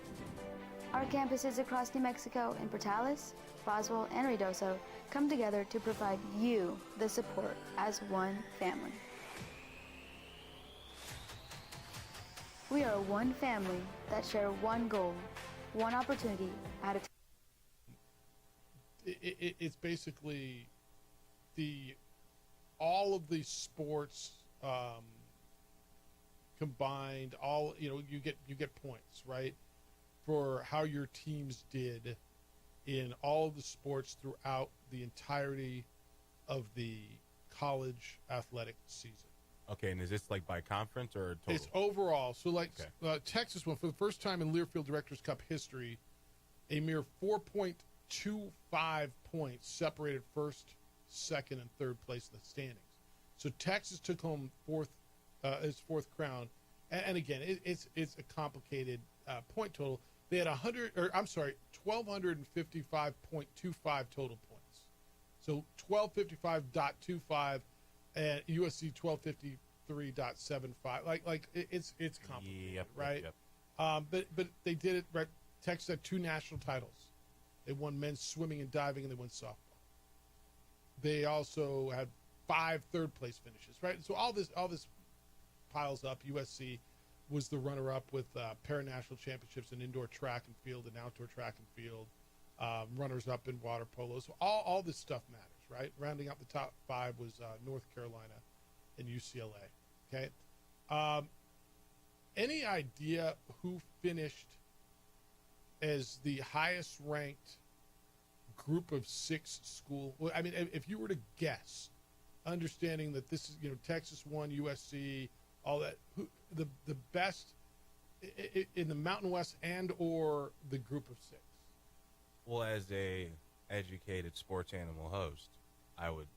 Our campuses across New Mexico in Portales, Roswell, and Ruidoso come together to provide you the support as one family. We are one family that share one goal, one opportunity at a time. It's basically all of the sports combined. All you get points, right, for how your teams did in all of the sports throughout the entirety of the college athletic season. Okay, and is this like by conference or total? It's overall. So, like, Texas won for the first time in Learfield Directors Cup history. A mere 4.25 points separated first, second, and third place in the standings. So Texas took home its fourth crown. And again, it's a complicated point total. They had 1,255.25 total points. So 1255.25. And USC 1253.75. It's complicated, right? Yep. But they did it right. Texas had 2 national titles. They won men's swimming and diving, and they won softball. They also had 5 third place finishes, right? So all this piles up. USC, was the runner-up with para-national championships in indoor track and field and outdoor track and field, runners-up in water polo. So all this stuff matters, right? Rounding out the top 5 was North Carolina and UCLA, okay? Any idea who finished as the highest-ranked group of 6 school? Well, I mean, if you were to guess, understanding that this is, Texas won, USC, all that, the best in the Mountain West and or the group of 6? Well, as a educated sports animal host, I would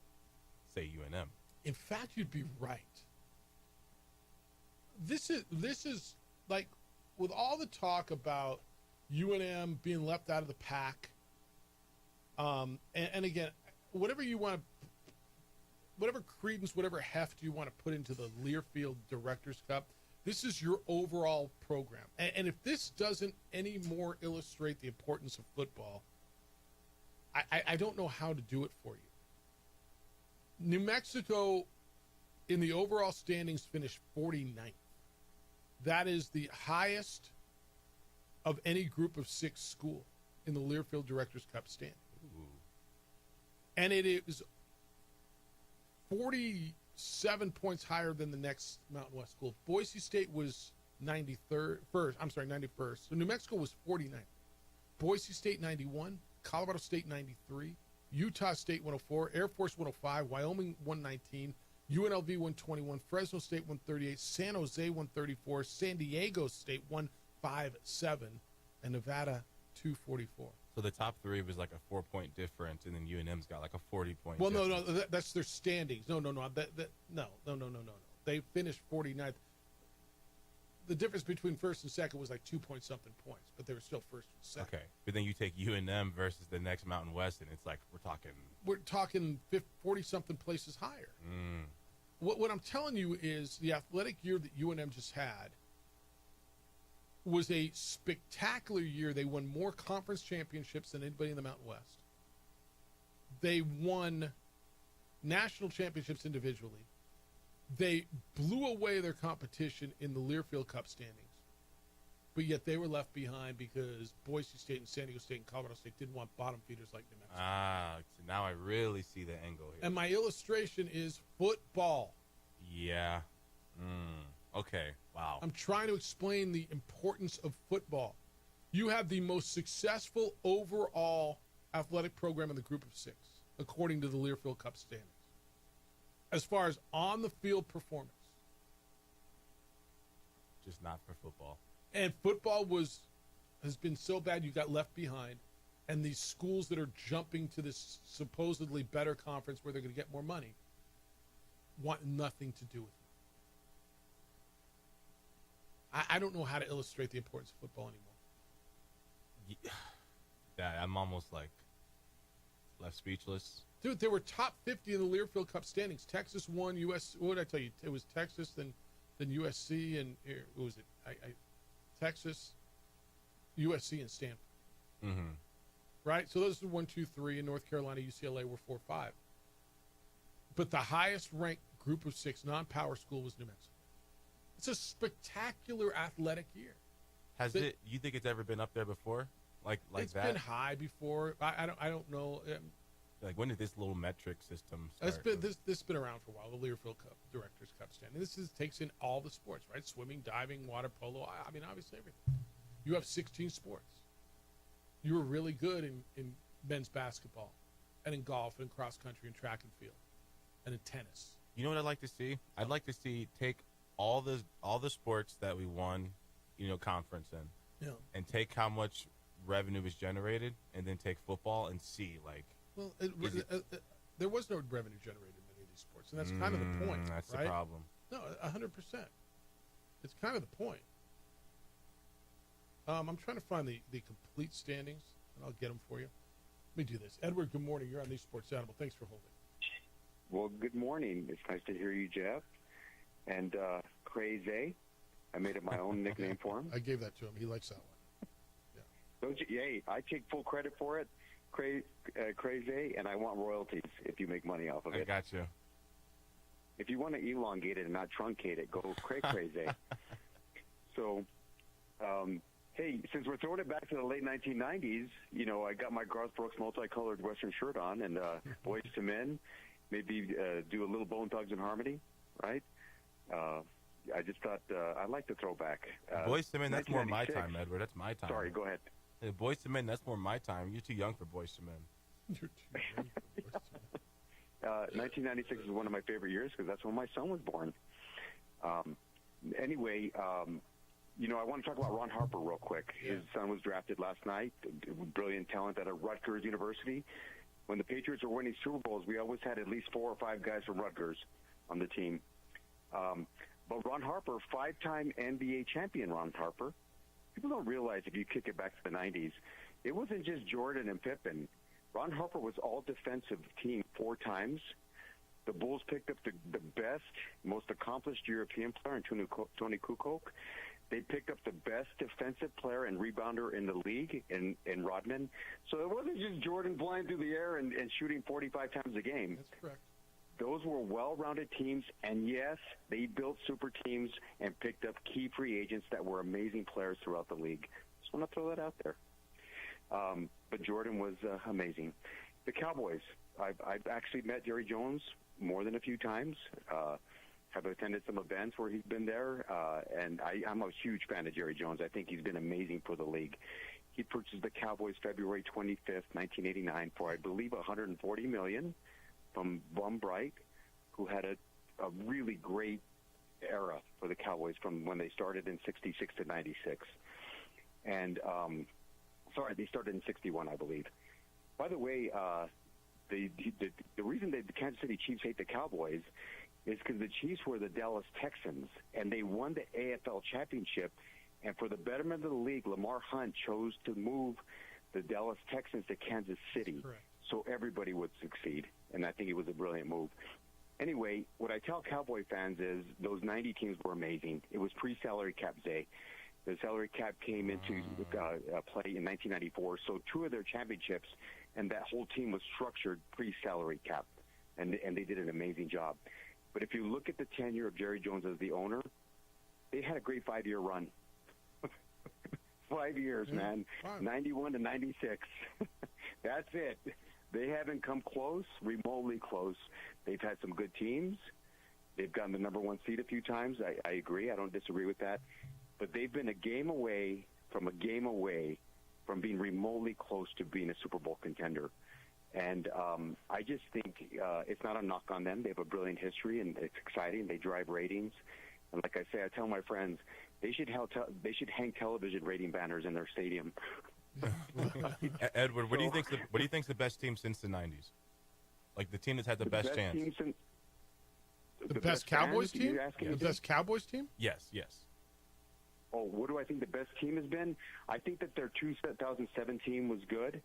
say UNM. In fact, you'd be right. This is like, with all the talk about UNM being left out of the pack, and again, whatever you want to, whatever credence, whatever heft you want to put into the Learfield Directors Cup, this is your overall program. And if this doesn't any more illustrate the importance of football, I don't know how to do it for you. New Mexico, in the overall standings, finished 49th. That is the highest of any group of 6 school in the Learfield Directors Cup standing. And it is 47 points higher than the next Mountain West school. Boise State was 91st. So New Mexico was 49th. Boise State 91, Colorado State 93, Utah State 104, Air Force 105, Wyoming 119, UNLV 121, Fresno State 138, San Jose 134, San Diego State 157, and Nevada 244. So the top 3 was like a 4-point difference, and then UNM's got like a 40-point. Well, difference. no, that's their standings. No. They finished 49th. The difference between first and second was like 2-point-something points, but they were still first and second. Okay, but then you take UNM versus the next Mountain West, and it's like we're talking 40-something places higher. What I'm telling you is the athletic year that UNM just had was a spectacular year. They won more conference championships than anybody in the Mountain West. They won national championships individually. They blew away their competition in the Learfield Cup standings, but yet they were left behind because Boise State and San Diego State and Colorado State didn't want bottom feeders like New Mexico. So now I really see the angle here. And my illustration is football. Yeah. Okay. Wow. I'm trying to explain the importance of football. You have the most successful overall athletic program in the group of 6, according to the Learfield Cup standings, as far as on-the-field performance. Just not for football. And football has been so bad you got left behind, and these schools that are jumping to this supposedly better conference where they're going to get more money want nothing to do with it. I don't know how to illustrate the importance of football anymore. Yeah, I'm almost like left speechless. Dude, they were top 50 in the Learfield Cup standings. Texas won. What did I tell you? It was Texas, then USC, and what was it? Texas, USC, and Stanford. Mm-hmm. Right? So those are 1, 2, 3, and North Carolina, UCLA were 4, 5. But the highest ranked group of 6 non-power school was New Mexico. It's a spectacular athletic year. You think it's ever been up there before? Like it's that? It's been high before. I don't know. Like, when did this little metric system start? This has been around for a while, the Learfield Cup, Directors Cup standing. This takes in all the sports, right? Swimming, diving, water polo. I mean, obviously everything. You have 16 sports. You were really good in men's basketball and in golf and cross country and track and field and in tennis. You know what I'd like to see? I'd like to see take all the sports that we won, conference in, and take how much revenue was generated, and then take football and see, like. Well, there was no revenue generated in many of these sports, and that's kind of the point. That's right? the problem. No, 100%. It's kind of the point. I'm trying to find the complete standings, and I'll get them for you. Let me do this. Edward, good morning. You're on These Sports Animal. Thanks for holding. Well, good morning. It's nice to hear you, Jeff. And Crazy, I made up my own nickname for him. I gave that to him. He likes that one. Yeah. Don't you? Hey, I take full credit for it, Crazy, and I want royalties if you make money off of it. I got you. If you want to elongate it and not truncate it, go crazy. So, hey, since we're throwing it back to the late 1990s, I got my Garth Brooks multicolored Western shirt on, and Boyz II Men, maybe do a little Bone Thugs and Harmony, right? I just thought I'd like to throw back. Boyz II Men, that's more my time, Edward. That's my time. Sorry, go ahead. Boyz II Men, that's more my time. You're too young for Boyz II Men. You're too young for Boyz II Men. 1996 is one of my favorite years because that's when my son was born. Anyway, I want to talk about Ron Harper real quick. His son was drafted last night, brilliant talent at Rutgers University. When the Patriots were winning Super Bowls, we always had at least 4 or 5 guys from Rutgers on the team. But Ron Harper, 5-time NBA champion Ron Harper, people don't realize if you kick it back to the 90s, it wasn't just Jordan and Pippen. Ron Harper was all-defensive team 4 times. The Bulls picked up the best, most accomplished European player in Tony Kukoc. They picked up the best defensive player and rebounder in the league in Rodman. So it wasn't just Jordan flying through the air and shooting 45 times a game. That's correct. Those were well-rounded teams, and yes, they built super teams and picked up key free agents that were amazing players throughout the league. Just want to throw that out there. But Jordan was amazing. The Cowboys. I've actually met Jerry Jones more than a few times. Have attended some events where he's been there, and I'm a huge fan of Jerry Jones. I think he's been amazing for the league. He purchased the Cowboys February 25th, 1989 for, I believe, $140 million from Bum Bright, who had a really great era for the Cowboys from when they started in 66 to 96. And, they started in 61, I believe. By the way, the reason that the Kansas City Chiefs hate the Cowboys is because the Chiefs were the Dallas Texans, and they won the AFL championship. And for the betterment of the league, Lamar Hunt chose to move the Dallas Texans to Kansas City so everybody would succeed. And I think it was a brilliant move. Anyway, what I tell Cowboy fans is those 90 teams were amazing. It was pre-salary cap day. The salary cap came into play in 1994, so 2 of their championships and that whole team was structured pre-salary cap, and they did an amazing job. But if you look at the tenure of Jerry Jones as the owner, they had a great 5-year run. 5 years, man. 91 to 96. That's it. They haven't come close, remotely close. They've had some good teams. They've gotten the number 1 seed a few times. I agree. I don't disagree with that. But they've been a game away from being remotely close to being a Super Bowl contender. And I just think it's not a knock on them. They have a brilliant history, and it's exciting. They drive ratings. And like I say, I tell my friends, they should hang television rating banners in their stadium. Edward, what do you think's the best team since the 90s? Like the team that's had the best chance. The best Cowboys team? The best Cowboys team? Yes. Oh, what do I think the best team has been? I think that their 2007 team was good.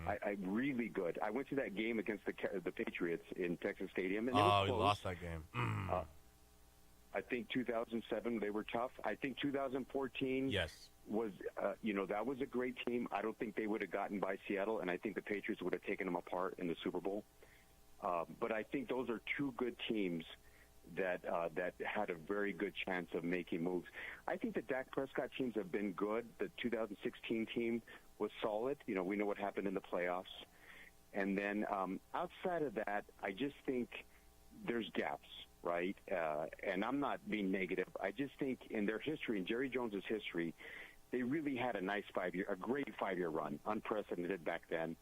I really good. I went to that game against the Patriots in Texas Stadium, and it was close. We lost that game. I think 2007 they were tough. I think 2014 was that was a great team. I don't think they would have gotten by Seattle, and I think the Patriots would have taken them apart in the Super Bowl. But I think those are 2 good teams that had a very good chance of making moves. I think the Dak Prescott teams have been good. The 2016 team was solid. We know what happened in the playoffs. And then outside of that, I just think there's gaps, right? And I'm not being negative. I just think in their history, in Jerry Jones's history, they really had a great 5-year run, unprecedented back then.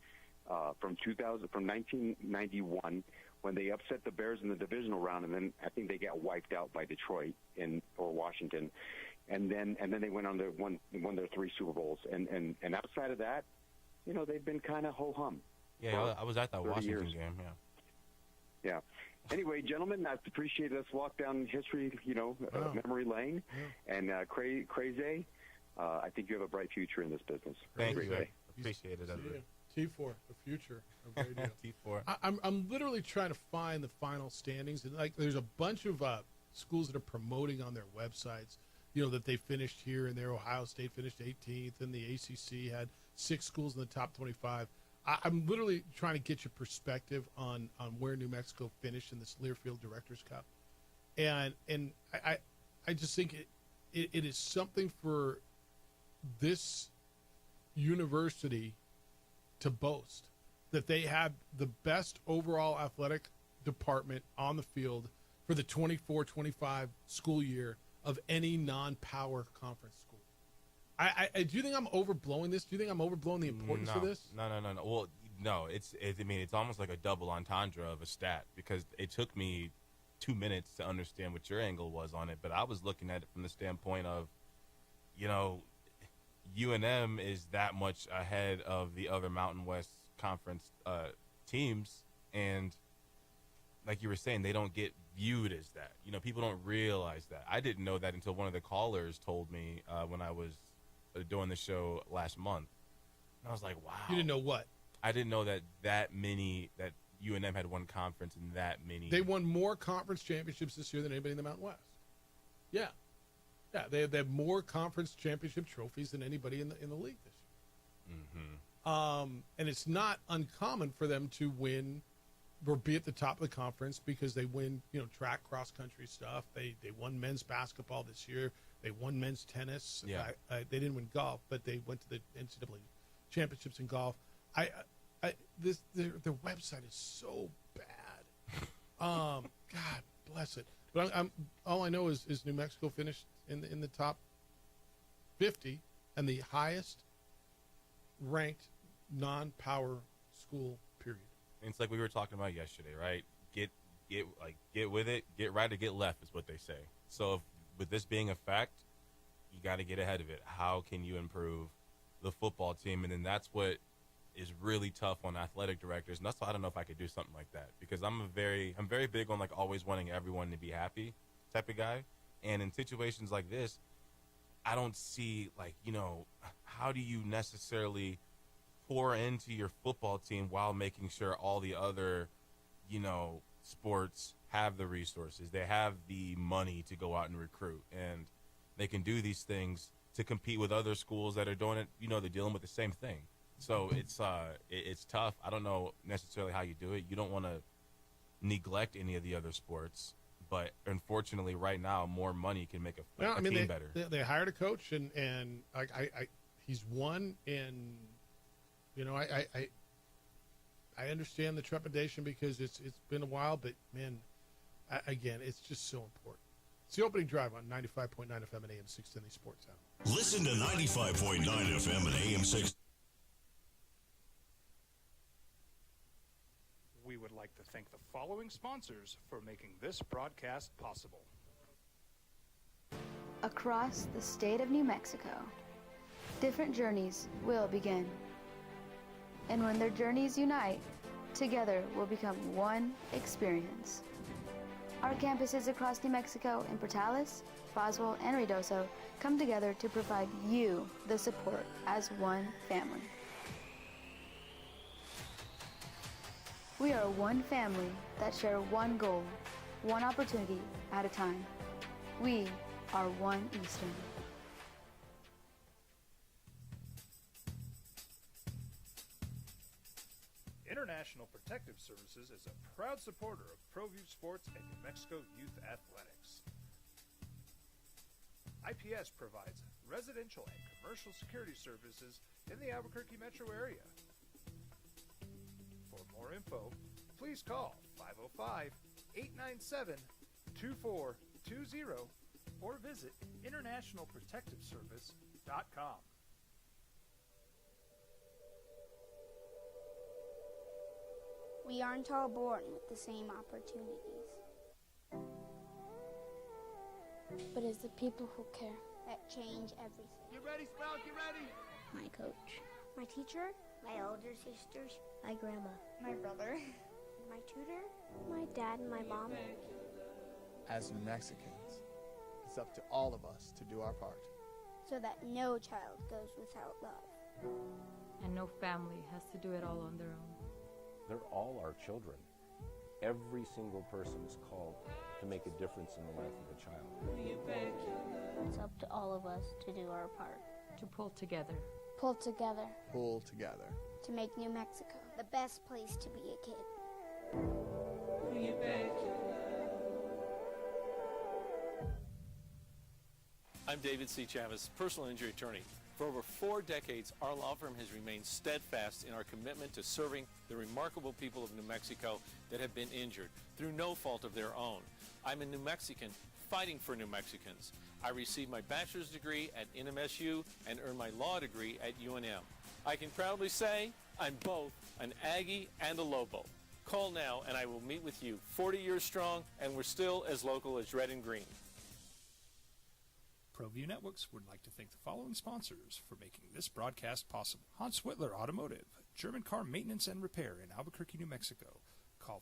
From 1991, when they upset the Bears in the divisional round, and then I think they got wiped out by Detroit or Washington, and then they went on to won their 3 Super Bowls, and outside of that, they've been kind of ho hum. Yeah, I was at that Washington game. Yeah. Anyway, gentlemen, I appreciate us walk down history, memory lane, and Crazy. I think you have a bright future in this business. Thank you. Appreciate it, Edward. T4, the future of radio. T4. I'm literally trying to find the final standings, and there's a bunch of schools that are promoting on their websites, that they finished here, and their Ohio State finished 18th, and the ACC had 6 schools in the top 25. I'm literally trying to get your perspective on where New Mexico finished in this Learfield Directors Cup, and I just think it is something for this university to boast that they had the best overall athletic department on the field for the 24-25 school year of any non-power conference school. I do you think I'm overblowing this? Do you think I'm overblowing the importance of this? No. Well, no, it's almost like a double entendre of a stat, because it took me 2 minutes to understand what your angle was on it, but I was looking at it from the standpoint of, UNM is that much ahead of the other Mountain West Conference teams, and like you were saying, they don't get viewed as that. People don't realize that. I didn't know that until one of the callers told me when I was doing the show last month. And I was like, wow. You didn't know what? I didn't know that UNM had won conference in that many. They won more conference championships this year than anybody in the Mountain West. Yeah. Yeah, they have more conference championship trophies than anybody in the league this year. Mm-hmm. And it's not uncommon for them to win or be at the top of the conference because they win, track, cross-country stuff. They won men's basketball this year. They won men's tennis. Yeah. They didn't win golf, but they went to the NCAA championships in golf. Their website is so bad. God bless it. But I'm all I know is New Mexico finished in the top 50 and the highest ranked non-power school period. And it's like we were talking about yesterday, right? Get with it, get right or get left is what they say. So with this being a fact, you got to get ahead of it. How can you improve the football team? And then that's what is really tough on athletic directors. And that's why I don't know if I could do something like that, because I'm very big on like always wanting everyone to be happy type of guy. And in situations like this, I don't see how do you necessarily pour into your football team while making sure all the other, sports have the resources, they have the money to go out and recruit, and they can do these things to compete with other schools that are doing it. They're dealing with the same thing. So it's tough. I don't know necessarily how you do it. You don't want to neglect any of the other sports, but unfortunately, right now, more money can make a team better. They hired a coach, and he's won, and I understand the trepidation because it's been a while, but man, again, it's just so important. It's the opening drive on 95.9 FM and AM 610 Sports Hour. Listen to 95.9 FM and AM 6. We would like to thank the following sponsors for making this broadcast possible. Across the state of New Mexico, different journeys will begin. And when their journeys unite, together will become one experience. Our campuses across New Mexico in Portales, Roswell, and Ruidoso come together to provide you the support as one family. We are one family that share one goal, one opportunity at a time. We are One Eastern. International Protective Services is a proud supporter of ProView Sports and New Mexico Youth Athletics. IPS provides residential and commercial security services in the Albuquerque metro area. For more info, please call 505-897-2420 or visit internationalprotectiveservice.com. We aren't all born with the same opportunities. But it's the people who care that change everything. Get ready, Sprout, get ready! My coach. My teacher. My older sisters. My grandma. My brother. My tutor. My dad and my mom. As New Mexicans, it's up to all of us to do our part. So that no child goes without love. And no family has to do it all on their own. They're all our children. Every single person is called to make a difference in the life of a child. It's up to all of us to do our part. To pull together. Pull together. Pull together. To make New Mexico the best place to be a kid. I'm David C. Chavis, personal injury attorney. For over 4 decades, our law firm has remained steadfast in our commitment to serving the remarkable people of New Mexico that have been injured through no fault of their own. I'm a New Mexican fighting for New Mexicans. I received my bachelor's degree at NMSU and earned my law degree at UNM. I can proudly say I'm both an Aggie and a Lobo. Call now and I will meet with you. 40 years strong, and we're still as local as red and green. ProView Networks would like to thank the following sponsors for making this broadcast possible. Hans Whitler Automotive, German car maintenance and repair in Albuquerque, New Mexico. Call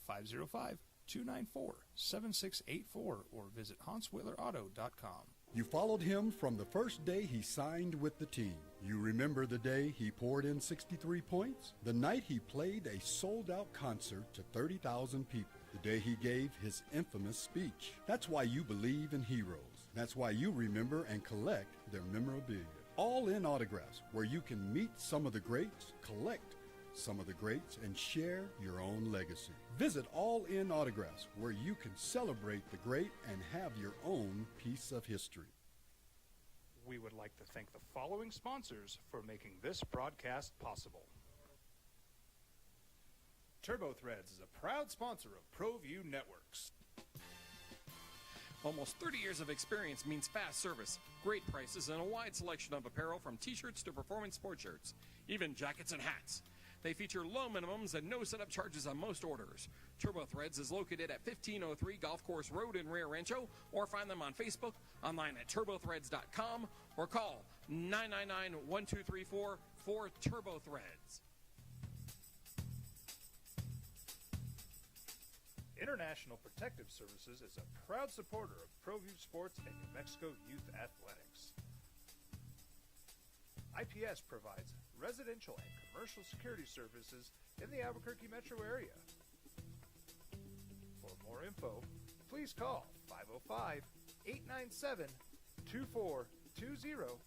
505-294-7684 or visit HansWhitlerAuto.com. You followed him from the first day he signed with the team. You remember the day he poured in 63 points? The night he played a sold-out concert to 30,000 people. The day he gave his infamous speech. That's why you believe in heroes. That's why you remember and collect their memorabilia. All in Autographs, where you can meet some of the greats, collect some of the greats, and share your own legacy. Visit All In Autographs, where you can celebrate the great and have your own piece of history. We would like to thank the following sponsors for making this broadcast possible. TurboThreads is a proud sponsor of ProView Networks. Almost 30 years of experience means fast service, great prices, and a wide selection of apparel from t-shirts to performance sport shirts, even jackets and hats. They feature low minimums and no setup charges on most orders. TurboThreads is located at 1503 Golf Course Road in Rio Rancho, or find them on Facebook, online at turbothreads.com, or call 999-1234 for TurboThreads. International Protective Services is a proud supporter of ProView Sports and New Mexico Youth Athletics. IPS provides residential and commercial security services in the Albuquerque metro area. For more info, please call 505-897-2420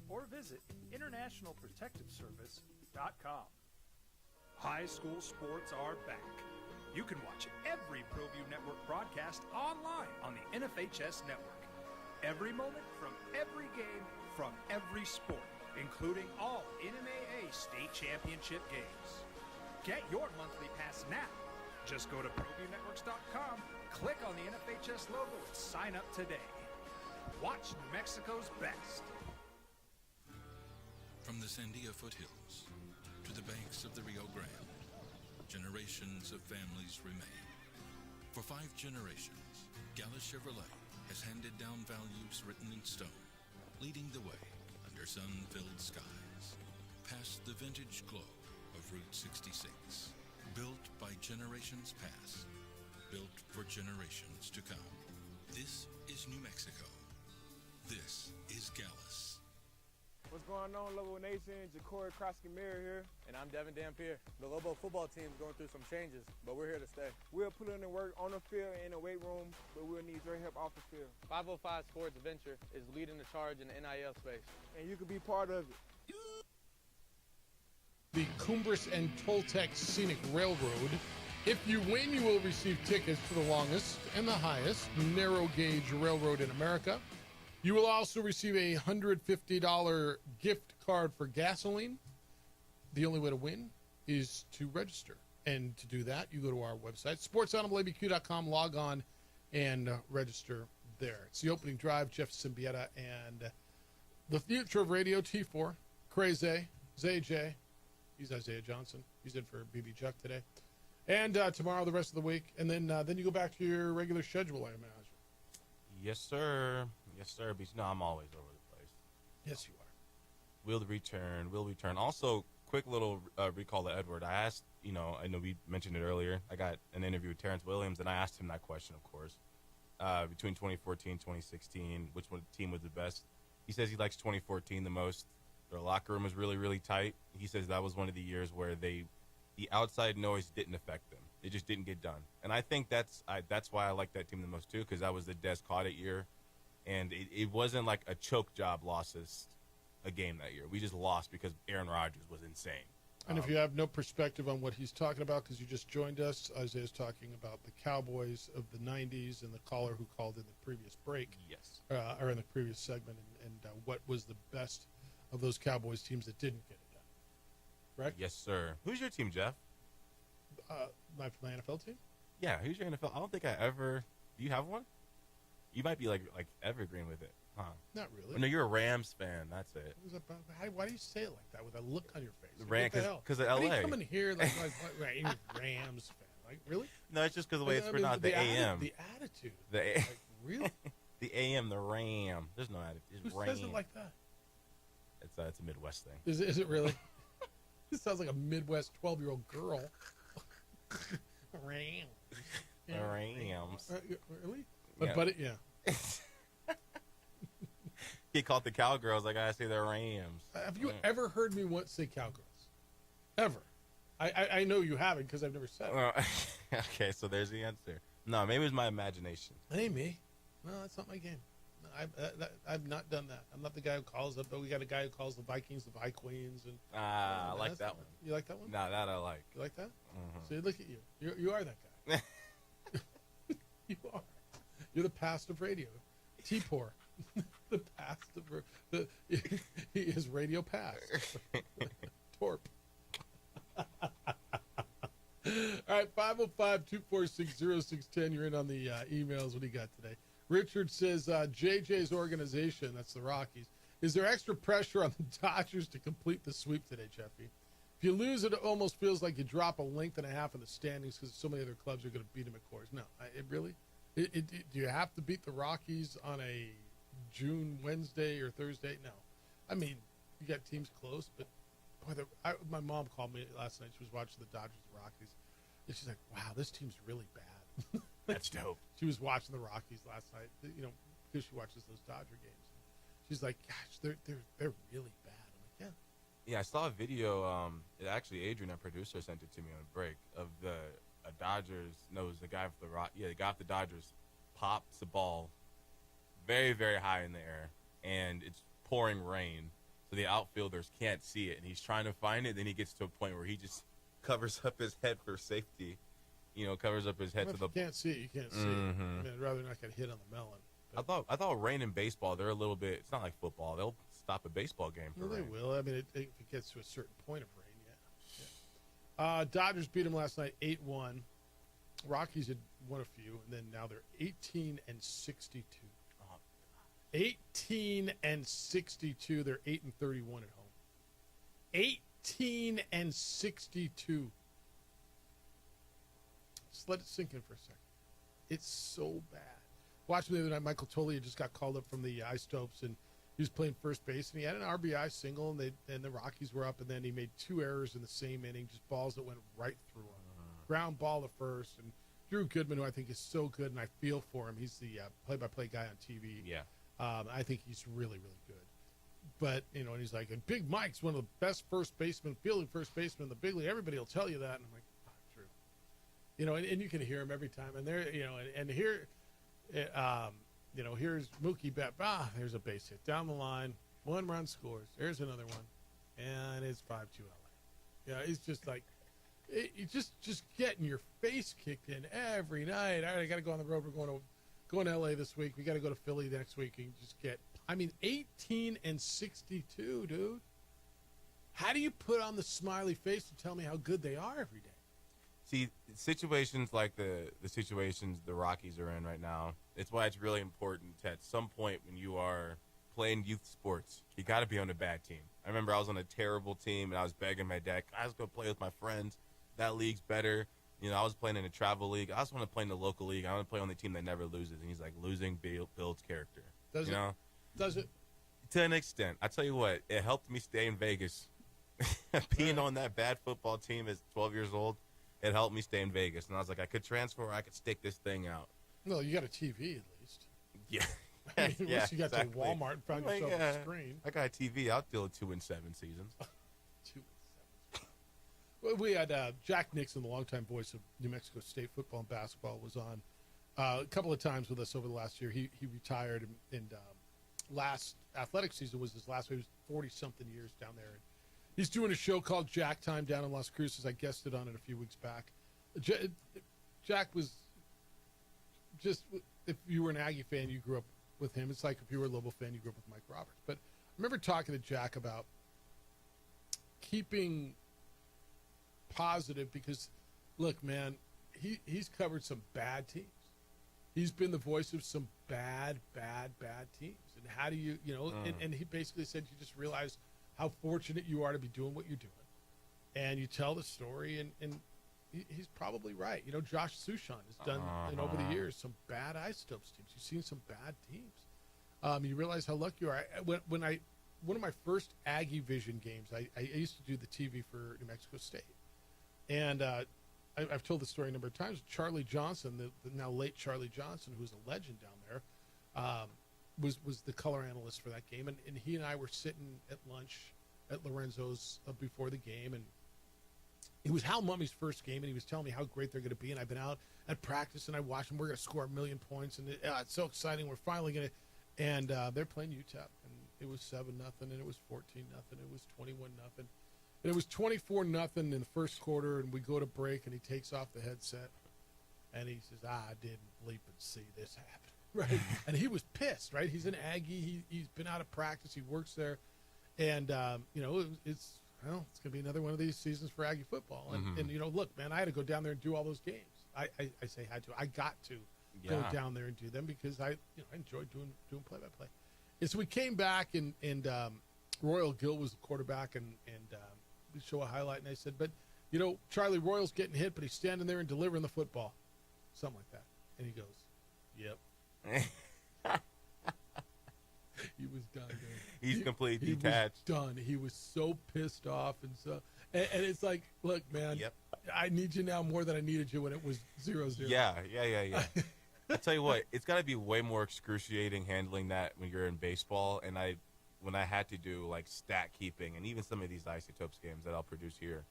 or visit internationalprotectiveservice.com. High school sports are back. You can watch every ProView Network broadcast online on the NFHS network. Every moment from every game from every sport, including all NMAA state championship games. Get your monthly pass now. Just go to ProViewNetworks.com, click on the NFHS logo, and sign up today. Watch New Mexico's best. From the Sandia foothills to the banks of the Rio Grande, generations of families remain. For 5 generations, Gallus Chevrolet has handed down values written in stone, leading the way under sun-filled skies, past the vintage glow of Route 66. Built by generations past, built for generations to come. This is New Mexico. This is Gallus. What's going on, Lobo Nation? Ja'Cory Krosky-Mir here, and I'm Devin Dampier. The Lobo football team is going through some changes, but we're here to stay. We'll put in the work on the field and in the weight room, but we'll need your help off the field. 505 Sports Venture is leading the charge in the NIL space, and you can be part of it. The Cumbres and Toltec Scenic Railroad. If you win, you will receive tickets to the longest and the highest narrow gauge railroad in America. You will also receive a $150 gift card for gasoline. The only way to win is to register. And to do that, you go to our website, sportsautomobileabq.com, log on, and register there. It's the opening drive, Jeff Symbieta, and the future of radio, T4, Crazy, Zay J. He's Isaiah Johnson. He's in for BB Chuck today. And tomorrow, the rest of the week. And then you go back to your regular schedule, I imagine. Yes, sir. Yes, sir. But I'm always over the place. Yes, you are. Will return. Also, quick little recall to Edward. I asked, I know we mentioned it earlier. I got an interview with Terrence Williams, and I asked him that question, of course. Between 2014 2016, which one team was the best? He says he likes 2014 the most. Their locker room was really, really tight. He says that was one of the years where the outside noise didn't affect them. It just didn't get done. And I think that's why I like that team the most, too, because that was the Des Cauditt year. And it wasn't like a choke job losses a game that year. We just lost because Aaron Rodgers was insane. And if you have no perspective on what he's talking about because you just joined us, Isaiah's talking about the Cowboys of the 90s and the caller who called in the previous break. Yes. Or in the previous segment, and what was the best of those Cowboys teams that didn't get it done. Correct? Yes, sir. Who's your team, Jeff? My NFL team? Yeah, who's your NFL? I don't think I ever. Do you have one? You might be like evergreen with it, huh? Not really. Oh, no, you're a Rams fan. That's it. Why do you say it like that with a look on your face? The Rams, because of LA. Why do you come in here like Rams fan? Like, really? No, it's just because of the way it's pronounced. The AM. The attitude. Like, really? The AM, the Ram. There's no attitude. Who says it like that? It's a Midwest thing. Is it really? It sounds like a Midwest 12-year-old girl. Rams. The Rams. Really? Yeah. But yeah. He called the Cowgirls. I gotta say the Rams. Have you ever heard me once say Cowgirls? Ever? I know you haven't because I've never said it. Okay, so there's the answer. No, maybe it was my imagination. It ain't me. No, that's not my game. No, I've not done that. I'm not the guy who calls up. But we got a guy who calls the Vikings the Vikings. And I like that one. You like that one? No, that I like. You like that? Mm-hmm. See, look at you. You are that guy. You are. You're the past of radio. T-Poor. The past of he is radio past. Torp. All right, 505-246-0610. You're in on the emails. What do you got today? Richard says, JJ's organization, that's the Rockies, is there extra pressure on the Dodgers to complete the sweep today, Jeffy? If you lose, it almost feels like you drop a length and a half in the standings because so many other clubs are going to beat them at Coors. No, it really? Do you have to beat the Rockies on a June Wednesday or Thursday? No. I mean, you got teams close, but boy, my mom called me last night. She was watching the Dodgers and Rockies, and she's like, wow, this team's really bad. That's dope. She was watching the Rockies last night, because she watches those Dodger games. She's like, gosh, they're really bad. I'm like, yeah. Yeah, I saw a video. Actually, Adrian, our producer, sent it to me on a break of the Dodgers. No, it was the guy for the the guy for the Dodgers pops the ball very, very high in the air, and it's pouring rain, so the outfielders can't see it, and he's trying to find it. Then he gets to a point where he just covers up his head for safety. Covers up his head to the. You can't see it. You can't see it. I mean, I'd rather not get hit on the melon. But I thought rain in baseball, they're a little bit. It's not like football. They'll stop a baseball game for rain. They will. I mean, if it gets to a certain point of rain, yeah. Dodgers beat them last night 8-1. Rockies had won a few, and then now they're 18-62. 18-62. They're 8-31 at home. 18-62. Just let it sink in for a second. It's so bad. Watching the other night, Michael Tolley just got called up from the Isotopes, and he was playing first base, and he had an RBI single, and the Rockies were up, and then he made two errors in the same inning, just balls that went right through him. Ground ball to first, and Drew Goodman, who I think is so good, and I feel for him. He's the play-by-play guy on TV. Yeah. I think he's really, really good. But, and he's like, and Big Mike's one of the best fielding first baseman in the big league. Everybody will tell you that. And I'm like, oh, true. And you can hear him every time. And there, and here, here's Mookie Betts. There's a base hit down the line. 1 run scores. There's another one. And it's 5-2 LA. Yeah, it's just like, it's just getting your face kicked in every night. All right, I got to go on the road. We're going to LA this week. We got to go to Philly next week and just get, 18-62, dude. How do you put on the smiley face to tell me how good they are every day? See, situations like the situations the Rockies are in right now, it's why it's really important to, at some point when you are playing youth sports, you got to be on a bad team. I remember I was on a terrible team, and I was begging my dad, I was going to play with my friends. That league's better. I was playing in a travel league. I just want to play in the local league. I want to play on the team that never loses. And he's like, losing builds character. Does it? Does it? To an extent. I tell you what, it helped me stay in Vegas. Being on that bad football team at 12 years old, it helped me stay in Vegas. And I was like, I could transfer or I could stick this thing out. Well, you got a TV at least. Yeah. Unless you got to Walmart and found yourself a screen. I got a TV. I'll deal with 2-7 seasons. 2-7. We had Jack Nixon, the longtime voice of New Mexico State football and basketball, was on a couple of times with us over the last year. He retired, and last athletic season was his last. He was 40-something years down there. He's doing a show called Jack Time down in Las Cruces. I guested on it a few weeks back. Jack was just, if you were an Aggie fan, you grew up with him. It's like if you were a Lobo fan, you grew up with Mike Roberts. But I remember talking to Jack about keeping positive because, look, man, he's covered some bad teams. He's been the voice of some bad teams. And how do you, and he basically said you just realize how fortunate you are to be doing what you're doing. And you tell the story, and he's probably right. Josh Sushan has done, over the years, some bad isotopes teams. You've seen some bad teams. You realize how lucky you are. One of my first Aggie Vision games, I used to do the TV for New Mexico State. And I've told the story a number of times. Charlie Johnson, the now late Charlie Johnson, who's a legend down there, was the color analyst for that game. And he and I were sitting at lunch at Lorenzo's before the game. And it was Hal Mummy's first game, and he was telling me how great they're going to be. And I've been out at practice, and I watched them. We're going to score 1 million points. And it's so exciting. We're finally going to. And they're playing UTEP. And it was 7-0, and it was 14-0. It was 21-0. And it was 24-0 in the first quarter, and we go to break, and he takes off the headset, and he says, I didn't bleep and see this happen, right? And he was pissed, right? He's an Aggie. He's been out of practice. He works there. And, it's going to be another one of these seasons for Aggie football. And look, man, I had to go down there and do all those games. I say had to. I got to go down there and do them because I enjoyed doing play-by-play. And so we came back, and Royal Gill was the quarterback, and we show a highlight, and I said, but, Charlie Royal's getting hit, but he's standing there and delivering the football. Something like that. And he goes, yep. He was done, dude. He's completely detached. He was done. He was so pissed off. And it's like, look, man, I need you now more than I needed you when it was 0-0. Yeah. I'll tell you what, it's got to be way more excruciating handling that when you're in baseball. And when I had to do like stat keeping and even some of these Isotopes games that I'll produce here,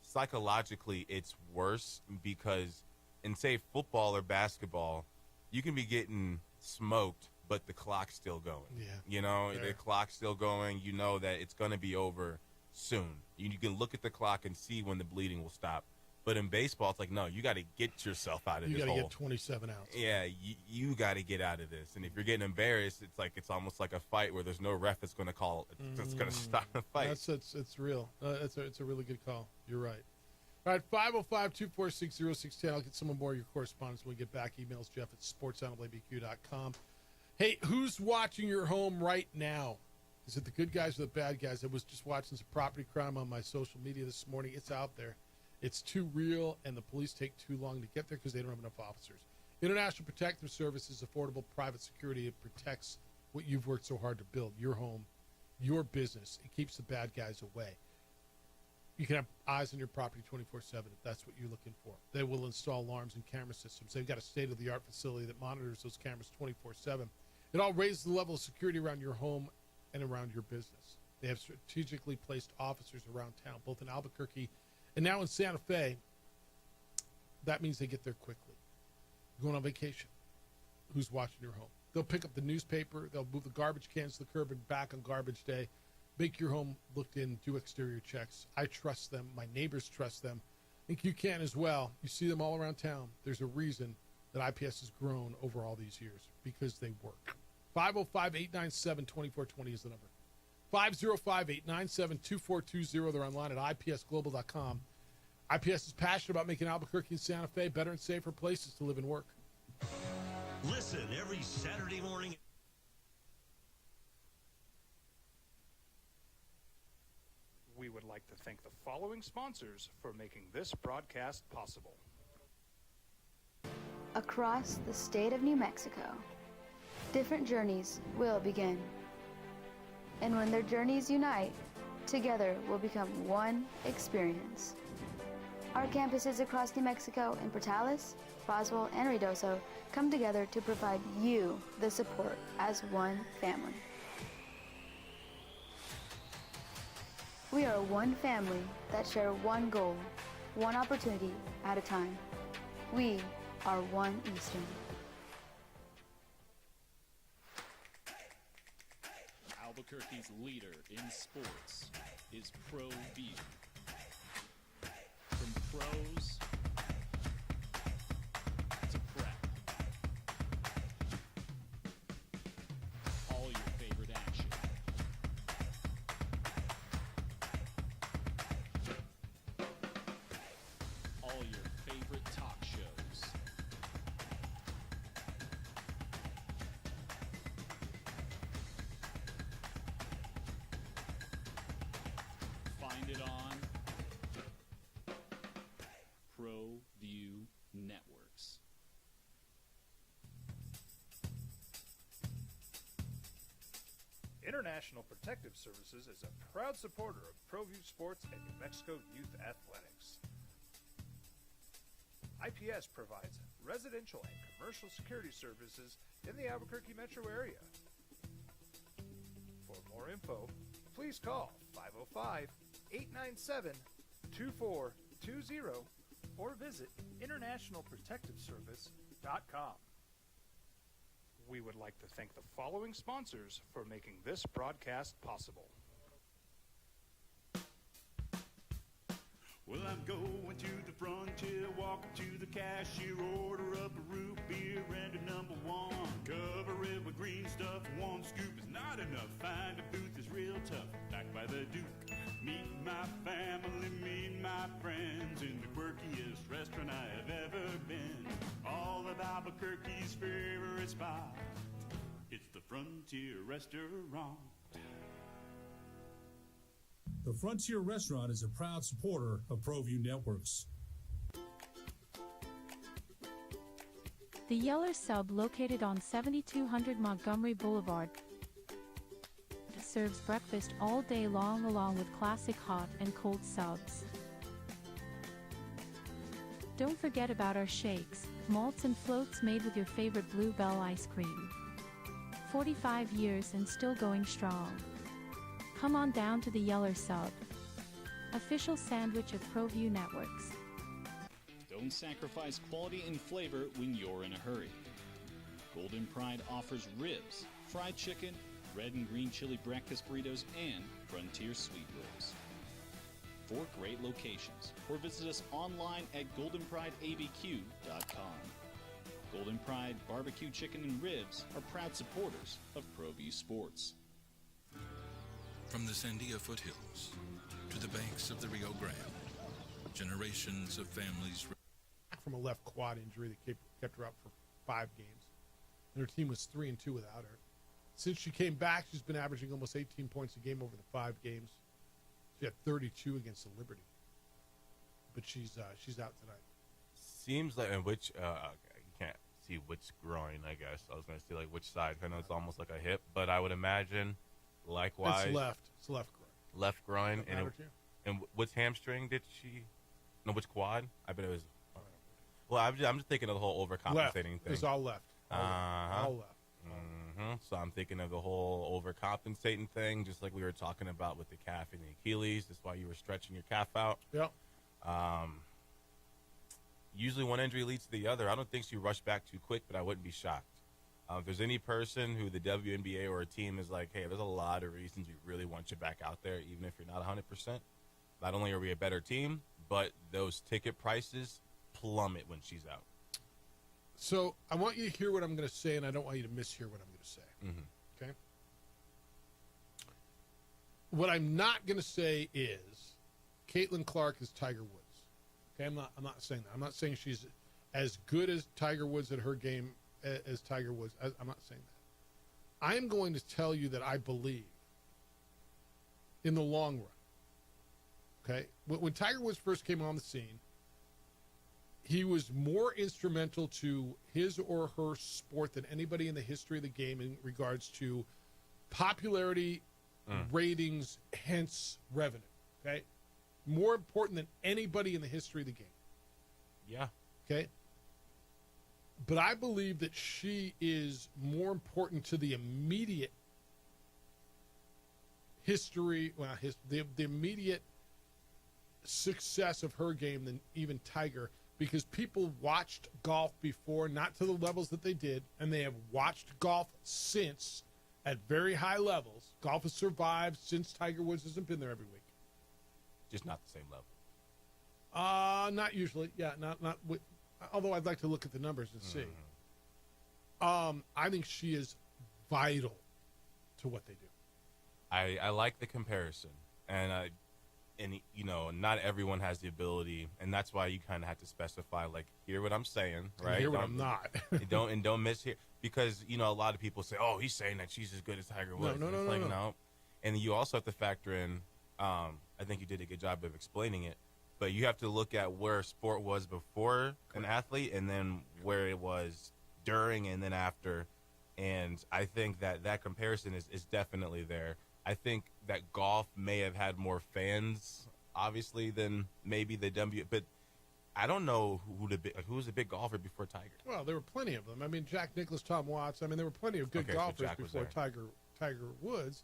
psychologically it's worse because in say football or basketball, you can be getting smoked, but the clock's still going. Yeah. The clock's still going. You know that it's going to be over soon. You can look at the clock and see when the bleeding will stop. But in baseball, it's like, no, you got to get yourself out of this hole. You got to get 27 outs. Yeah, you got to get out of this. And if you're getting embarrassed, it's almost like a fight where there's no ref that's going to call. That's going to stop the fight. It's real. It's a really good call. You're right. All right, 505-246-0610. I'll get some more of your correspondence when we get back. Emails Jeff at sportsoutofabq.com. Hey, who's watching your home right now? Is it the good guys or the bad guys? I was just watching some property crime on my social media this morning. It's out there. It's too real, and the police take too long to get there because they don't have enough officers. International Protective Service is affordable private security. It protects what you've worked so hard to build, your home, your business. It keeps the bad guys away. You can have eyes on your property 24/7 if that's what you're looking for. They will install alarms and camera systems. They've got a state-of-the-art facility that monitors those cameras 24/7. It all raises the level of security around your home and around your business. They have strategically placed officers around town, both in Albuquerque and now in Santa Fe. That means they get there quickly. You're going on vacation. Who's watching your home? They'll pick up the newspaper. They'll move the garbage cans to the curb and back on garbage day. Make your home looked in. Do exterior checks. I trust them. My neighbors trust them. I think you can as well. You see them all around town. There's a reason that IPS has grown over all these years because they work. 505-897-2420 is the number. 505-897-2420. They're online at ipsglobal.com. IPS is passionate about making Albuquerque and Santa Fe better and safer places to live and work. Listen every Saturday morning. We would like to thank the following sponsors for making this broadcast possible. Across the state of New Mexico, different journeys will begin. And when their journeys unite, together will become one experience. Our campuses across New Mexico in Portales, Roswell, and Ruidoso come together to provide you the support as one family. We are one family that share one goal, one opportunity at a time. We are One Eastern. Albuquerque's leader in sports is ProView. From pros to prep, all your favorite action. All your favorite talk shows. Find it on ProView Networks. International Protective Services is a proud supporter of ProView Sports and New Mexico Youth Athletics. IPS provides residential and commercial security services in the Albuquerque metro area. For more info, please call 505-897-2420 or visit internationalprotectiveservice.com. We would like to thank the following sponsors for making this broadcast possible. Well, I'm going to the frontier, walking to the cashier, order up a root beer and a number one. Cover it with green stuff, one scoop is not enough. Find a booth is real tough, backed by the Duke. Meet my family, meet my friends in the quirkiest restaurant I have ever been. All of Albuquerque's favorite spot, it's the Frontier Restaurant. The Frontier Restaurant is a proud supporter of ProView Networks. The Yeller Sub, located on 7200 Montgomery Boulevard, serves breakfast all day long along with classic hot and cold subs. Don't forget about our shakes, malts and floats made with your favorite Bluebell ice cream. 45 years and still going strong. Come on down to the Yeller Sub, official sandwich of ProView Networks. Don't sacrifice quality and flavor when you're in a hurry. Golden Pride offers ribs, fried chicken, red and green chili breakfast burritos, and Frontier sweet rolls. 4 great locations, or visit us online at goldenprideabq.com. Golden Pride Barbecue Chicken and Ribs are proud supporters of ProView Sports. From the Sandia foothills to the banks of the Rio Grande, generations of families. From a left quad injury that kept her out for 5 games. And her team was 3-2 without her. Since she came back, she's been averaging almost 18 points a game over the 5 games. She had 32 against the Liberty. But she's out tonight. Seems like, which, you can't see which groin, I guess. I was going to say, like, which side. I know it's almost like a hip, but I would imagine, likewise. It's left. It's left groin. Left groin. And which hamstring did she, no, which quad? I bet it was, well, I'm just thinking of the whole overcompensating left. thing. It's all left. All left. So I'm thinking of the whole overcompensating thing, just like we were talking about with the calf and the Achilles. That's why you were stretching your calf out. Yep. Usually one injury leads to the other. I don't think she rushed back too quick, but I wouldn't be shocked. If there's any person who the WNBA or a team is like, hey, there's a lot of reasons we really want you back out there, even if you're not 100%. Not only are we a better team, but those ticket prices plummet when she's out. So I want you to hear what I'm going to say, and I don't want you to mishear what I'm going to say. Mm-hmm. Okay? What I'm not going to say is Caitlin Clark is Tiger Woods. Okay, I'm not saying that. I'm not saying she's as good as Tiger Woods at her game as Tiger Woods. I'm not saying that. I'm going to tell you that I believe in the long run. Okay? When Tiger Woods first came on the scene, he was more instrumental to his or her sport than anybody in the history of the game in regards to popularity, ratings, hence revenue. Okay? More important than anybody in the history of the game. Yeah. Okay? But I believe that she is more important to the immediate history, the immediate success of her game than even Tiger, because people watched golf before, not to the levels that they did, and they have watched golf since at very high levels. Golf has survived since Tiger Woods hasn't been there every week. Just not the same level. Not usually. Yeah, not with, although I'd like to look at the numbers and see. I think she is vital to what they do. I like the comparison, and you know, not everyone has the ability, and that's why you kind of have to specify, like, hear what I'm saying, right? And hear what I'm not. don't miss here, because you know a lot of people say, oh, he's saying that she's as good as Tiger Woods. No. And you also have to factor in. I think you did a good job of explaining it, but you have to look at where sport was before an athlete, and then where it was during and then after. And I think that comparison is definitely there. I think that golf may have had more fans, obviously, than maybe the but I don't know who was a big golfer before Tiger. Well, there were plenty of them. I mean, Jack Nicklaus, Tom Watts. I mean, there were plenty of good golfers before Tiger Woods.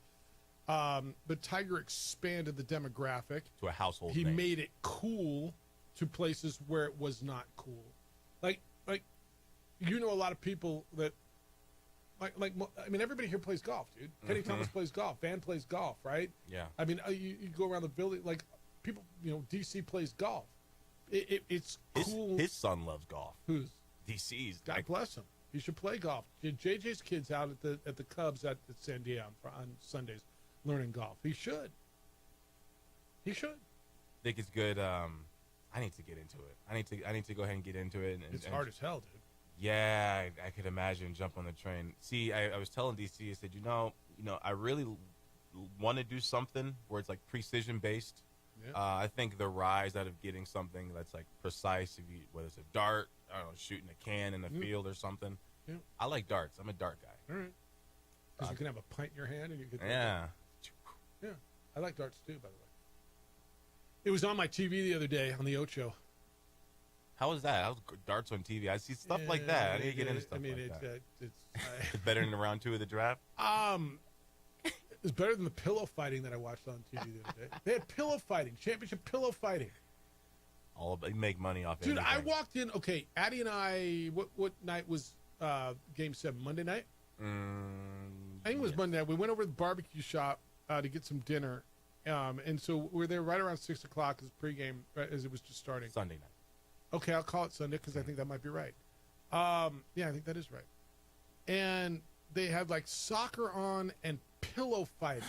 But Tiger expanded the demographic to a household He name. made it cool to places where it was not cool. Like you know, a lot of people that I mean, everybody here plays golf, dude. Kenny Thomas plays golf. Van plays golf, right? Yeah. I mean, you go around the village, like people, you know, DC plays golf. It's cool. His son loves golf. Who's DC's? God bless him. He should play golf. JJ's kids out at the Cubs at San Diego on Sundays learning golf. He should. I think it's good. I need to get into it. I need to go ahead and get into it. It's hard as hell, dude. Yeah, I could imagine jump on the train. See, I was telling DC, I said, you know, I really want to do something where it's like precision based. Yeah. I think the rise out of getting something that's like precise, whether it's a dart, I don't know, shooting a can in the field or something. Yeah. I like darts. I'm a dart guy. All right. Because you can have a pint in your hand and you can. Yeah. Yeah. I like darts too, by the way. It was on my TV the other day on the Ocho. How was that? Darts on TV. I see stuff like that. I need to get into stuff like that. It's better than the round 2 of the draft? It's better than the pillow fighting that I watched on TV the other day. They had pillow fighting, championship pillow fighting. You make money off it. Dude, I walked in. Okay, Addie and I, what night was Game 7? Monday night? I think it was Monday night. We went over to the barbecue shop to get some dinner. And so we were there right around 6 o'clock as pregame, right, as it was just starting. Sunday night. Okay, I'll call it Sunday because I think that might be right. Yeah, I think that is right. And they had like soccer on and pillow fighting,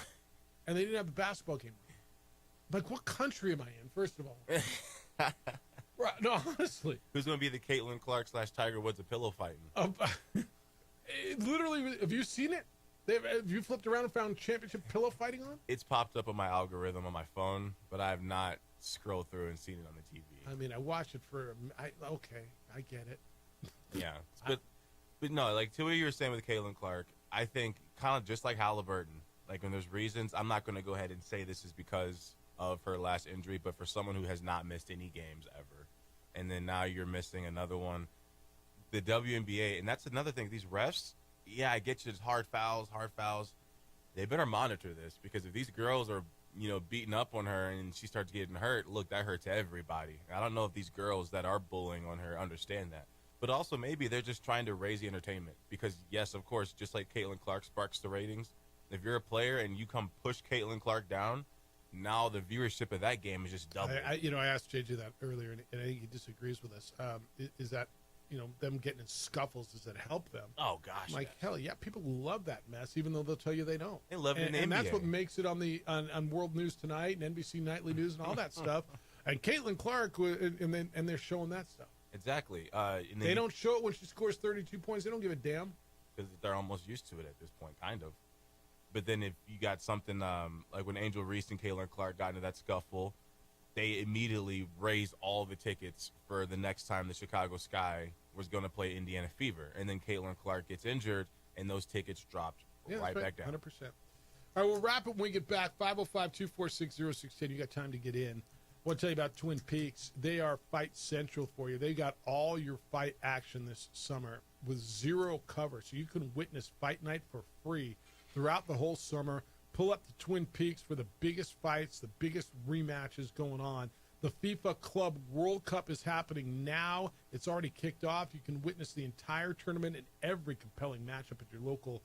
and they didn't have the basketball game on. Like, what country am I in, first of all? Right, no, honestly. Who's going to be the Caitlin Clark / Tiger Woods of pillow fighting? Literally, have you seen it? Have you flipped around and found championship pillow fighting on? It's popped up on my algorithm on my phone, but I have not scrolled through and seen it on the TV. I mean, I watched it okay, I get it. Yeah, but no, like to what you were saying with Caitlin Clark, I think kind of just like Halliburton, like when there's reasons, I'm not going to go ahead and say this is because of her last injury, but for someone who has not missed any games ever, and then now you're missing another one, the WNBA, and that's another thing, these refs, yeah, I get you, it's hard fouls, they better monitor this, because if these girls are beating up on her and she starts getting hurt, look, that hurts everybody. I don't know if these girls that are bullying on her understand that. But also maybe they're just trying to raise the entertainment. Because, yes, of course, just like Caitlin Clark sparks the ratings, if you're a player and you come push Caitlin Clark down, now the viewership of that game is just double. I asked JJ that earlier, and I think he disagrees with us. Is that, them getting in scuffles, does it help them? Oh, gosh. Like, hell, yeah, people love that mess, even though they'll tell you they don't. They love it in the and NBA. that's what makes it on World News Tonight and NBC Nightly News and all that stuff. And Caitlin Clark, and they're showing that stuff. Exactly. They don't show it when she scores 32 points. They don't give a damn. Because they're almost used to it at this point, kind of. But then if you got something like when Angel Reese and Caitlin Clark got into that scuffle, they immediately raised all the tickets for the next time the Chicago Sky was going to play Indiana Fever. And then Caitlin Clark gets injured, and those tickets dropped right back down. 100%. All right, we'll wrap it when we get back. 505-246-0610. You got time to get in. I want to tell you about Twin Peaks. They are Fight Central for you. They got all your fight action this summer with zero cover, so you can witness Fight Night for free throughout the whole summer. Pull up to Twin Peaks for the biggest fights, the biggest rematches going on. The FIFA Club World Cup is happening now. It's already kicked off. You can witness the entire tournament and every compelling matchup at your local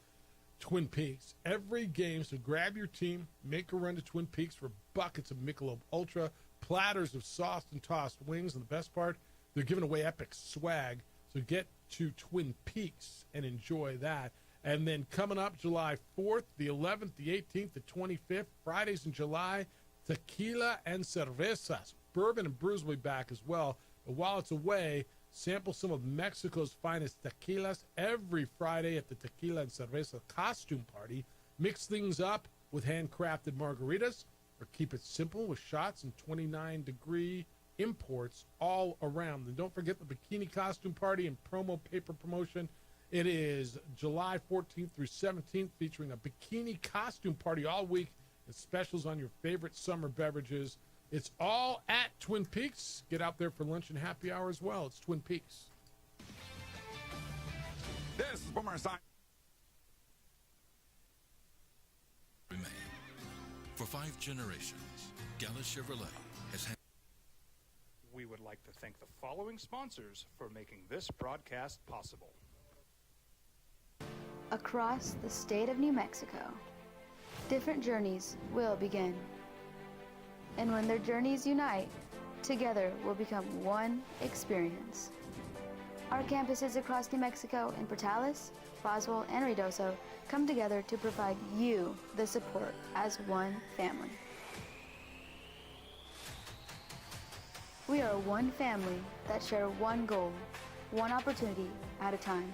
Twin Peaks every game. So grab your team, make a run to Twin Peaks for buckets of Michelob Ultra, platters of sauced and tossed wings, and the best part, they're giving away epic swag. So get to Twin Peaks and enjoy that. And then coming up July 4th, the 11th, the 18th, the 25th, Fridays in July, tequila and cervezas. Bourbon and brews will be back as well. But while it's away, sample some of Mexico's finest tequilas every Friday at the Tequila and Cerveza costume party. Mix things up with handcrafted margaritas, or keep it simple with shots and 29-degree imports all around. And don't forget the bikini costume party and promo paper promotion. It is July 14th through 17th, featuring a bikini costume party all week and specials on your favorite summer beverages. It's all at Twin Peaks. Get out there for lunch and happy hour as well. It's Twin Peaks. This is Boomer Science. Remain. For 5 generations, Gallus Chevrolet has had. We would like to thank the following sponsors for making this broadcast possible. Across the state of New Mexico, different journeys will begin. And when their journeys unite, together will become one experience. Our campuses across New Mexico in Portales, Boswell, and Ruidoso come together to provide you the support as one family. We are one family that share one goal, one opportunity at a time.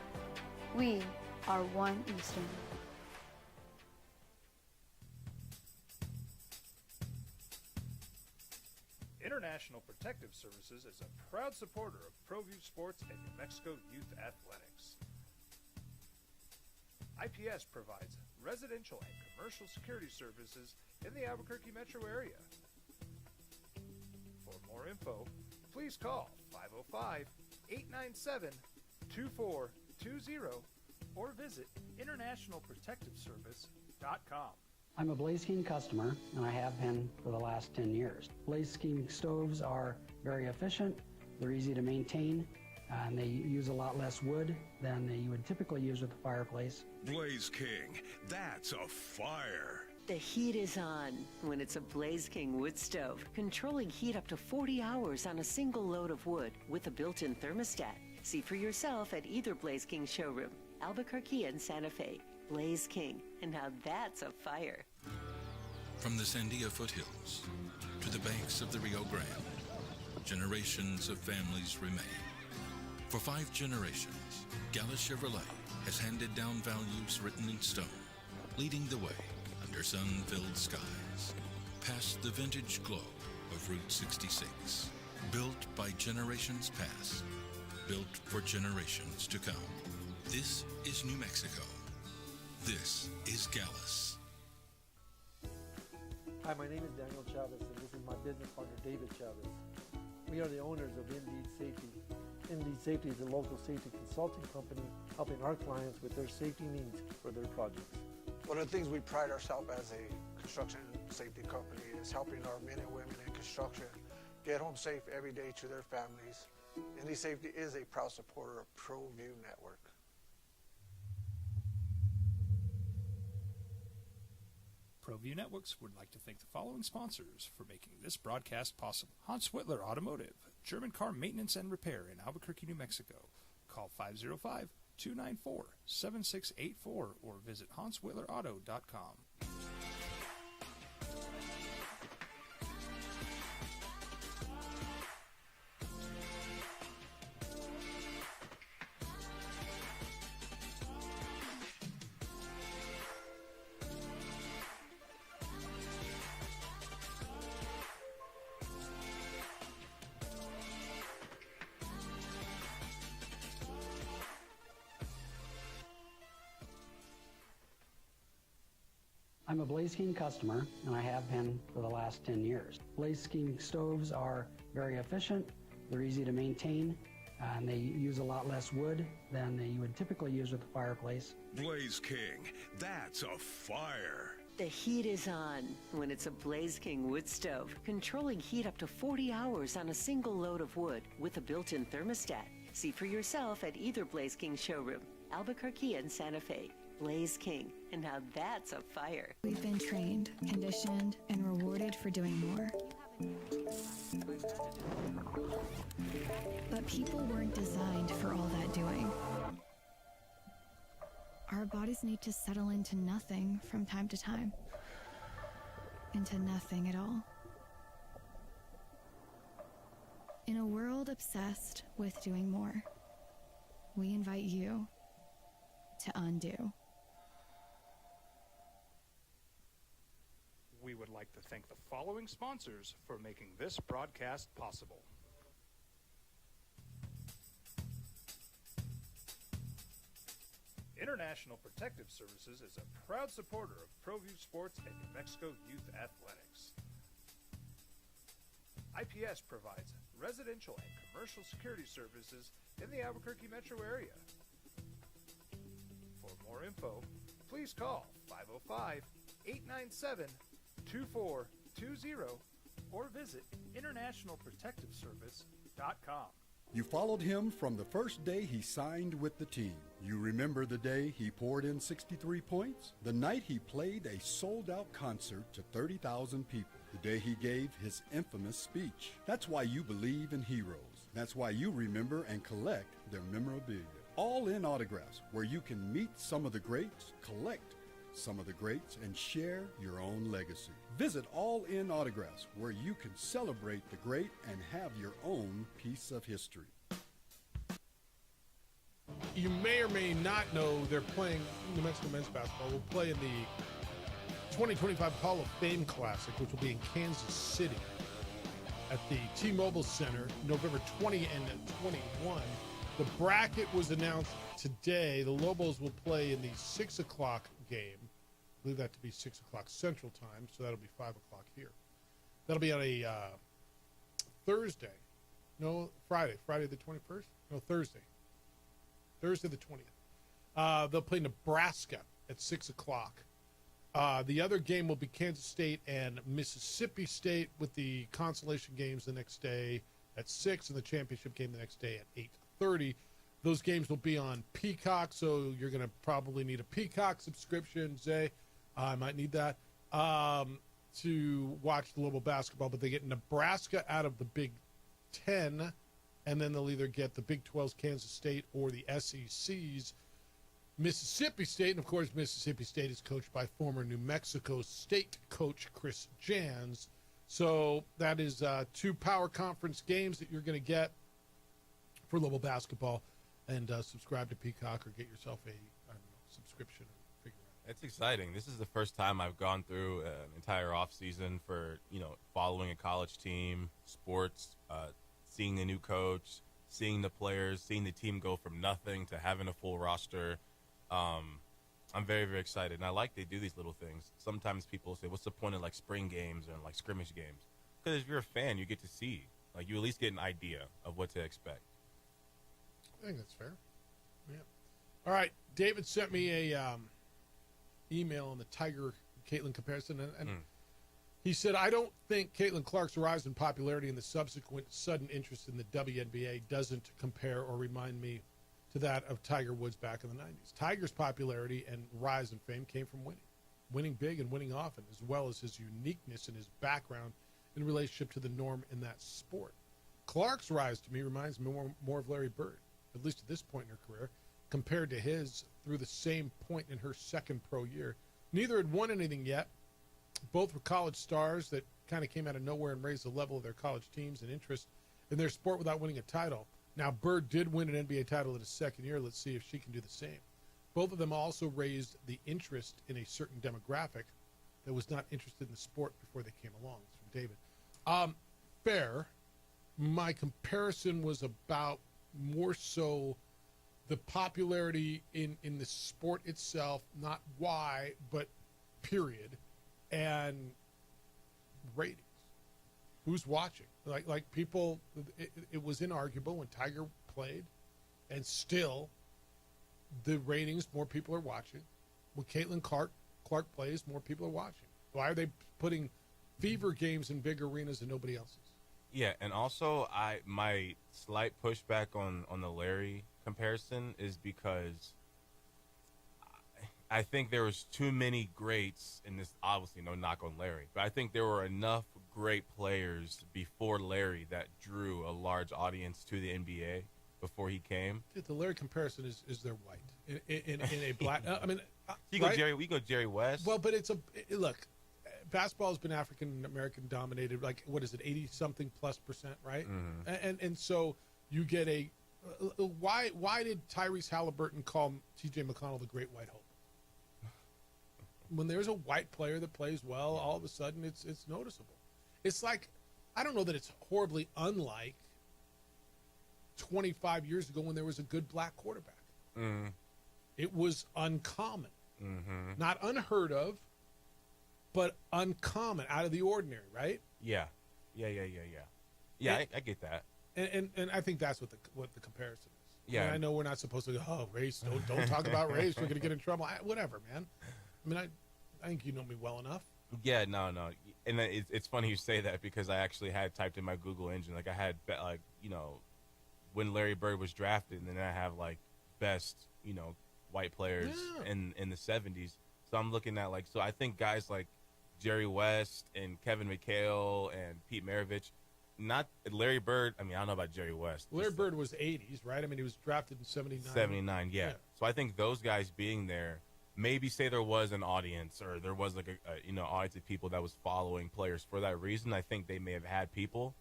We are one Eastern. International Protective Services is a proud supporter of ProView Sports and New Mexico Youth Athletics. IPS provides residential and commercial security services in the Albuquerque metro area. For more info, please call 505-897-2420 or visit internationalprotectiveservice.com. I'm a Blaze King customer, and I have been for the last 10 years. Blaze King stoves are very efficient, they're easy to maintain, and they use a lot less wood than you would typically use with a fireplace. Blaze King, that's a fire. The heat is on when it's a Blaze King wood stove, controlling heat up to 40 hours on a single load of wood with a built-in thermostat. See for yourself at either Blaze King showroom, Albuquerque and Santa Fe. Blaze King, and now that's a fire. From the Sandia foothills to the banks of the Rio Grande, generations of families remain. For 5 generations, Gallus Chevrolet has handed down values written in stone, leading the way under sun-filled skies, past the vintage glow of Route 66. Built by generations past, built for generations to come. This is New Mexico. This is Gallus. Hi, my name is Daniel Chavez, and this is my business partner, David Chavez. We are the owners of Indeed Safety. Indeed Safety is a local safety consulting company helping our clients with their safety needs for their projects. One of the things we pride ourselves as a construction safety company is helping our men and women in construction get home safe every day to their families. Indeed Safety is a proud supporter of ProView Network. ProView Networks would like to thank the following sponsors for making this broadcast possible. Hans Whitler Automotive, German car maintenance and repair in Albuquerque, New Mexico. Call 505-294-7684 or visit HansWhitlerAuto.com. I'm a Blaze King customer, and I have been for the last 10 years. Blaze King stoves are very efficient, they're easy to maintain, and they use a lot less wood than you would typically use with a fireplace. Blaze King, that's a fire. The heat is on when it's a Blaze King wood stove, controlling heat up to 40 hours on a single load of wood with a built-in thermostat. See for yourself at either Blaze King showroom, Albuquerque and Santa Fe. Blaze King, and now that's a fire. We've been trained, conditioned, and rewarded for doing more. But people weren't designed for all that doing. Our bodies need to settle into nothing from time to time. Into nothing at all. In a world obsessed with doing more, we invite you to undo. We would like to thank the following sponsors for making this broadcast possible. International Protective Services is a proud supporter of ProView Sports and New Mexico Youth Athletics. IPS provides residential and commercial security services in the Albuquerque metro area. For more info, please call 505-897-2420 or visit internationalprotectiveservice.com. You followed him from the first day he signed with the team. You remember the day he poured in 63 points? The night he played a sold-out concert to 30,000 people. The day he gave his infamous speech. That's why you believe in heroes. That's why you remember and collect their memorabilia. All in Autographs, where you can meet some of the greats, collect some of the greats, and share your own legacy. Visit All In Autographs, where you can celebrate the great and have your own piece of history. You may or may not know they're playing New Mexico men's basketball. Will play in the 2025 Hall of Fame Classic, which will be in Kansas City at the T-Mobile Center, November 20 and 21. The bracket was announced today. The Lobos will play in the 6 o'clock game. I believe that to be 6 o'clock Central Time, so that'll be 5 o'clock here. That'll be on a Thursday. No, Friday. Friday the 21st? No, Thursday. Thursday the 20th. They'll play Nebraska at 6 o'clock. The other game will be Kansas State and Mississippi State, with the consolation games the next day at 6 and the championship game the next day at 8:30. Those games will be on Peacock, so you're going to probably need a Peacock subscription, Zay. I might need that to watch the Lobo basketball, but they get Nebraska out of the Big Ten, and then they'll either get the Big 12's Kansas State or the SEC's Mississippi State. And, of course, Mississippi State is coached by former New Mexico State coach Chris Jans. So that is 2 power conference games that you're going to get for Lobo basketball. And subscribe to Peacock or get yourself a subscription. Or figure it out. It's exciting. This is the first time I've gone through an entire off season for, following a college team, sports, seeing the new coach, seeing the players, seeing the team go from nothing to having a full roster. I'm very, very excited. And I like they do these little things. Sometimes people say, what's the point of like spring games and like scrimmage games? Because if you're a fan, you get to see, like you at least get an idea of what to expect. I think that's fair. Yeah. All right. David sent me a email on the Tiger-Caitlin comparison, and he said, I don't think Caitlin Clark's rise in popularity and the subsequent sudden interest in the WNBA doesn't compare or remind me to that of Tiger Woods back in the 90s. Tiger's popularity and rise in fame came from winning big and winning often, as well as his uniqueness and his background in relationship to the norm in that sport. Clark's rise to me reminds me more of Larry Bird, at least at this point in her career, compared to his through the same point in her second pro year. Neither had won anything yet. Both were college stars that kind of came out of nowhere and raised the level of their college teams and interest in their sport without winning a title. Now, Bird did win an NBA title in his second year. Let's see if she can do the same. Both of them also raised the interest in a certain demographic that was not interested in the sport before they came along. It's from David. Fair. My comparison was about more so the popularity in the sport itself, not why, but period, and ratings. Who's watching? Like people, it was inarguable when Tiger played, and still the ratings, more people are watching. When Caitlin Clark plays, more people are watching. Why are they putting fever games in big arenas and nobody else's? Yeah, and also my slight pushback on the Larry comparison is because I think there was too many greats, and this obviously no knock on Larry, but I think there were enough great players before Larry that drew a large audience to the NBA before he came. The Larry comparison is they're white in a black. I mean, you go right? We go Jerry West. Well, but look. Basketball has been African American dominated. Like, what is it, 80-something plus %, right? Mm-hmm. And so you get a why did Tyrese Halliburton call T.J. McConnell the Great White Hope? When there's a white player that plays well, all of a sudden it's noticeable. It's like, I don't know that it's horribly unlike 25 years ago when there was a good black quarterback. Mm-hmm. It was uncommon, mm-hmm. not unheard of, but uncommon, out of the ordinary, right? Yeah. I get that. And I think that's what the comparison is. Yeah. I mean, I know we're not supposed to go, oh, race, don't talk about race. We're going to get in trouble. Whatever, man. I mean, I think you know me well enough. Yeah, no. And it's funny you say that because I actually had typed in my Google engine. Like, I had, like, you know, when Larry Bird was drafted, and then I have, like, best, you know, white players in the 70s. So I'm looking at, like, so I think guys like Jerry West and Kevin McHale and Pete Maravich, not Larry Bird. I mean, I don't know about Jerry West. Larry Bird was 80s, right? I mean, he was drafted in 79. 79, yeah. So I think those guys being there, maybe say there was an audience or there was like a audience of people that was following players for that reason. I think they may have had people,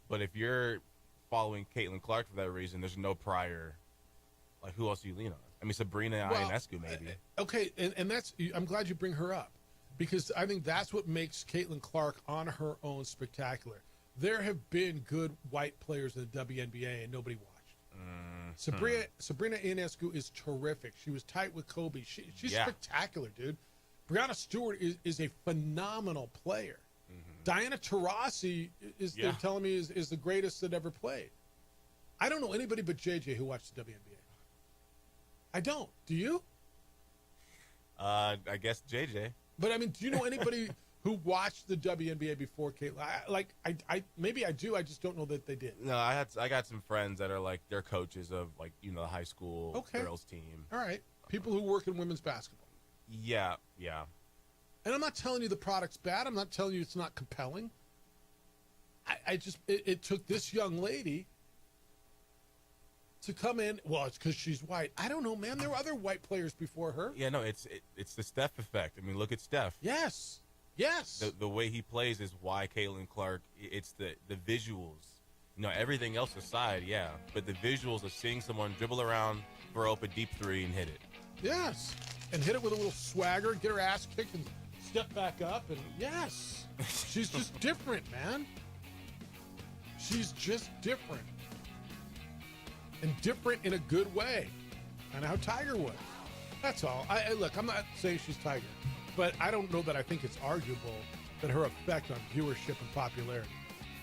but if you're following Caitlin Clark for that reason, there's no prior. Like, who else do you lean on? I mean, Sabrina Ionescu, maybe. Okay, and that's, I'm glad you bring her up, because I think that's what makes Caitlin Clark on her own spectacular. There have been good white players in the WNBA and nobody watched. Sabrina Ionescu is terrific. She was tight with Kobe. She's spectacular, dude. Breanna Stewart is a phenomenal player. Mm-hmm. Diana Taurasi they're telling me is the greatest that ever played. I don't know anybody but JJ who watched the WNBA. I don't. Do you? I guess JJ. But I mean, do you know anybody who watched the WNBA before Caitlin? I maybe I do. I just don't know that they did. No, I got some friends that are like, they're coaches of, like, you know, the high school girls team. All right, people who work in women's basketball. Yeah. And I'm not telling you the product's bad. I'm not telling you it's not compelling. I just it took this young lady to come in. Well, it's because she's white. I don't know, man. There were other white players before her. Yeah, no, it's the Steph effect. I mean, look at Steph. Yes. The way he plays is why Caitlin Clark. It's the visuals. You know, everything else aside, but the visuals of seeing someone dribble around for open deep three and hit it. Yes, and hit it with a little swagger, get her ass kicked, and step back up. And yes, she's just different, man. She's just different. And different in a good way. And how Tiger was. That's all. Look, I'm not saying she's Tiger, but I don't know that I think it's arguable that her effect on viewership and popularity.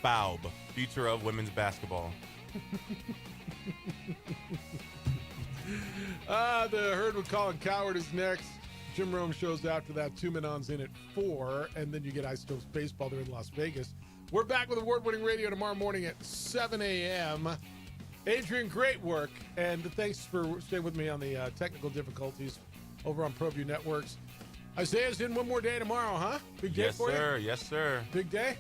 Baub, future of women's basketball. The Herd with Colin Cowherd is next. Jim Rome shows after that. Two Men On's in at 4, and then you get Ice Stoves Baseball. They're in Las Vegas. We're back with award-winning radio tomorrow morning at 7 a.m. Adrian, great work, and thanks for staying with me on the technical difficulties over on ProView Networks. Isaiah's in one more day tomorrow, huh? Big day for you? Yes, sir. Big day?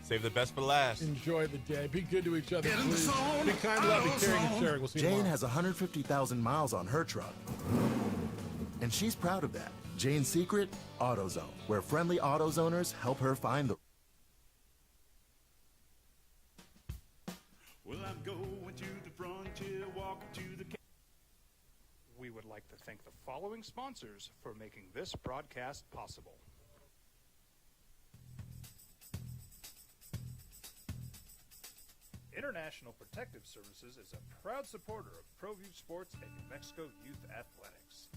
Save the best for last. Enjoy the day. Be good to each other, please. Be kind, love, be caring, and sharing. We'll see you Jane tomorrow. has 150,000 miles on her truck, and she's proud of that. Jane's secret? AutoZone, where friendly AutoZoners help her find the... Well, I'm going to the frontier, walking to the... We would like to thank the following sponsors for making this broadcast possible. International Protective Services is a proud supporter of ProView Sports and New Mexico Youth Athletics.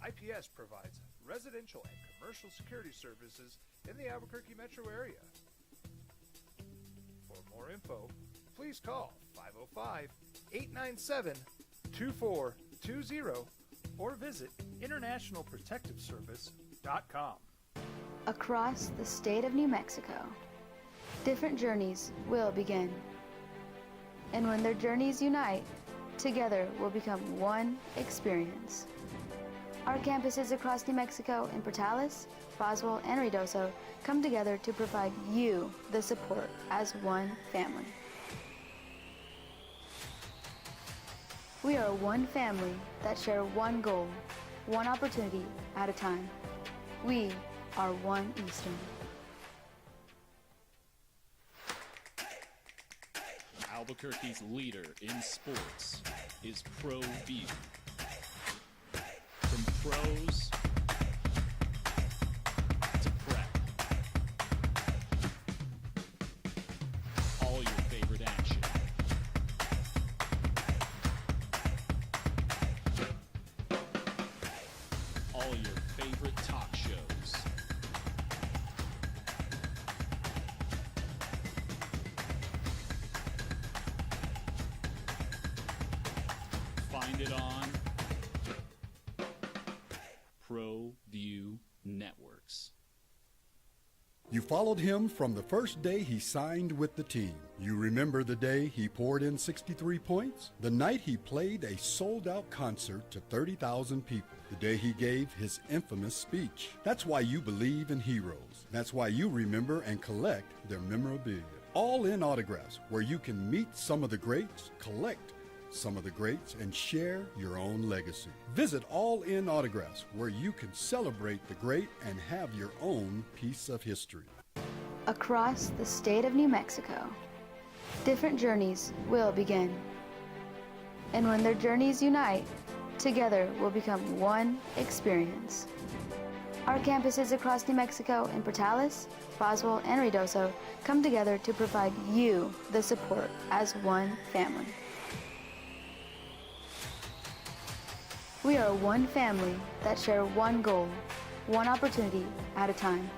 IPS provides residential and commercial security services in the Albuquerque metro area. For more info, please call 505-897-2420 or visit internationalprotectiveservice.com. Across the state of New Mexico, different journeys will begin. And when their journeys unite, together will become one experience. Our campuses across New Mexico in Portales, Roswell, and Ruidoso come together to provide you the support as one family. We are one family that share one goal, one opportunity at a time. We are One Eastern. Albuquerque's leader in sports is ProView. From pros to prep, all your favorite action. All your favorite talk shows. Find it on ProView Networks. You followed him from the first day he signed with the team. You remember the day he poured in 63 points? The night he played a sold-out concert to 30,000 people. The day he gave his infamous speech. That's why you believe in heroes. That's why you remember and collect their memorabilia. All in Autographs, where you can meet some of the greats, collect some of the greats, and share your own legacy. Visit All In Autographs, where you can celebrate the great and have your own piece of history. Across the state of New Mexico, different journeys will begin. And when their journeys unite, together will become one experience. Our campuses across New Mexico in Portales, Roswell, and Ruidoso come together to provide you the support as one family. We are one family that share one goal, one opportunity at a time.